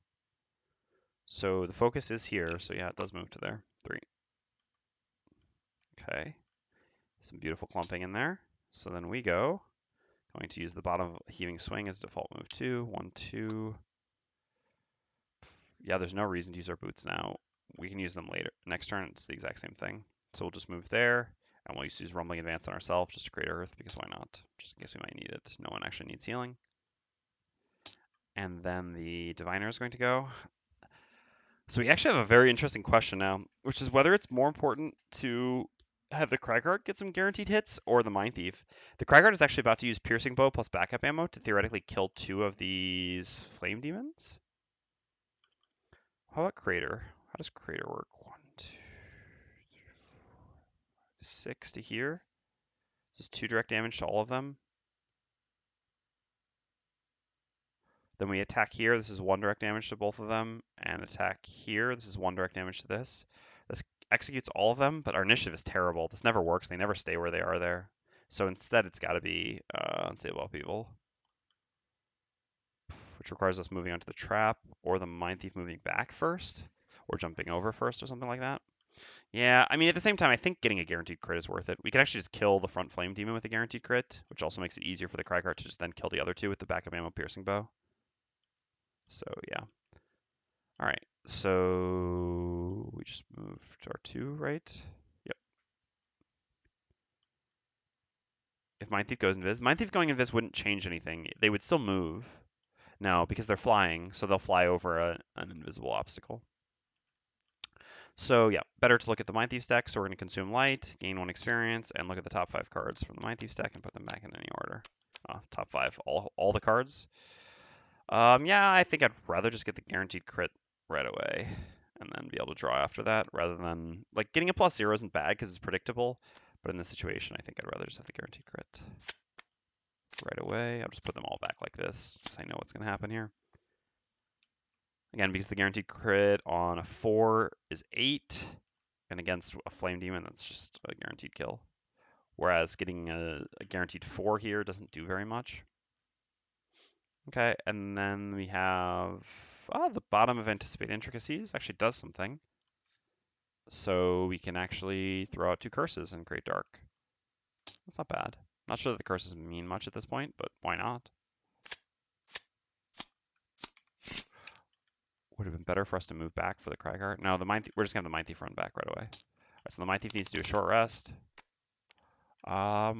So the focus is here. So yeah, it does move to there. 3. Okay. Some beautiful clumping in there. So then we go. Going to use the bottom heaving swing as default move 2. 1, 2. Yeah, there's no reason to use our boots now. We can use them later. Next turn, it's the exact same thing. So we'll just move there. And we'll use Rumbling Advance on ourselves just to create Earth, because why not? Just in case we might need it. No one actually needs healing. And then the Diviner is going to go. So we actually have a very interesting question now, which is whether it's more important to have the Cragheart get some guaranteed hits or the Mindthief. The Cragheart is actually about to use Piercing Bow plus backup ammo to theoretically kill 2 of these Flame Demons. How about Crater? How does Crater work? 1, 2, 3, 4, 6 to here. This is 2 direct damage to all of them. Then we attack here. This is 1 direct damage to both of them. And attack here. This is 1 direct damage to this. This executes all of them, but our initiative is terrible. This never works. They never stay where they are there. So instead, it's got to be Unstable Upheaval, which requires us moving onto the trap, or the Mindthief moving back first, or jumping over first, or something like that. Yeah, I mean, at the same time, I think getting a guaranteed crit is worth it. We could actually just kill the front Flame Demon with a guaranteed crit, which also makes it easier for the Cragheart to just then kill the other 2 with the backup ammo Piercing Bow. So, yeah. All right, so we just moved our 2, right? Yep. If Mindthief goes invis, Mindthief going invis wouldn't change anything. They would still move. No, because they're flying, so they'll fly over an invisible obstacle. So yeah, better to look at the Mindthief stack. So we're going to consume light, gain 1 experience, and look at the top 5 cards from the Mindthief stack and put them back in any order. Top 5, all the cards. Yeah, I think I'd rather just get the guaranteed crit right away and then be able to draw after that, rather than like getting a +0 isn't bad because it's predictable. But in this situation, I think I'd rather just have the guaranteed crit right away. I'll just put them all back like this because I know what's going to happen here. Again, because the guaranteed crit on a 4 is 8, and against a Flame Demon, that's just a guaranteed kill. Whereas getting a guaranteed 4 here doesn't do very much. Okay, and then we have the bottom of Anticipate Intricacies actually does something. So we can actually throw out 2 curses and create dark. That's not bad. Not sure that the curses mean much at this point, but why not? Would have been better for us to move back for the Cragheart. No, we're just going to have the Mindthief run back right away. All right, so the Mindthief needs to do a short rest.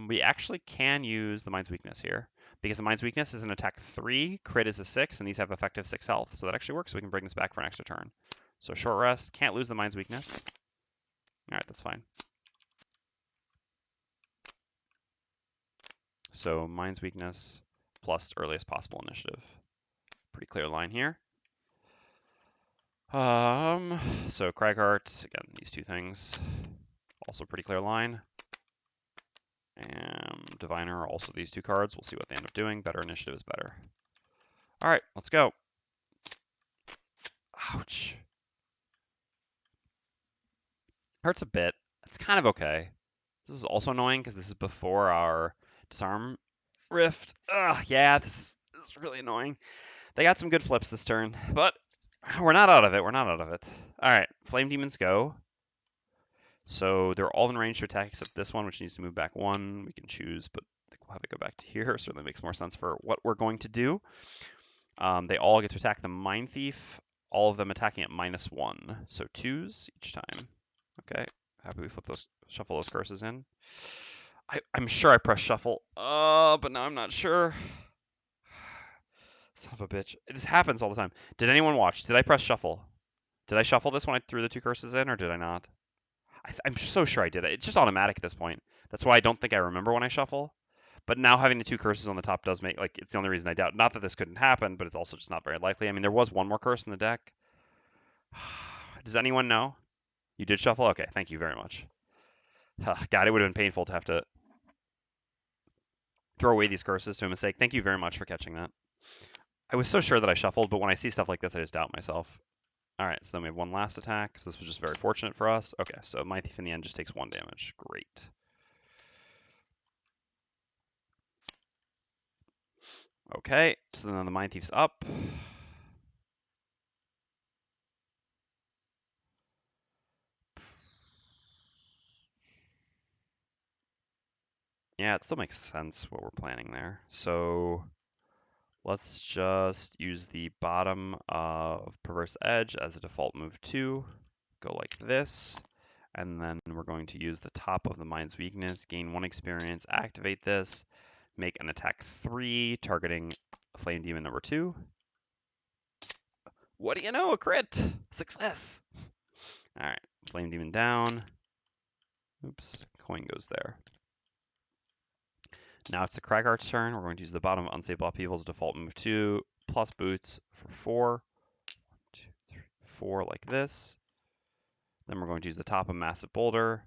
We actually can use the Mind's Weakness here, because the Mind's Weakness is an attack 3, crit is a 6, and these have effective 6 health. So that actually works, so we can bring this back for an extra turn. So short rest, can't lose the Mind's Weakness. All right, that's fine. So Mind's Weakness plus earliest possible initiative. Pretty clear line here. So Cragheart, again, these 2 things. Also pretty clear line. And Diviner, also these 2 cards. We'll see what they end up doing. Better initiative is better. All right, let's go. Ouch. Hurts a bit. It's kind of okay. This is also annoying because this is before our Disarm Rift. Ugh, yeah, this is really annoying. They got some good flips this turn, but we're not out of it. We're not out of it. All right, Flame Demons go. So they're all in range to attack except this one, which needs to move back 1. We can choose, but I think we'll have it go back to here. Certainly makes more sense for what we're going to do. They all get to attack the Mindthief, all of them attacking at -1. So 2s each time. Okay, happy we shuffle those curses in. I'm sure I pressed shuffle, but now I'm not sure. Son of a bitch. This happens all the time. Did anyone watch? Did I press shuffle? Did I shuffle this when I threw the 2 curses in, or did I not? I'm so sure I did it. It's just automatic at this point. That's why I don't think I remember when I shuffle. But now having the 2 curses on the top does make, it's the only reason I doubt. Not that this couldn't happen, but it's also just not very likely. I mean, there was one more curse in the deck. Does anyone know? You did shuffle? Okay, thank you very much. God, it would have been painful to have to throw away these curses to a mistake. Thank you very much for catching that. I was so sure that I shuffled, but when I see stuff like this, I just doubt myself. All right, so then we have one last attack, so this was just very fortunate for us. Okay, so Mindthief in the end just takes 1 damage. Great. Okay, so then the Mindthief's up. Yeah, it still makes sense what we're planning there. So let's just use the bottom of Perverse Edge as a default move 2. Go like this. And then we're going to use the top of the Mind's Weakness, gain 1 experience, activate this, make an attack 3, targeting Flame Demon number 2. What do you know? A crit! Success! Alright, Flame Demon down. Oops, coin goes there. Now it's the Cragheart's turn. We're going to use the bottom of Unstable Upheaval's default move 2, plus boots for 4. 1, 2, 3, 4 like this. Then we're going to use the top of Massive Boulder.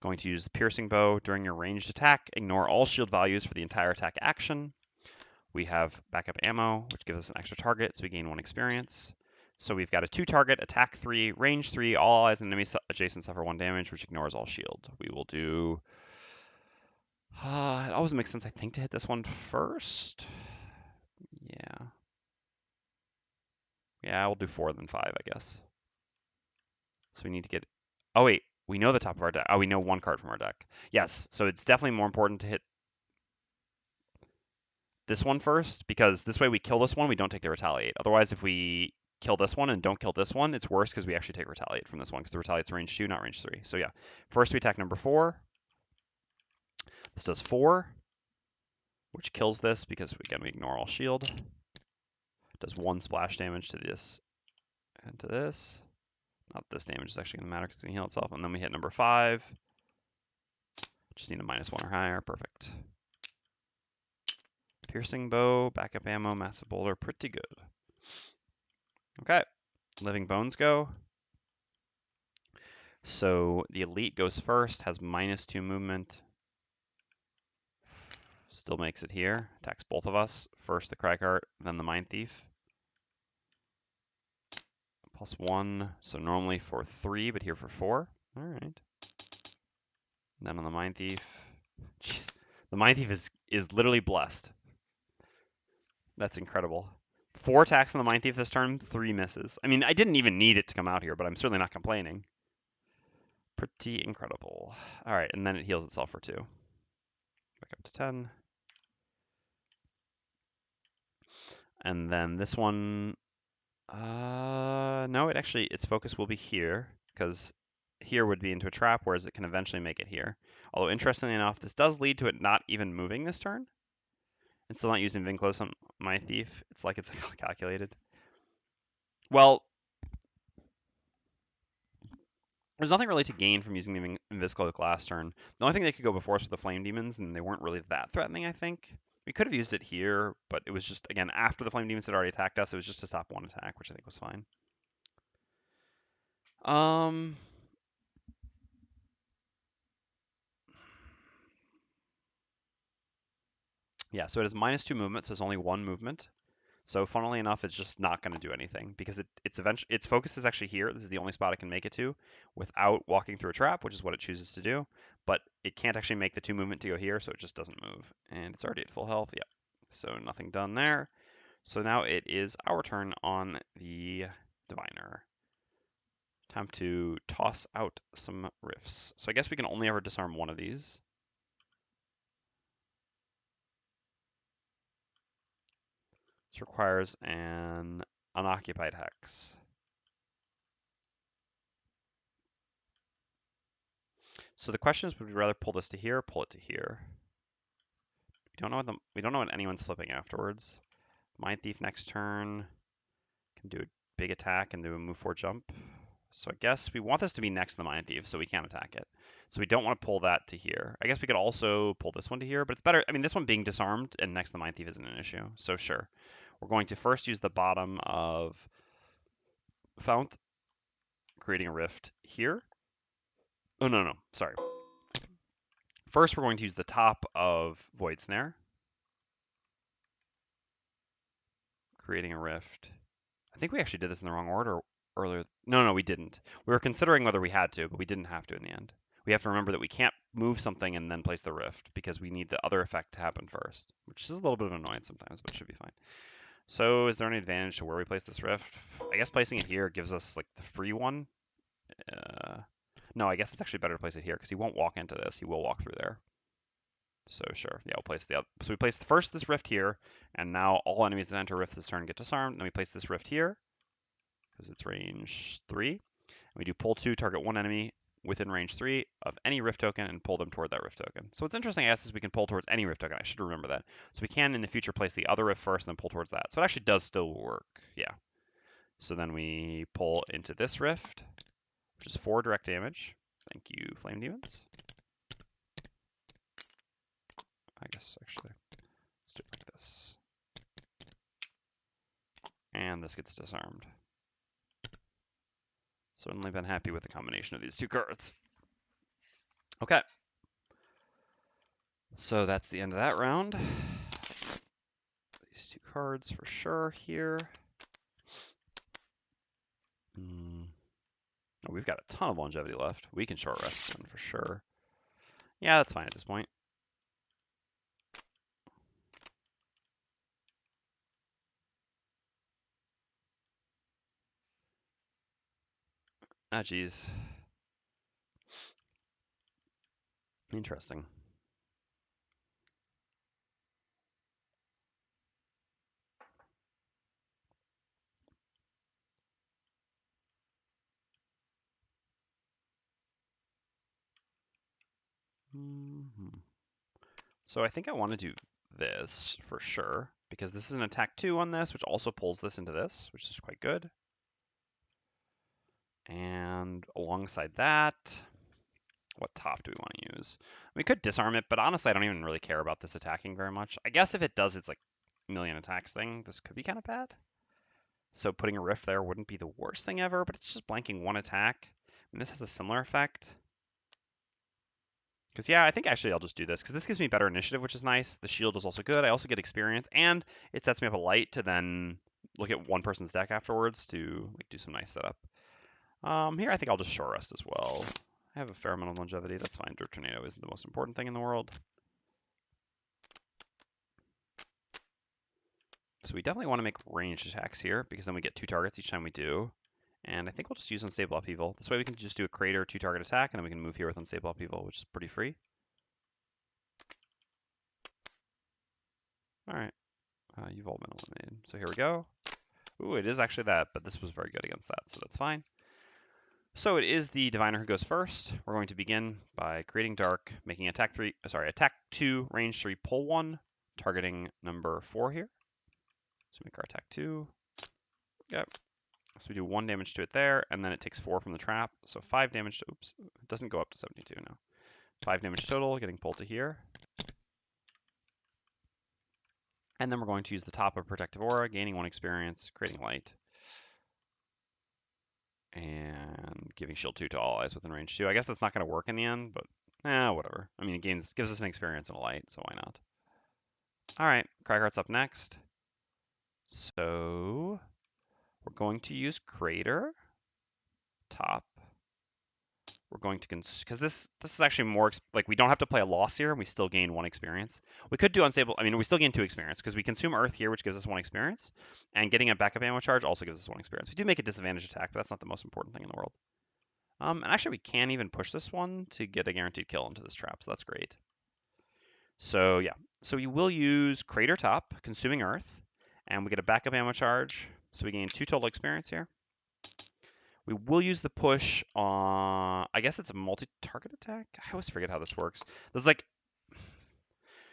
Going to use Piercing Bow during your ranged attack. Ignore all shield values for the entire attack action. We have backup ammo, which gives us an extra target, so we gain 1 experience. So we've got a 2 target, attack 3, range 3, all allies and enemies adjacent suffer 1 damage, which ignores all shield. We will do... it always makes sense, I think, to hit this one first. Yeah. Yeah, we'll do 4 then 5, I guess. So we need to get... Oh, wait. We know the top of our deck. Oh, we know 1 card from our deck. Yes, so it's definitely more important to hit this one first, because this way we kill this one, we don't take the Retaliate. Otherwise, if we kill this one and don't kill this one, it's worse because we actually take Retaliate from this one, because the Retaliate's range 2, not range 3. So yeah, first we attack number 4. This does 4, which kills this because, again, we ignore all shield. It does 1 splash damage to this and to this. Not this damage is actually going to matter because it's going to heal itself. And then we hit number 5. Just need a -1 or higher. Perfect. Piercing Bow, backup ammo, Massive Boulder. Pretty good. Okay. Living Bones go. So the Elite goes first, has -2 movement. Still makes it here. Attacks both of us. First the Cragheart, then the Mindthief. +1, so normally for 3, but here for 4. All right. And then on the Mindthief, jeez, the Mindthief is literally blessed. That's incredible. 4 attacks on the Mindthief this turn, 3 misses. I mean, I didn't even need it to come out here, but I'm certainly not complaining. Pretty incredible. All right, and then it heals itself for 2. Back up to 10. And then this one, no, its focus will be here, because here would be into a trap, whereas it can eventually make it here. Although, interestingly enough, this does lead to it not even moving this turn. And still not using Vinclose on Mindthief. It's like it's calculated. Well, there's nothing really to gain from using the Inviscloak last turn. The only thing they could go before us were the Flame Demons, and they weren't really that threatening, I think. We could have used it here, but it was just, again, after the Flame Demons had already attacked us, it was just to stop 1 attack, which I think was fine. Yeah, so it has -2 movement, so it's only 1 movement. So funnily enough, it's just not going to do anything because its focus is actually here. This is the only spot it can make it to without walking through a trap, which is what it chooses to do. But it can't actually make the 2 movement to go here, so it just doesn't move. And it's already at full health. Yep. So nothing done there. So now it is our turn on the Diviner. Time to toss out some Rifts. So I guess we can only ever disarm one of these. This requires an unoccupied hex. So the question is, would we rather pull this to here or pull it to here? We don't know what anyone's flipping afterwards. Mindthief next turn can do a big attack and do a move 4 jump. So I guess we want this to be next to the Mindthief so we can't attack it. So we don't want to pull that to here. I guess we could also pull this one to here, but it's better. I mean, this one being disarmed and next to the Mindthief isn't an issue. So sure. We're going to first use the bottom of Fount, creating a rift here. Oh, no, sorry. First, we're going to use the top of Void Snare, creating a rift. I think we actually did this in the wrong order earlier. No, we didn't. We were considering whether we had to, but we didn't have to in the end. We have to remember that we can't move something and then place the rift because we need the other effect to happen first, which is a little bit of an annoyance sometimes, but it should be fine. So is there any advantage to where we place this rift? I guess placing it here gives us like the free one. No, I guess it's actually better to place it here because he won't walk into this. He will walk through there. So sure, yeah, we'll place the other. So we place first this rift here, and now all enemies that enter rift this turn get disarmed. Then we place this rift here because it's range 3. And we do pull 2, target 1 enemy within range 3 of any rift token and pull them toward that rift token. So what's interesting, I guess, is we can pull towards any rift token. I should remember that. So we can in the future place the other rift first and then pull towards that. So it actually does still work. Yeah. So then we pull into this rift, which is 4 direct damage. Thank you, Flame Demons. I guess actually, let's do it like this. And this gets disarmed. Certainly been happy with the combination of these 2 cards. Okay. So that's the end of that round. These 2 cards for sure here. Oh, we've got a ton of longevity left. We can short rest one for sure. Yeah, that's fine at this point. Ah, geez. Interesting. So I think I want to do this for sure, because this is an attack 2 on this, which also pulls this into this, which is quite good. And alongside that, what top do we want to use? We could disarm it, but honestly, I don't even really care about this attacking very much. I guess if it does its like million attacks thing, this could be kind of bad. So putting a rift there wouldn't be the worst thing ever, but it's just blanking 1 attack. And this has a similar effect. Because yeah, I think actually I'll just do this, because this gives me better initiative, which is nice. The shield is also good. I also get experience, and it sets me up a light to then look at one person's deck afterwards to like do some nice setup. Here I think I'll just short rest as well. I have a fair amount of longevity. That's fine. Dirt Tornado isn't the most important thing in the world. So we definitely want to make ranged attacks here because then we get 2 targets each time we do. And I think we'll just use Unstable Upheaval. This way we can just do a Crater 2-target attack, and then we can move here with Unstable Upheaval, which is pretty free. All right, you've all been eliminated. So here we go. Ooh, it is actually that, but this was very good against that, so that's fine. So it is the Diviner who goes first. We're going to begin by creating Dark, making attack 2, range 3, pull 1, targeting number 4 here. So make our attack 2. Yep. So we do 1 damage to it there, and then it takes 4 from the trap. So 5 damage to, oops, it doesn't go up to 72 now. 5 damage total, getting pulled to here. And then we're going to use the top of Protective Aura, gaining 1 experience, creating light, and giving shield 2 to all allies within range 2. I guess that's not going to work in the end, but whatever. I mean, it gives us an experience and a light, so why not? All right, Cragheart's up next. So we're going to use Crater, top. We're going to, because this is actually more, like we don't have to play a loss here, and we still gain 1 experience. We could do Unstable, I mean, we still gain 2 experience, because we consume Earth here, which gives us 1 experience, and getting a backup ammo charge also gives us 1 experience. We do make a disadvantage attack, but that's not the most important thing in the world. And actually, we can even push this one to get a guaranteed kill into this trap, so that's great. So yeah, so we will use Crater top, consuming Earth, and we get a backup ammo charge, so we gain 2 total experience here. We will use the push on, I guess it's a multi-target attack? I always forget how this works. There's like,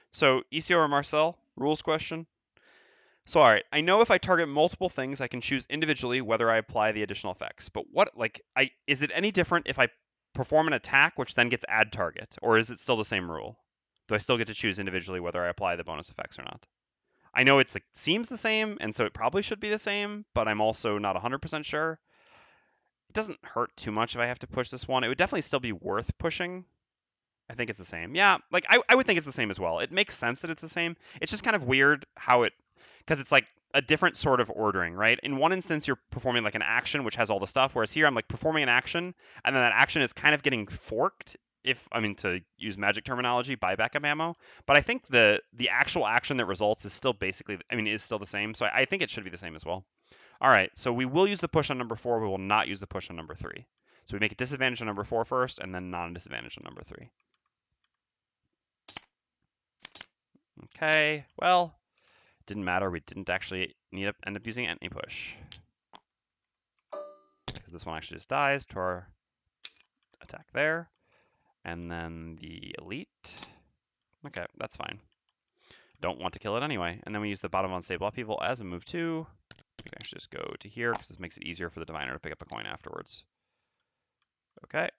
so ECO or Marcel, rules question. So all right, I know if I target multiple things, I can choose individually whether I apply the additional effects. But what, like, is it any different if I perform an attack, which then gets add target? Or is it still the same rule? Do I still get to choose individually whether I apply the bonus effects or not? I know it's like, seems the same, and so it probably should be the same, but I'm also not 100% sure. It doesn't hurt too much if I have to push this one. It would definitely still be worth pushing. I think it's the same. Yeah, like I would think it's the same as well. It makes sense that it's the same. It's just kind of weird how it, because it's like a different sort of ordering, right? In one instance, you're performing like an action, which has all the stuff, whereas here I'm like performing an action, and then that action is kind of getting forked, if, I mean, to use magic terminology, by backup ammo. But I think the actual action that results is still basically, I mean, is still the same. So I think it should be the same as well. All right, so we will use the push on number 4. We will not use the push on number 3. So we make a disadvantage on number 4 first, and then non-disadvantage on number 3. Okay, well, didn't matter. We didn't actually end up using any push, because this one actually just dies to our attack there. And then the elite. Okay, that's fine. Don't want to kill it anyway. And then we use the bottom Unstable Upheaval as a move 2. We can actually just go to here, because this makes it easier for the Diviner to pick up a coin afterwards. Okay.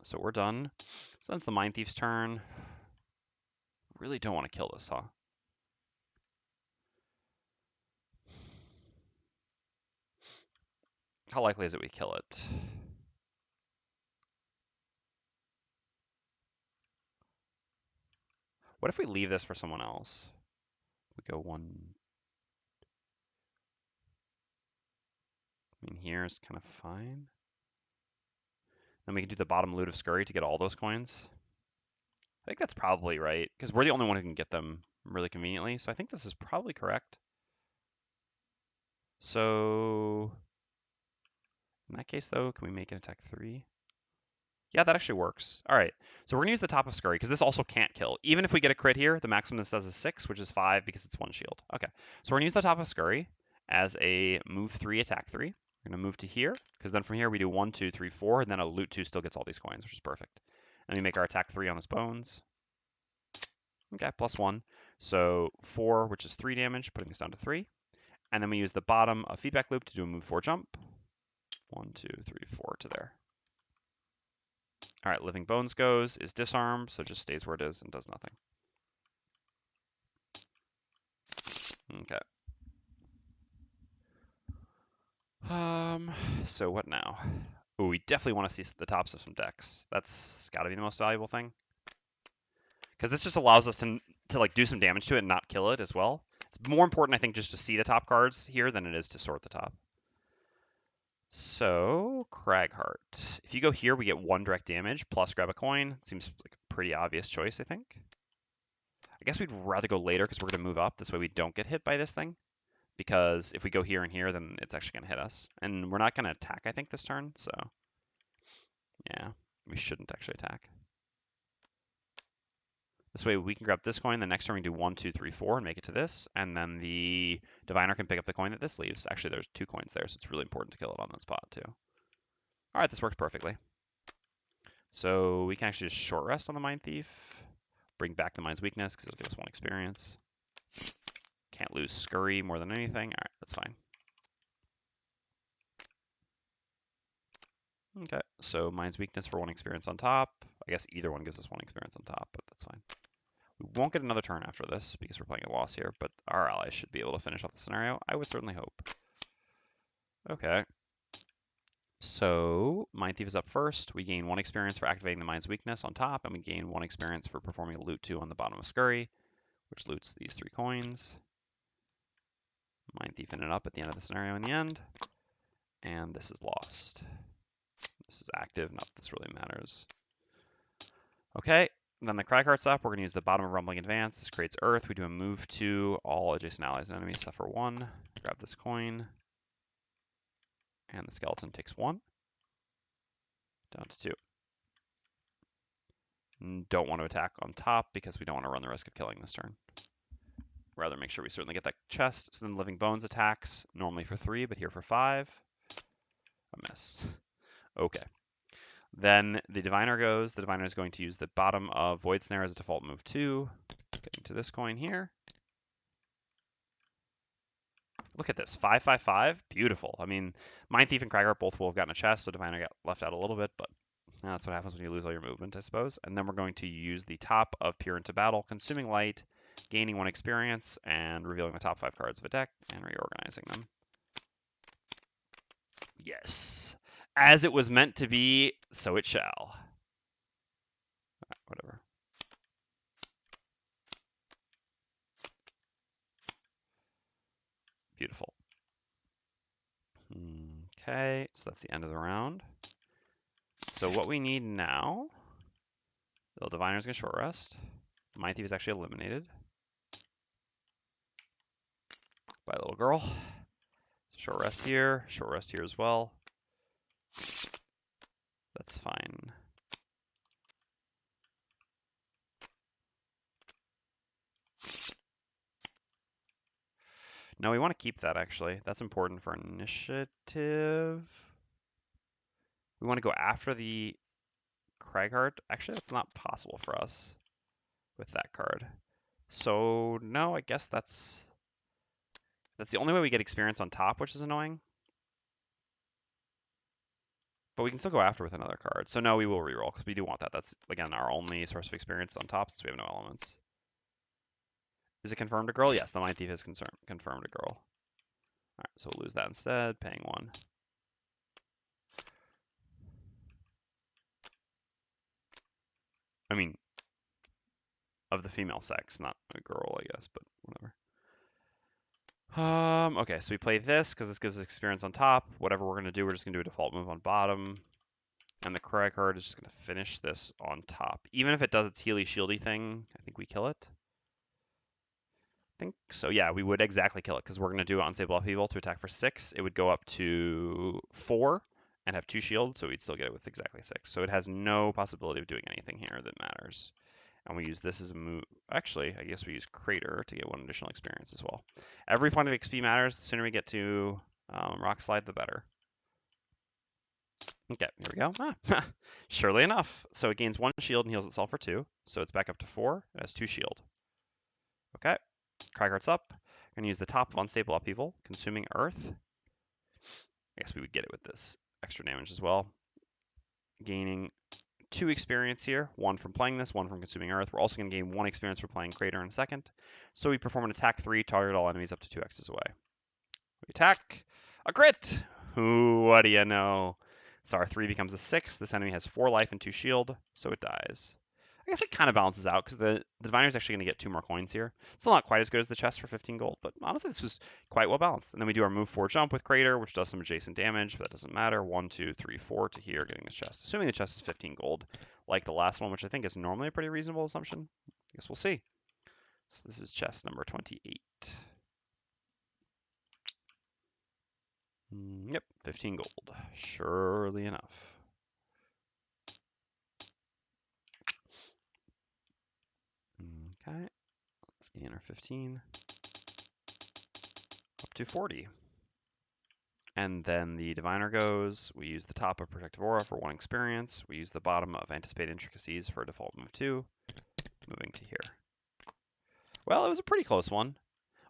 So we're done. So that's the Mindthief's turn. Really don't want to kill this, huh? How likely is it we kill it? What if we leave this for someone else? We go 1. I mean, here is kind of fine. Then we can do the bottom loot of Scurry to get all those coins. I think that's probably right, because we're the only one who can get them really conveniently. So I think this is probably correct. So in that case, though, can we make an attack 3? Yeah, that actually works. All right, so we're gonna use the top of Scurry, because this also can't kill. Even if we get a crit here, the maximum this does is 6, which is 5 because it's 1 shield. Okay, so we're gonna use the top of Scurry as a move 3, attack 3. We're gonna move to here, because then from here we do 1, 2, 3, 4, and then a loot 2 still gets all these coins, which is perfect. And we make our attack 3 on his bones. Okay, +1. So 4, which is 3 damage, putting this down to 3. And then we use the bottom of Feedback Loop to do a move 4 jump. 1, 2, 3, 4 to there. All right, Living Bones goes, is disarmed, so just stays where it is and does nothing. Okay. So what now? Oh, we definitely want to see the tops of some decks. That's got to be the most valuable thing, because this just allows us to like do some damage to it and not kill it as well. It's more important, I think, just to see the top cards here than it is to sort the top. So, Cragheart. If you go here, we get 1 direct damage plus grab a coin. Seems like a pretty obvious choice, I think. I guess we'd rather go later because we're going to move up. This way we don't get hit by this thing. Because if we go here and here, then it's actually going to hit us. And we're not going to attack, I think, this turn. So, yeah, we shouldn't actually attack. This way we can grab this coin. The next turn we can do 1, 2, 3, 4 and make it to this. And then the diviner can pick up the coin that this leaves. Actually, there's 2 coins there, so it's really important to kill it on that spot too. All right, this works perfectly. So we can actually just short rest on the Mindthief. Bring back the Mind's Weakness because it'll give us 1 experience. Can't lose Scurry more than anything. All right, that's fine. Okay, so Mind's Weakness for 1 experience on top. I guess either one gives us 1 experience on top, but that's fine. We won't get another turn after this because we're playing a loss here, but our allies should be able to finish off the scenario. I would certainly hope. Okay. So, Mindthief is up first. We gain 1 experience for activating the Mind's Weakness on top, and we gain 1 experience for performing a loot 2 on the bottom of Scurry, which loots these 3 coins. Mindthief ended up at the end of the scenario in the end. And this is lost. This is active, not that this really matters. Okay, then the Cragheart's up. We're going to use the bottom of Rumbling Advance. This creates Earth. We do a move to all adjacent allies and enemies suffer 1. Grab this coin. And the skeleton takes 1. Down to 2. Don't want to attack on top because we don't want to run the risk of killing this turn. Rather make sure we certainly get that chest. So then Living Bones attacks, normally for 3, but here for 5. A miss. Okay. Then the Diviner goes. The Diviner is going to use the bottom of Void Snare as a default move 2. Getting to this coin here. Look at this, 5, 5, 5. Beautiful. I mean, Mindthief and Cragheart both will have gotten a chest, so Diviner got left out a little bit, but that's what happens when you lose all your movement, I suppose. And then we're going to use the top of Peer into Battle, consuming light, gaining 1 experience, and revealing the top 5 cards of a deck, and reorganizing them. Yes. As it was meant to be, so it shall. Whatever. Beautiful. Okay, so that's the end of the round. So what we need now, the Diviner's going to short rest. Mindthief is actually eliminated by Little Girl. So short rest here as well. That's fine. No, we want to keep that actually. That's important for initiative. We want to go after the Cragheart. Actually, that's not possible for us with that card. So no, I guess that's the only way we get experience on top, which is annoying. But we can still go after with another card. So no, we will reroll because we do want that. That's, again, our only source of experience on top since we have no elements. Is it confirmed a girl? Yes, the Mindthief is confirmed a girl. All right, so we'll lose that instead, paying 1. I mean, of the female sex, not a girl, I guess, but whatever. Okay, so we play this because this gives us experience on top. Whatever we're going to do, we're just going to do a default move on bottom. And the Cragheart is just going to finish this on top. Even if it does its Healy Shieldy thing, I think we kill it. I think so, yeah, we would exactly kill it because we're going to do Unstable Upheaval to attack for 6. It would go up to 4 and have 2 shields, so we'd still get it with exactly 6. So it has no possibility of doing anything here that matters. And we use this as a move. Actually, I guess we use Crater to get 1 additional experience as well. Every point of XP matters. The sooner we get to Rock Slide, the better. Okay, here we go. Surely enough. So it gains 1 shield and heals itself for 2. So it's back up to 4. It has 2 shield. Okay, Cragheart's up. We're going to use the top of Unstable Upheaval, consuming Earth. I guess we would get it with this extra damage as well. Gaining 2 experience here, 1 from playing this, 1 from consuming Earth. We're also going to gain 1 experience for playing Crater in a second. So we perform an attack 3, target all enemies up to 2 X's away. We attack. A crit! Ooh, what do you know? So our 3 becomes a 6. This enemy has 4 life and 2 shield, so it dies. I guess it kind of balances out because the Diviner's actually going to get 2 more coins here. Still not quite as good as the chest for 15 gold, but honestly, this was quite well balanced. And then we do our move 4 jump with Crater, which does some adjacent damage, but that doesn't matter. 1, 2, 3, 4 to here, getting this chest. Assuming the chest is 15 gold, like the last one, which I think is normally a pretty reasonable assumption. I guess we'll see. So this is chest number 28. Yep, 15 gold. Surely enough. Okay, let's gain our 15 up to 40. And then the Diviner goes. We use the top of Protective Aura for 1 experience. We use the bottom of Anticipate Intricacies for a default move 2. Moving to here. Well, it was a pretty close one.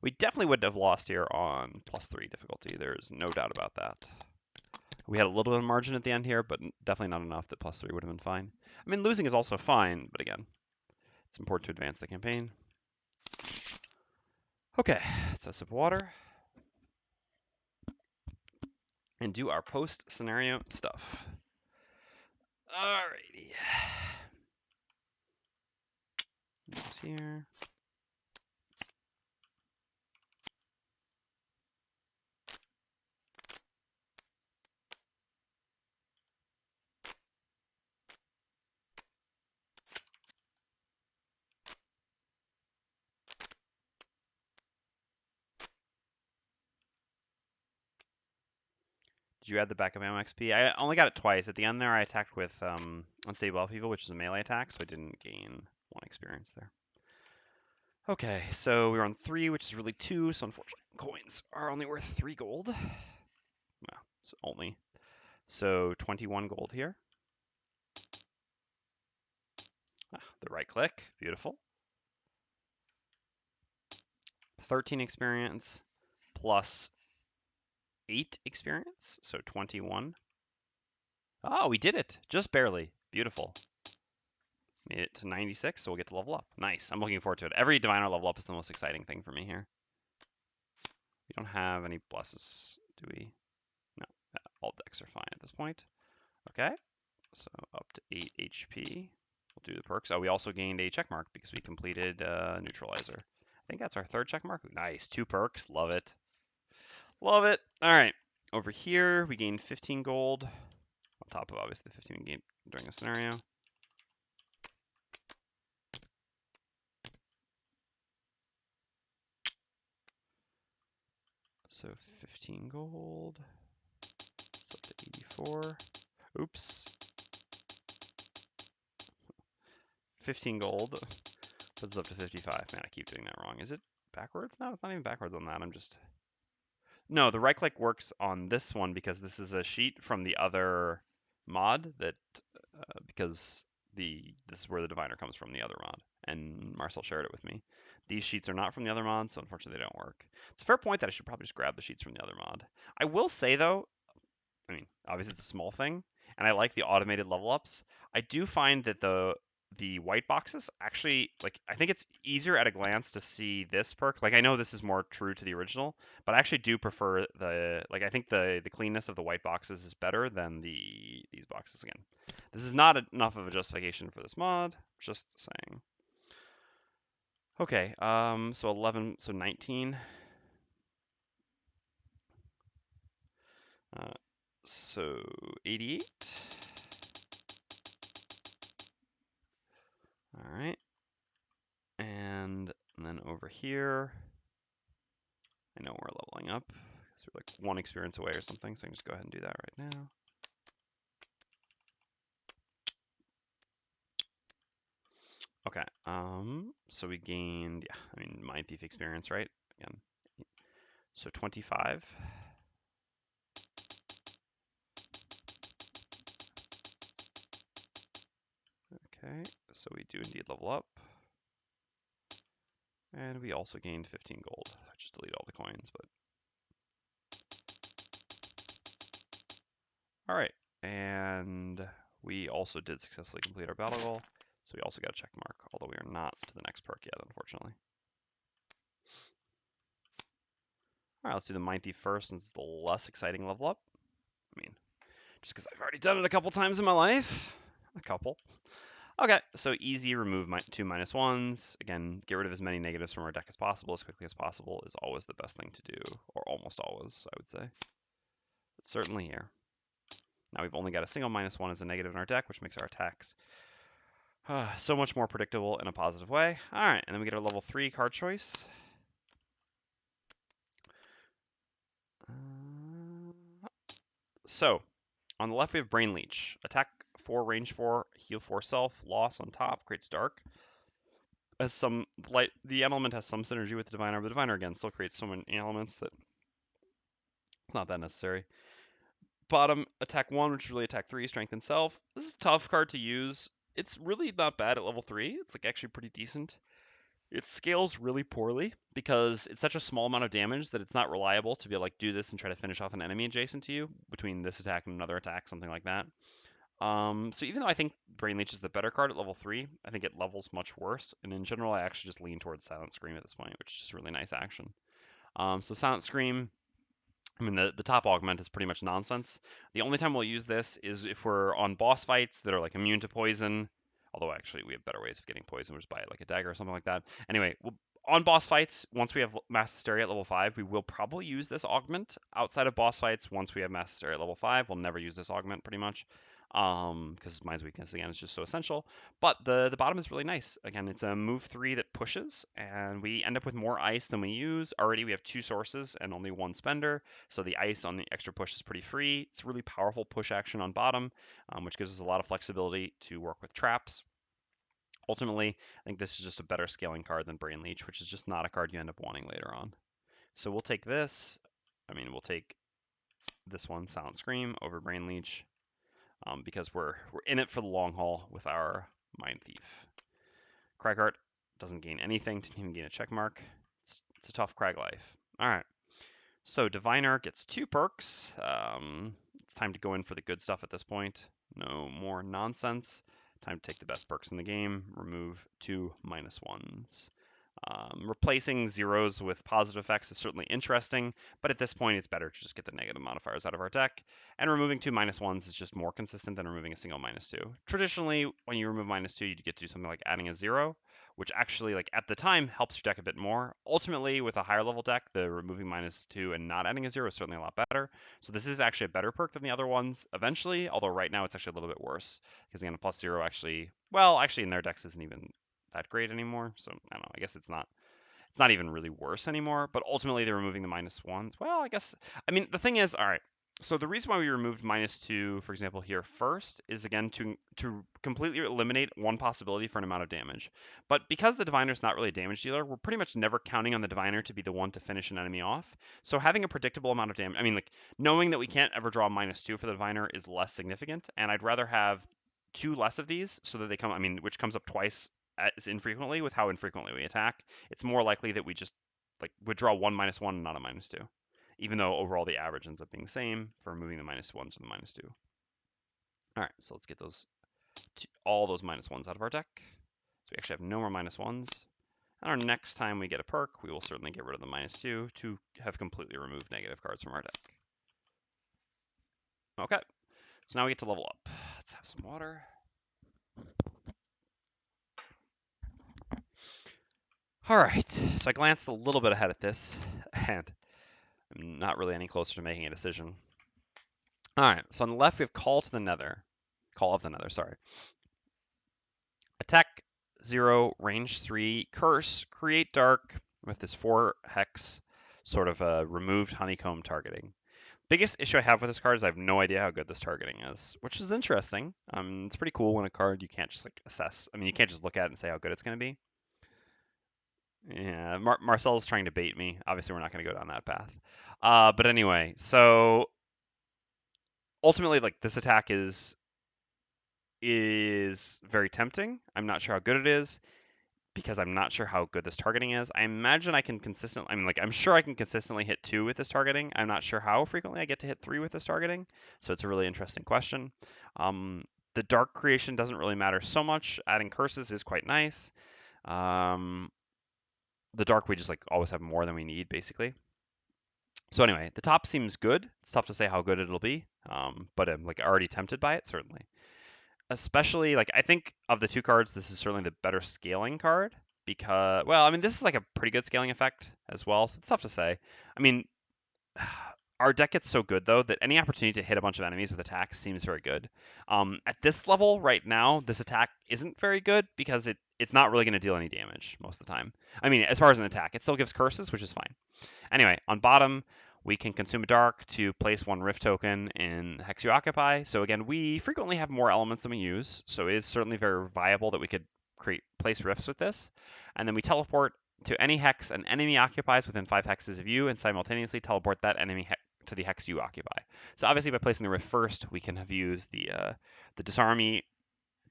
We definitely would have lost here on +3 difficulty. There's no doubt about that. We had a little bit of margin at the end here, but definitely not enough that +3 would have been fine. I mean, losing is also fine, but again, it's important to advance the campaign. Okay, let's have a sip of water. And do our post-scenario stuff. Alrighty. This here. Did you add the backup ammo XP? I only got it twice. At the end there, I attacked with Unstable Upheaval, which is a melee attack, so I didn't gain 1 experience there. Okay, so we were on 3, which is really 2, so unfortunately coins are only worth 3 gold. Well, it's only. So 21 gold here. The right click, beautiful. 13 experience plus 8 experience, so 21. Oh, we did it, just barely. Beautiful. Made it to 96, so we'll get to level up. Nice, I'm looking forward to it. Every Diviner level up is the most exciting thing for me here. We don't have any blesses, do we? No, all decks are fine at this point. Okay, so up to 8 HP. We'll do the perks. Oh, we also gained a check mark because we completed Neutralizer. I think that's our 3rd check mark. Nice, 2 perks, love it. Love it. All right, over here we gained 15 gold, on top of obviously the 15 we gained during the scenario. So 15 gold, it's up to 84. Oops. 15 gold, puts us up to 55. Man, I keep doing that wrong. Is it backwards? No, it's not even backwards on that. I'm just... No, the right click works on this one because this is a sheet from the other mod that, because this is where the Diviner comes from, the other mod, and Marcel shared it with me. These sheets are not from the other mod, so unfortunately they don't work. It's a fair point that I should probably just grab the sheets from the other mod. I will say though, I mean, obviously it's a small thing, and I like the automated level ups. I do find that the white boxes actually, like, I think it's easier at a glance to see this perk. Like, I know this is more true to the original, but I actually do prefer I think the cleanness of the white boxes is better than these boxes again. This is not enough of a justification for this mod, just saying. Okay, so 11, so 19. So 88. All right. And then over here, I know we're leveling up. So we're like 1 experience away or something, so I can just go ahead and do that right now. Okay, so we gained, yeah, I mean, Mindthief experience, right? Again, so 25. Okay, so we do indeed level up. And we also gained 15 gold. I just delete all the coins, but... All right, and we also did successfully complete our battle goal, so we also got a check mark, although we are not to the next perk yet, unfortunately. All right, let's do the Mindthief first, since it's the less exciting level up. I mean, just because I've already done it a couple times in my life. A couple. Okay, so easy, remove my 2 -1s. Again, get rid of as many negatives from our deck as possible, as quickly as possible, is always the best thing to do, or almost always, I would say. But certainly here. Now we've only got a single -1 as a negative in our deck, which makes our attacks so much more predictable in a positive way. All right, and then we get our level 3 card choice. So, on the left we have Brain Leech. Attack 4, range 4, heal 4 self, loss on top, creates dark. As some light, the element has some synergy with the Diviner, but the Diviner again still creates so many elements that it's not that necessary. Bottom, attack 1, which is really attack 3, strength and self. This is a tough card to use. It's really not bad at level 3. It's like actually pretty decent. It scales really poorly because it's such a small amount of damage that it's not reliable to be able to like do this and try to finish off an enemy adjacent to you between this attack and another attack, something like that. So even though I think Brain Leech is the better card at level 3, I think it levels much worse. And in general, I actually just lean towards Silent Scream at this point, which is just really nice action. So Silent Scream, I mean, the top augment is pretty much nonsense. The only time we'll use this is if we're on boss fights that are like immune to poison. Although actually we have better ways of getting poison, which is by like a dagger or something like that. Anyway, on boss fights, once we have Mass Hysteria at level 5, we will probably use this augment. Outside of boss fights, once we have Mass Hysteria at level 5, we'll never use this augment pretty much. Because Mind's Weakness, again, is just so essential. But the bottom is really nice. Again, it's a move 3 that pushes, and we end up with more ice than we use. Already we have 2 sources and only 1 spender, so the ice on the extra push is pretty free. It's a really powerful push action on bottom, which gives us a lot of flexibility to work with traps. Ultimately, I think this is just a better scaling card than Brain Leech, which is just not a card you end up wanting later on. So we'll take this. We'll take this one, Silent Scream, over Brain Leech, because we're in it for the long haul with our Mindthief. Cragheart doesn't gain anything, didn't even gain a check mark. It's a tough Crag life. All right. So Diviner gets 2 perks. It's time to go in for the good stuff at this point. No more nonsense. Time to take the best perks in the game. Remove 2 -1s. Replacing zeros with positive effects is certainly interesting, but at this point it's better to just get the negative modifiers out of our deck. And removing 2 -1s is just more consistent than removing a single -2. Traditionally, when you remove -2, you get to do something like adding a 0, which actually, like at the time, helps your deck a bit more. Ultimately, with a higher level deck, the removing -2 and not adding a 0 is certainly a lot better. So this is actually a better perk than the other ones eventually, although right now it's actually a little bit worse, because again, a +0 actually, well, actually in their decks isn't even that great anymore. So I don't know. I guess it's not even really worse anymore. But ultimately, they're removing the -1s. Well, the thing is, all right. So the reason why we removed -2, for example, here first is again to completely eliminate one possibility for an amount of damage. But because the Diviner is not really a damage dealer, we're pretty much never counting on the Diviner to be the one to finish an enemy off. So having a predictable amount of damage, knowing that we can't ever draw -2 for the Diviner is less significant, and I'd rather have 2 less of these so that they come, which comes up twice as infrequently with how infrequently we attack. It's more likely that we just would draw 1 -1 and not a -2, even though overall the average ends up being the same for moving the -1s to the -2. All right, so let's get all those -1s out of our deck. So we actually have no more -1s. And our next time we get a perk, we will certainly get rid of the -2 to have completely removed negative cards from our deck. Okay, so now we get to level up. Let's have some water. All right, so I glanced a little bit ahead at this, and I'm not really any closer to making a decision. All right, so on the left we have Call of the Nether, sorry. Attack 0, range 3, curse, create dark with this 4 hex sort of removed honeycomb targeting. Biggest issue I have with this card is I have no idea how good this targeting is, which is interesting. It's pretty cool when a card you can't just assess. You can't just look at it and say how good it's going to be. Yeah, Marcel's trying to bait me. Obviously, we're not going to go down that path. But anyway, so ultimately, this attack is very tempting. I'm not sure how good it is because I'm not sure how good this targeting is. I imagine I can consistently, I'm sure I can consistently hit 2 with this targeting. I'm not sure how frequently I get to hit 3 with this targeting. So it's a really interesting question. The dark creation doesn't really matter so much. Adding curses is quite nice. The dark, we just always have more than we need, basically. So anyway, the top seems good. It's tough to say how good it'll be, but I'm already tempted by it, certainly. especially like I think of the two cards, this is certainly the better scaling card because, well, I mean, this is like a pretty good scaling effect as well, so it's tough to say. I mean, our deck gets so good though that any opportunity to hit a bunch of enemies with attacks seems very good. At this level right now, this attack isn't very good because it's not really going to deal any damage most of the time. I mean, as far as an attack, it still gives curses, which is fine. Anyway, on bottom, we can consume a dark to place one rift token in the hex you occupy. So again, we frequently have more elements than we use, so it is certainly very viable that we could place rifts with this. And then we teleport to any hex an enemy occupies within 5 hexes of you and simultaneously teleport that enemy to the hex you occupy. So obviously by placing the rift first, we can have used the disarmy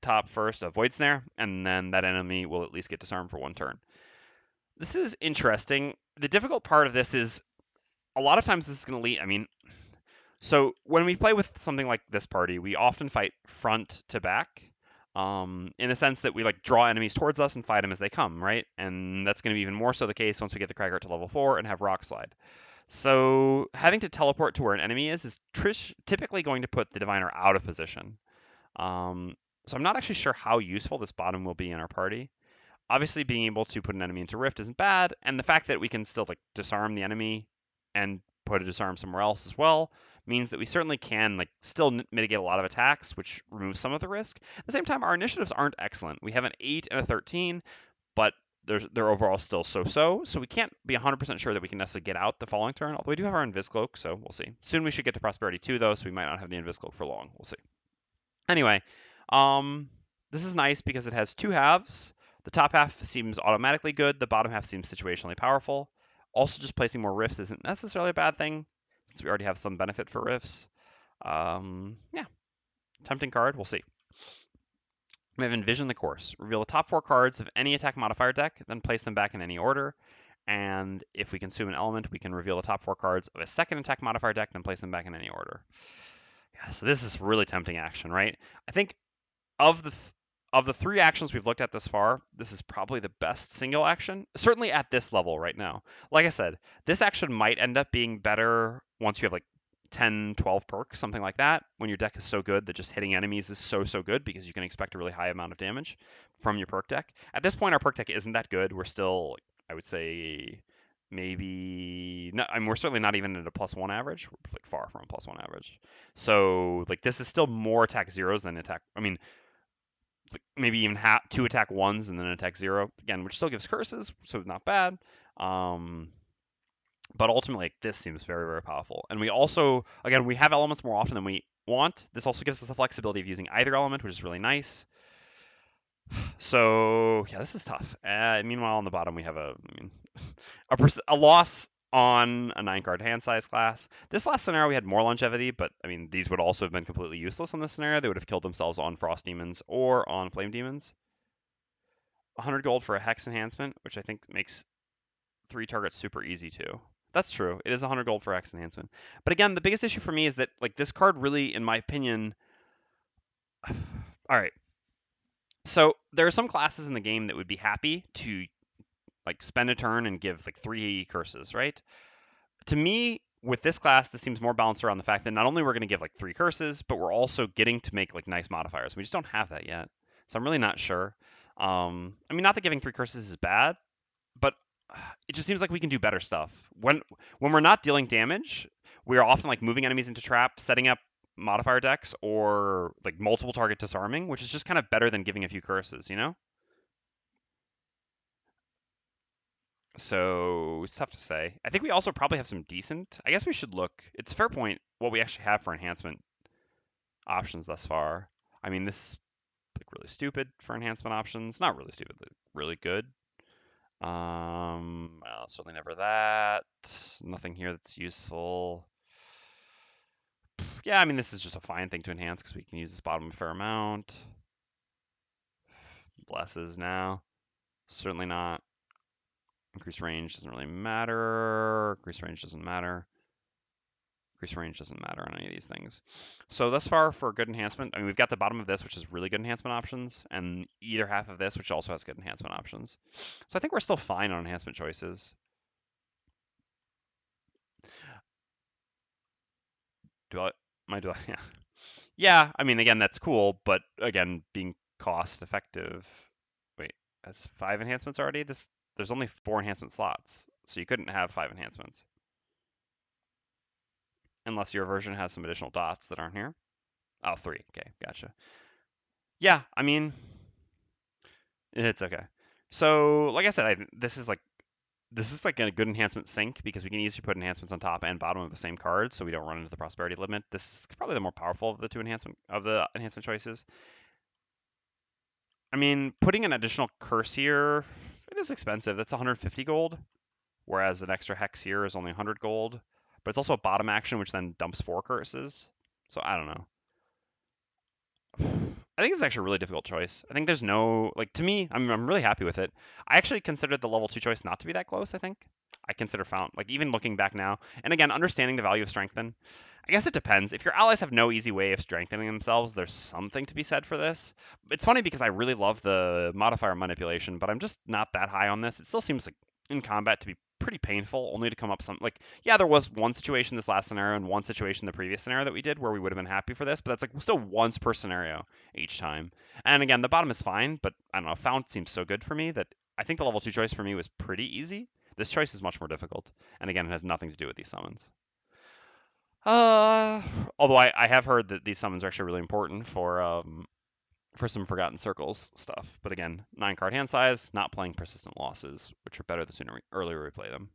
top first of Void Snare, and then that enemy will at least get disarmed for 1 turn. This is interesting. The difficult part of this is a lot of times this is going to lead. I mean, so when we play with something like this party, we often fight front to back, in the sense that we like draw enemies towards us and fight them as they come, right? And that's going to be even more so the case once we get the Cragheart to level 4 and have Rock Slide. So having to teleport to where an enemy is typically going to put the Diviner out of position. So I'm not actually sure how useful this bottom will be in our party. Obviously, being able to put an enemy into Rift isn't bad, and the fact that we can still like disarm the enemy and put a disarm somewhere else as well means that we certainly can like still mitigate a lot of attacks, which removes some of the risk. At the same time, our initiatives aren't excellent. We have an 8 and a 13, but they're overall still so-so, so we can't be 100% sure that we can necessarily get out the following turn, although we do have our Invis Cloak, so we'll see. Soon we should get to Prosperity 2, though, so we might not have the Invis Cloak for long. We'll see. Anyway, this is nice because it has 2 halves. The top half seems automatically good. The bottom half seems situationally powerful. Also, just placing more rifts isn't necessarily a bad thing, since we already have some benefit for rifts. Yeah, tempting card. We'll see. We have Envision the Course. Reveal the top 4 cards of any attack modifier deck, then place them back in any order. And if we consume an element, we can reveal the top 4 cards of a second attack modifier deck, then place them back in any order. Yeah, so this is really tempting action, right? I think of the 3 actions we've looked at this far, this is probably the best single action, certainly at this level right now. Like I said, this action might end up being better once you have like 10, 12 perks, something like that, when your deck is so good that just hitting enemies is so good because you can expect a really high amount of damage from your perk deck. At this point, our perk deck isn't that good. We're still, I would say, maybe no, I mean, we're certainly not even at a +1 average. We're like far from a +1 average. So like this is still more attack zeros than attack. I mean, maybe even 2 attack 1s and then an attack 0 again, which still gives curses, so not bad. But ultimately, like, this seems very powerful. And we also, again, we have elements more often than we want. This also gives us the flexibility of using either element, which is really nice. So yeah, this is tough. Meanwhile, on the bottom we have a loss on a 9-card hand size class. This last scenario we had more longevity, but I mean these would also have been completely useless in this scenario. They would have killed themselves on Frost Demons or on Flame Demons. 100 gold for a Hex enhancement, which I think makes 3 targets super easy too. That's true. It is 100 gold for Hex enhancement. But again, the biggest issue for me is that like this card really, in my opinion, all right. So there are some classes in the game that would be happy to like spend a turn and give like 3 curses, right? To me, with this class, this seems more balanced around the fact that not only we're going to give like 3 curses, but we're also getting to make like nice modifiers. We just don't have that yet, so I'm really not sure. I mean, not that giving 3 curses is bad, but it just seems like we can do better stuff. When we're not dealing damage, we are often like moving enemies into traps, setting up modifier decks, or like multiple target disarming, which is just kind of better than giving a few curses, you know? So it's tough to say. I think we also probably have some decent. I guess we should look. It's a fair point what we actually have for enhancement options thus far. I mean, this is like really stupid for enhancement options. Not really stupid, but really good. Well, certainly never that. Nothing here that's useful. Yeah, I mean, this is just a fine thing to enhance because we can use this bottom a fair amount. Blesses now. Certainly not. Increase range doesn't really matter. Increase range doesn't matter. Increase range doesn't matter on any of these things. So thus far for good enhancement, I mean, we've got the bottom of this, which is really good enhancement options, and either half of this, which also has good enhancement options. So I think we're still fine on enhancement choices. Do I, yeah. Yeah, I mean, again, that's cool, but again, being cost effective. Wait, has 5 enhancements already? There's only 4 enhancement slots, so you couldn't have 5 enhancements unless your version has some additional dots that aren't here. Oh, 3. Okay, gotcha. Yeah, I mean, it's okay. So, like I said, this is like a good enhancement sync because we can easily put enhancements on top and bottom of the same card, so we don't run into the prosperity limit. This is probably the more powerful of the enhancement choices. I mean, putting an additional curse here, it is expensive. That's 150 gold, whereas an extra hex here is only 100 gold. But it's also a bottom action, which then dumps 4 curses. So I don't know. I think it's actually a really difficult choice. I think there's no like to me, I'm really happy with it. I actually considered the level 2 choice not to be that close, I think. I consider found like even looking back now, and again, understanding the value of strengthen. I guess it depends. If your allies have no easy way of strengthening themselves, there's something to be said for this. It's funny because I really love the modifier manipulation, but I'm just not that high on this. It still seems like in combat to be pretty painful, only to come up some like yeah, there was one situation this last scenario and one situation the previous scenario that we did where we would have been happy for this, but that's like still once per scenario each time. And again, the bottom is fine, but I don't know, Fount seems so good for me that I think the level 2 choice for me was pretty easy. This choice is much more difficult, and again, it has nothing to do with these summons. Uh, Although I have heard that these summons are actually really important for some Forgotten Circles stuff. But again, 9 card hand size, not playing persistent losses, which are better the earlier we play them.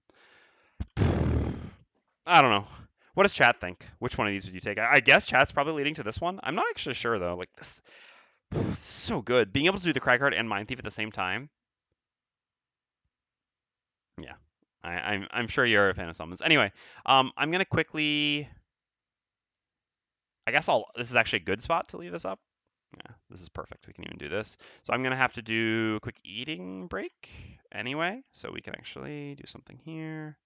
I don't know. What does chat think? Which one of these would you take? I guess chat's probably leading to this one. I'm not actually sure though. Like this, so good. Being able to do the Cragheart and Mindthief at the same time. Yeah, I'm sure you're a fan of summons. Anyway, I'm gonna quickly. I guess I'll. This is actually a good spot to leave this up. Yeah, this is perfect. We can even do this. So I'm gonna have to do a quick eating break anyway, so we can actually do something here.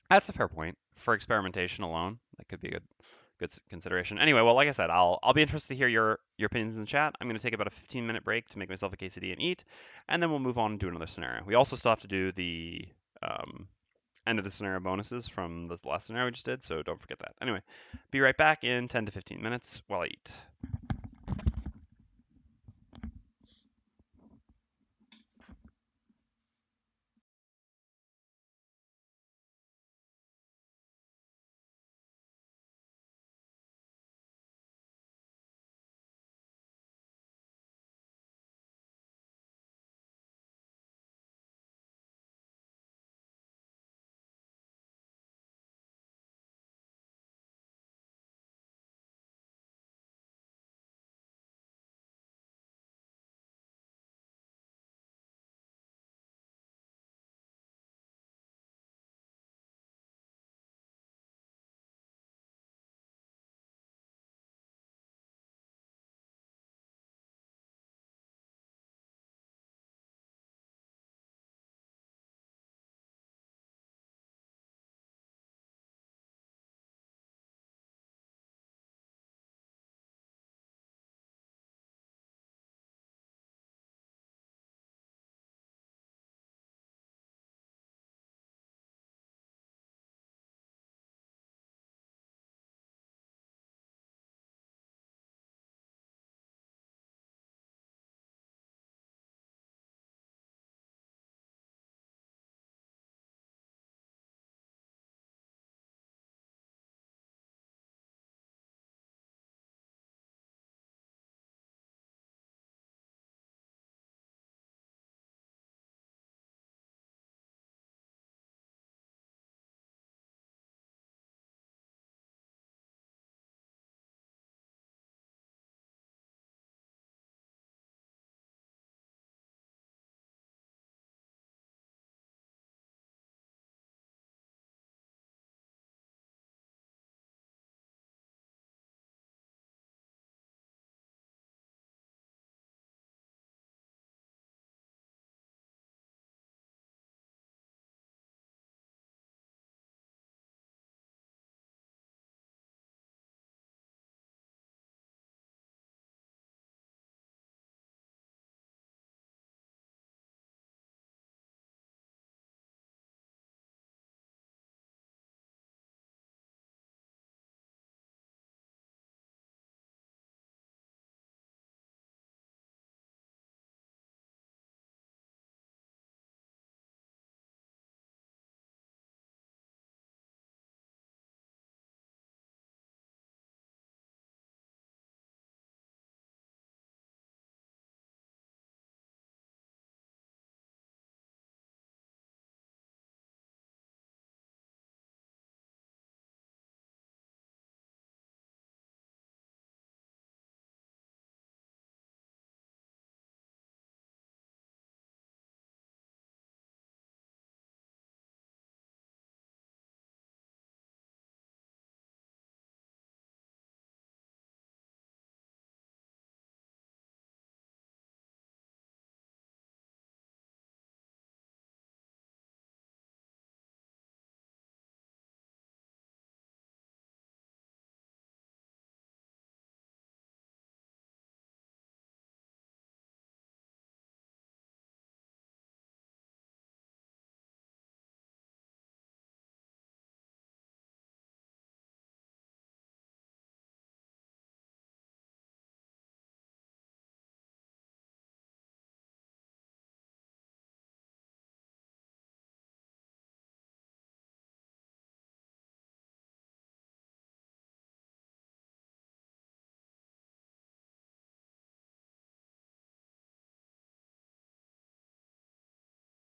That's a fair point. For experimentation alone, that could be a good consideration. Anyway, well, like I said, I'll be interested to hear your opinions in chat. I'm going to take about a 15-minute break to make myself a quesadilla and eat, and then we'll move on and do another scenario. We also still have to do the end of the scenario bonuses from the last scenario we just did, so don't forget that. Anyway, be right back in 10 to 15 minutes while I eat.